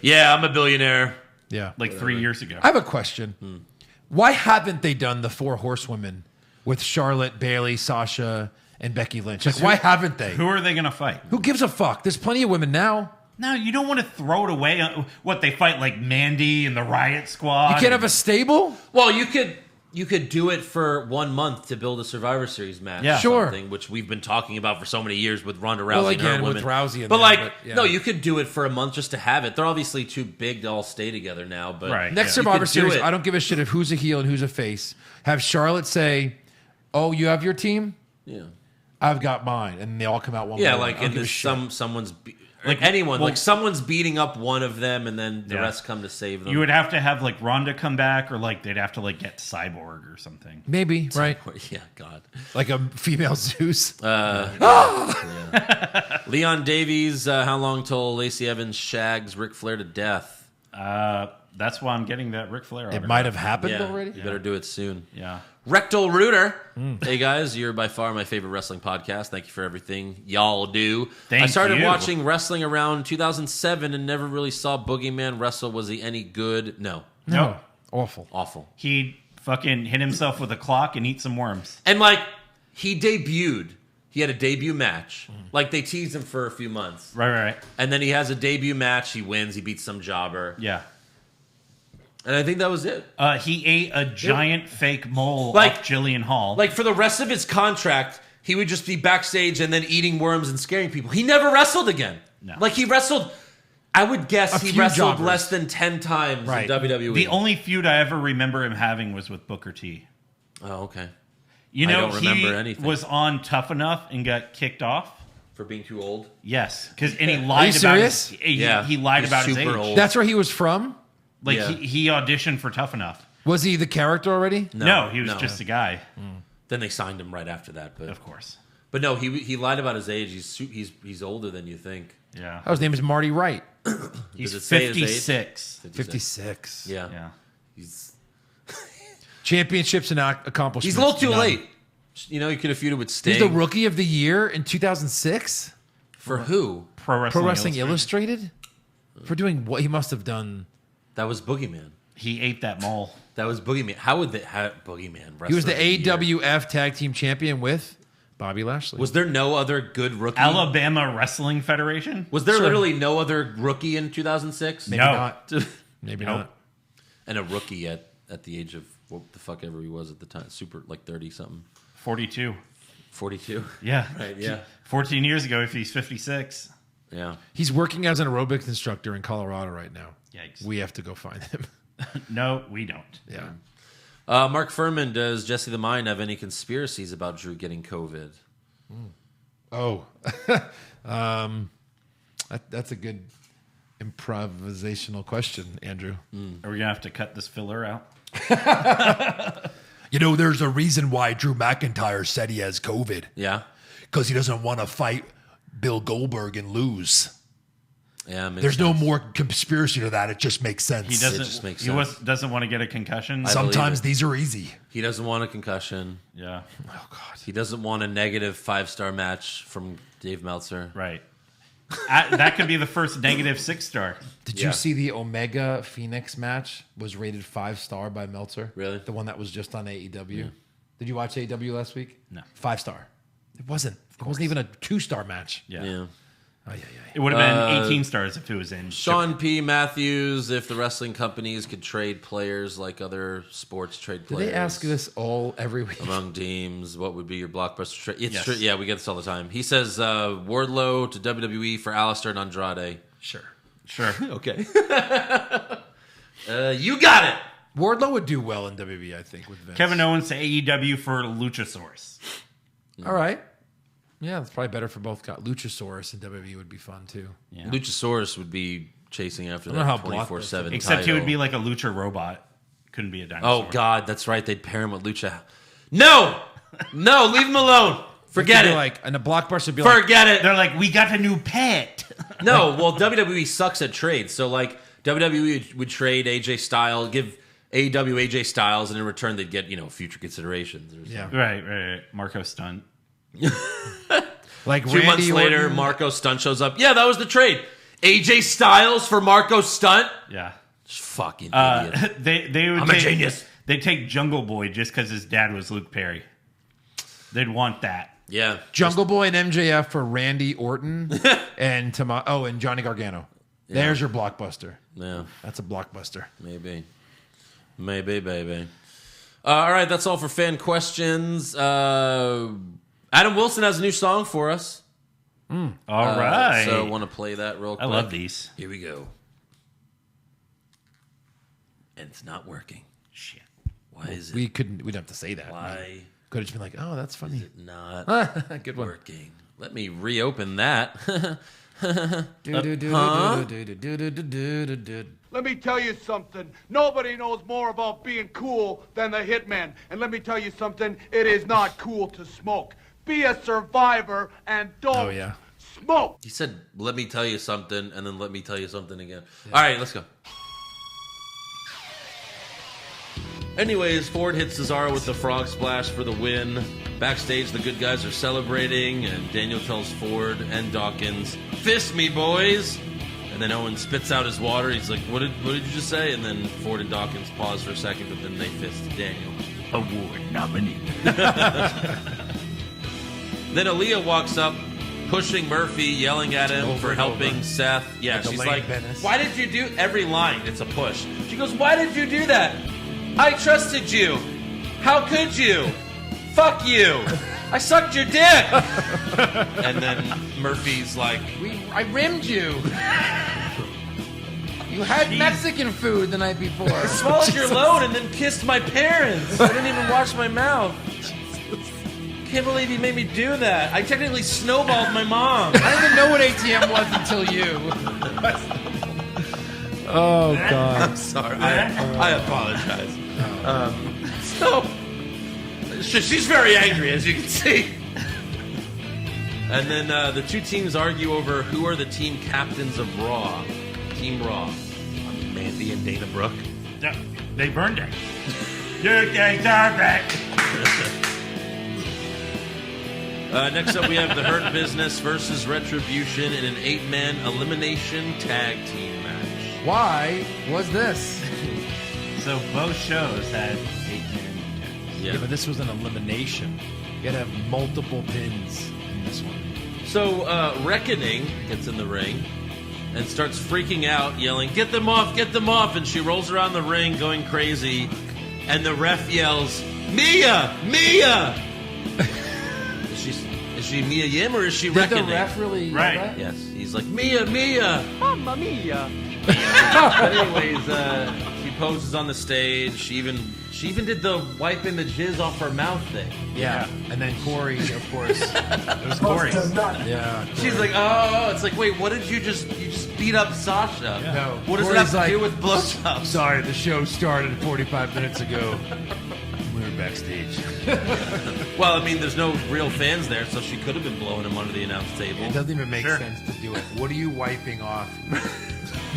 yeah, I'm a billionaire. Yeah. 3 years ago. I have a question. Why haven't they done the Four Horsewomen with Charlotte, Bayley, Sasha, and Becky Lynch? Why haven't they? Who are they going to fight? Who gives a fuck? There's plenty of women now. No, you don't want to throw it away. What, they fight like Mandy and the Riot Squad? You can't have a stable? Well, you could you could do it for 1 month to build a Survivor Series match. Yeah. Or Sure. something, which we've been talking about for so many years with Ronda Rousey Well, and her again, with women. Rousey in but there, like, but, yeah. no, you could do it for a month just to have it. They're obviously too big to all stay together now. But Right. Next You Survivor could do Series, it. I don't give a shit if who's a heel and who's a face. Have Charlotte say, "Oh, you have your team? Yeah. I've got mine," and they all come out one. Yeah, by one. like I don't in give a this, shit. someone's like anyone, well- like someone's beating up one of them, and then the Yeah. rest come to save them. You would have to have like Ronda come back, or like they'd have to like get Cyborg or something. Maybe right, Yeah, God. like a female Zeus. Leon Davies, how long till Lacey Evans shags Ric Flair to death? That's why I'm getting that Ric Flair. It autograph. might have happened Yeah, already. you better do it soon. Yeah. Rectal Rooter. Hey guys, you're by far my favorite wrestling podcast. Thank you for everything y'all do. I Thank started you. watching wrestling around 2007 and never really saw Boogeyman wrestle. Was he any good? No. No, awful. Awful. He fucking hit himself with a clock and eat some worms. And like, he debuted. He had a debut match. Like, they teased him for a few months. Right. And then he has a debut match. He wins. He beats some jobber. Yeah. And I think that was it. He ate a giant fake mole Like- off Jillian Hall. Like, for the rest of his contract, he would just be backstage and then eating worms and scaring people. He never wrestled again. No. Like, he wrestled, I would guess A he few wrestled jobbers. less than 10 times Right. in WWE. the only feud I ever remember him having was with Booker T. Oh, okay. You I know, don't remember he anything. was on Tough Enough and got kicked off. For being too old? Yes, because he lied you about serious? his, he, Yeah. he lied He's about his super age. old. That's where he was from. Like Yeah. he auditioned for Tough Enough. Was he the character already? No, he was just a guy, Then they signed him right after that. But of course. But no, he lied about his age. He's older than you think. Yeah, Oh, his name is Marty Wright. he's Does it say his age? 56. 56. Yeah. Yeah, He's Championships and accomplishments. he's a little too None. late. You know, he could have feuded with Sting. He's the rookie of the year in 2006. For who? Pro Wrestling, Pro Wrestling Illustrated. Illustrated. For doing what he must have done. That was Boogeyman. He ate that mole. That was Boogeyman. How would Boogeyman wrestle? He was the AWF Tag Team Champion with Bobby Lashley. Was there no other good rookie? Alabama Wrestling Federation. Was there Sure. literally no other rookie in 2006? Maybe No. not. Maybe Nope. not. And a rookie at the age of what the fuck ever he was at the time, super like 30 something, 42. 42. Yeah, Right. Yeah. 14 years ago, if he's 56. Yeah. He's working as an aerobics instructor in Colorado right now. Yikes. We have to go find him. No, we don't. Yeah. Mark Furman, does Jesse the Mind have any conspiracies about Drew getting COVID? Oh, that's a good improvisational question, Andrew. Are we going to have to cut this filler out? You know, there's a reason why Drew McIntyre said he has COVID. Yeah. Because he doesn't want to fight Bill Goldberg and lose. Yeah. Makes There's no sense. more conspiracy to that. It just makes sense. He just doesn't. makes He sense. doesn't want to get a concussion. I- Sometimes believe it. these are easy. He doesn't want a concussion. Yeah, Oh God. He doesn't want a negative 5-star match from Dave Meltzer. right. That could be the first negative 6-star. Did Yeah. you see the Omega Phoenix match was rated 5-star by Meltzer? Really? The one that was just on AEW. Did you watch AEW last week? No. 5-star. It wasn't. It wasn't even a 2-star match. Yeah. Yeah. Oh, yeah. It would have been 18 stars if it was in. Sean P. Matthews, if the wrestling companies could trade players like other sports trade Do players. they ask this every week? Among teams, what would be your blockbuster trade? It's Yes. true. Yeah, we get this all the time. He says Wardlow to WWE for Alistair and Andrade. Sure. Sure. Okay. You got it. Wardlow would do well in WWE, I think, with Vince. Kevin Owens to AEW for Luchasaurus. All right. Yeah, that's probably better for both guys. Luchasaurus in WWE would be fun, too. Yeah. Luchasaurus would be chasing after I don't know that how 24/7 Except he would be title. like a lucha robot. Couldn't be a dinosaur. Oh God, that's right. They'd pair him with Lucha. No, leave him alone. Forget It'd be it. Like, and the blockbuster would be like, Forget it. They're like, we got a new pet. No, well, WWE sucks at trades. So, like, WWE would trade AJ Styles, give AEW AJ Styles, and in return, they'd get, future considerations. Or something. yeah. Right. Marco Stunt. Like 2 Randy months later, Orton. Marco Stunt shows up. Yeah, that was the trade. AJ Styles for Marco Stunt? Yeah. Fucking idiot. They would I'm a take, genius. They'd take Jungle Boy just because his dad was Luke Perry. They'd want that. Yeah. Jungle Boy and MJF for Randy Orton and and Johnny Gargano. There's your blockbuster. Yeah, That's a blockbuster. maybe. Maybe, baby. All right, that's all for fan questions. Adam Wilson has a new song for us. All right. So I want to play that real quick. I love these. Here we go. And it's not working. Shit. Why is it? We didn't have to say that. Why Could have just been like, oh, that's funny. is it not Good one. working? Let me reopen that. Let me tell you something. Nobody knows more about being cool than the Hitman. And let me tell you something. It is not cool to smoke. Be a survivor and don't Oh, yeah. smoke. He said, let me tell you something, and then let me tell you something again. All right, let's go. Anyways, Ford hits Cesaro with the frog splash for the win. Backstage, the good guys are celebrating, and Daniel tells Ford and Dawkins, "Fist me, boys!" And then Owen spits out his water. He's like, what did you just say? And then Ford and Dawkins pause for a second, but then they fist Daniel. Award nominee. Then Aaliyah walks up, pushing Murphy, yelling at him Over for and helping over. Seth. Yeah, Like she's Elaine like, Bennis. why did you do every line? It's a push. She goes, why did you do that? I trusted you. How could you? Fuck you. I sucked your dick. And then Murphy's like, I rimmed you. You had Mexican food the night before. swallowed your load and then kissed my parents. I didn't even wash my mouth. Can't believe you made me do that. I technically snowballed my mom. I didn't even know what ATM was until you. Oh, God. I'm sorry. I apologize. So, she's very angry, as you can see. And then the two teams argue over who are the team captains of Raw. Team Raw. Mandy and Dana Brooke. Yeah, they burned it. You guys are back. Next up, we have the Hurt Business versus Retribution in an 8-man elimination tag team match. Why was this? So both shows had 8-man tags. Yeah, but this was an elimination. You gotta have multiple pins in this one. So, Reckoning gets in the ring and starts freaking out, yelling, get them off, and she rolls around the ring going crazy, and the ref yells, Mia! Is she Mia Yim or is she Did Reckoning? the ref really yell Right. that? Yes, he's like, Mia! Mamma mia. Anyways, she poses on the stage, she even did the wiping the jizz off her mouth thing. Yeah. And then Corey, of course. It was Corey. Yeah. She's like, oh, it's like, wait, what did you just beat up Sasha? No. What does Corey's it have to do like, with blowjobs? Sorry, the show started 45 minutes ago. We were backstage. Well, I mean, there's no real fans there, so she could have been blowing him under the announce table. It doesn't even make sense to do it. What are you wiping off?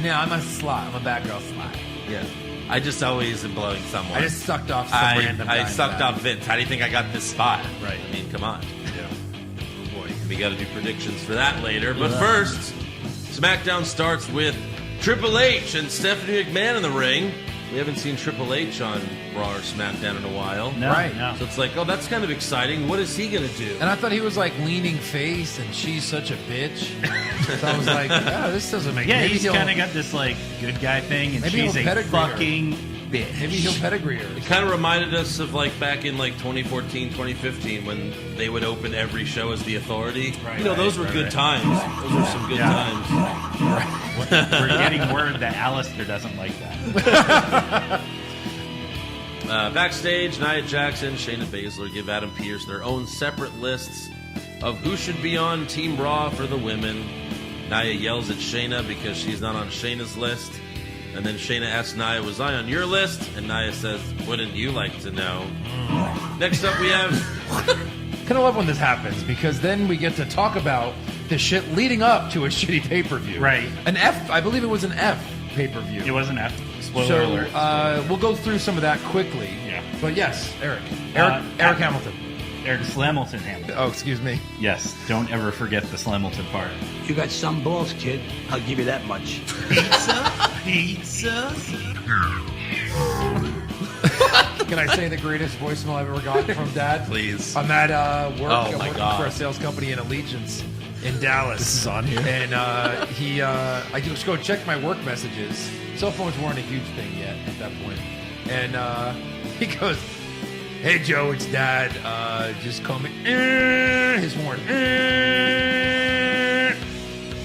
No, I'm a slut. I'm a bad girl slut. Yeah. I just always am blowing someone. I just sucked off some random guy I in the sucked back. off Vince. How do you think I got this spot? Right. I mean, come on. Yeah. Oh, boy. We got to do predictions for that later. But first, SmackDown starts with Triple H and Stephanie McMahon in the ring. We haven't seen Triple H on Raw or SmackDown in a while. No, Right. no. So it's like, oh, that's kind of exciting. What is he going to do? And I thought he was like leaning face and she's such a bitch. So I was like, oh, this doesn't make Yeah, maybe he's he'll- kind of got this like good guy thing, and Maybe she's he'll a pedigree her. fucking bitch. Maybe he'll pedigree her. It kind of reminded us of like back in like 2014, 2015 when they would open every show as the Authority. Right, you know, those were right, good right. times. Those were some good times. We're getting word that Alistair doesn't like that. Backstage, Nia Jackson, Shayna Baszler give Adam Pearce their own separate lists of who should be on Team Raw for the women. Nia yells at Shayna because she's not on Shayna's list. And then Shayna asks Nia, was I on your list? And Nia says, wouldn't you like to know? Next up we have... Kind of love when this happens because then we get to talk about the shit leading up to a shitty pay-per-view. Right. An F, I believe it was an F pay-per-view. It was an F. Spoiler So alert. we'll go through some of that quickly. Yeah. But yes, Eric Hamilton. Eric Slamilton Hamilton. Oh, excuse me. Yes, don't ever forget the Slamilton part. You got some balls, kid. I'll give you that much. Pizza? Can I say the greatest voicemail I've ever gotten from Dad? Please. I'm at work. Oh, I'm my working God. for a sales company in Allegiance in Dallas. This is on here. And I just go check my work messages. Cell phones weren't a huge thing yet at that point. And he goes, Hey, Joe, it's Dad. Just call me. His horn.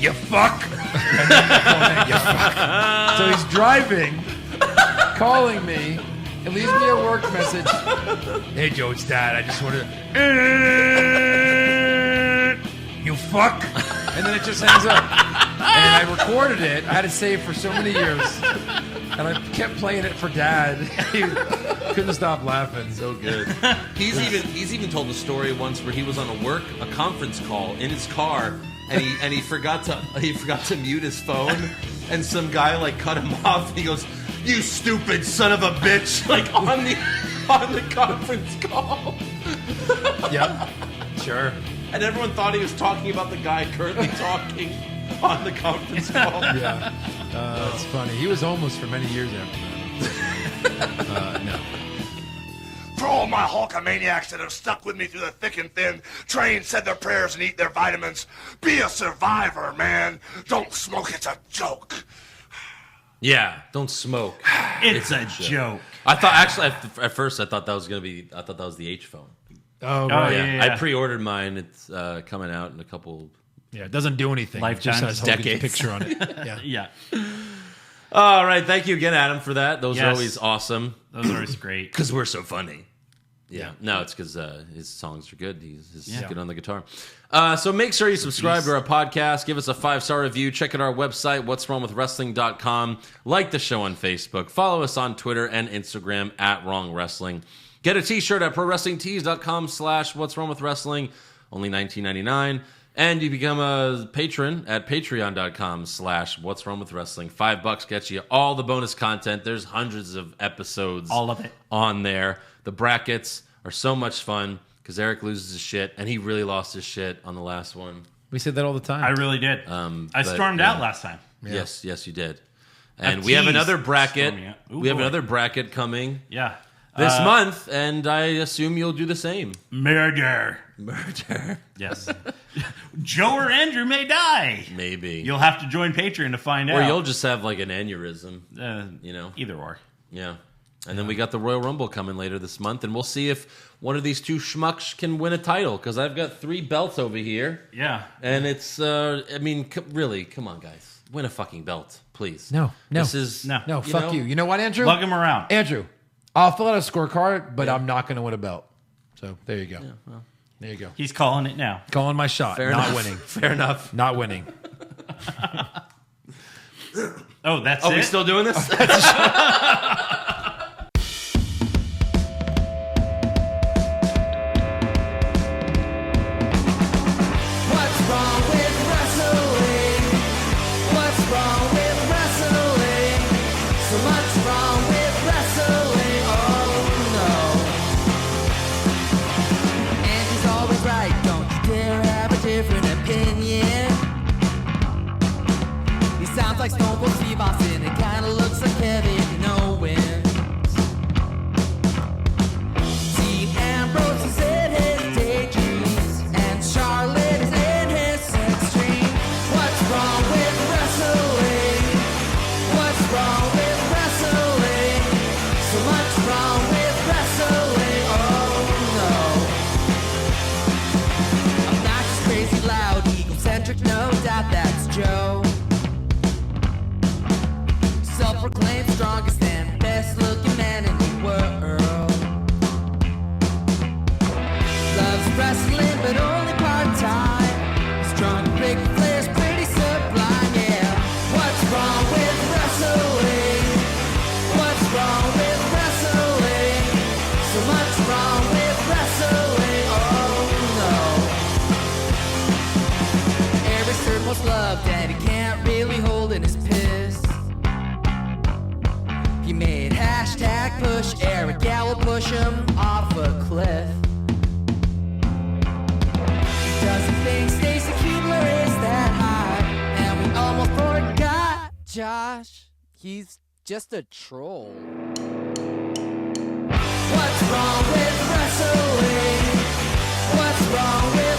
You fuck. You fuck. So he's driving, calling me, and leaves me a work message. Hey, Joe, it's Dad. I just wanted to. You fuck. And then it just hangs up. And I recorded it. I had it saved for so many years. And I kept playing it for Dad. He couldn't stop laughing. So good. He's even told a story once where he was on a conference call in his car, and he forgot to mute his phone, and some guy like cut him off. And he goes, "You stupid son of a bitch!" Like on the conference call. Yep. Sure. And everyone thought he was talking about the guy currently talking on the conference call. Yeah. That's funny. He was homeless for many years after that. No. For all my Hulkamaniacs that have stuck with me through the thick and thin, train, said their prayers, and eat their vitamins, be a survivor, man. Don't smoke, it's a joke. Yeah, don't smoke. It's a joke. I thought actually at first I thought that was the H phone. Oh, right. Yeah. I pre-ordered mine. It's coming out in a couple. Yeah, it doesn't do anything. Lifetimes, it just has Hogan's decades. picture on it. Yeah. Yeah. All right, thank you again, Adam, for that. Those are Yes. always awesome. Those are always great. Because we're so funny. Yeah. No, it's because his songs are good. He's good on the guitar. So make sure you subscribe to our podcast. Give us a 5-star review. Check out our website, what'swrongwithwrestling.com. Like the show on Facebook. Follow us on Twitter and Instagram @WrongWrestling. Get a t-shirt at prowrestlingtees.com/what'swrongwithwrestling. Only $19.99. And you become a patron at patreon.com/what'swrongwithwrestling. $5 gets you all the bonus content. There's hundreds of episodes. All of it. On there. The brackets are so much fun because Eric loses his shit, and he really lost his shit on the last one. We say that all the time. I really did. I stormed out last time. Yeah. Yes, you did. And we have another bracket. We have another bracket coming. Yeah. This month, and I assume you'll do the same. Murder. Yes. Joe or Andrew may die. Maybe. You'll have to join Patreon to find out. Or you'll just have like an aneurysm. Either or. Yeah. And then we got the Royal Rumble coming later this month, and we'll see if one of these two schmucks can win a title, because I've got 3 belts over here. Yeah. And it's, really, come on, guys. Win a fucking belt, please. No. This is... No, fuck you. You know what, Andrew? Lug him around. Andrew, I'll fill out a scorecard, but I'm not going to win a belt. So there you go. Yeah, well, there you go. He's calling it now. Calling my shot. Fair not enough. winning. Fair enough. Not winning. Oh, that's it? Are we still doing this? Like Stone Cold Steve Austin, it kinda looks like Kevin Owens. Dean Ambrose is in his daydreams, and Charlotte is in his sex dream. What's wrong with wrestling? What's wrong with wrestling? So much wrong with wrestling, oh no. Obnoxious, crazy, loud, egocentric, no doubt that's Joe. Self-proclaimed strongest and best-looking man in the world. Loves wrestling, but only part-time. Strong, Ric Flair's pretty sublime, yeah. What's wrong with wrestling? What's wrong with wrestling? So much wrong with wrestling, oh no. Every served most loved, and he can't really hold in his piss. He made #push Eric, yeah, we'll push him off a cliff. He doesn't think Stacey Keebler is that high, and we almost forgot Josh. He's just a troll. What's wrong with wrestling? What's wrong with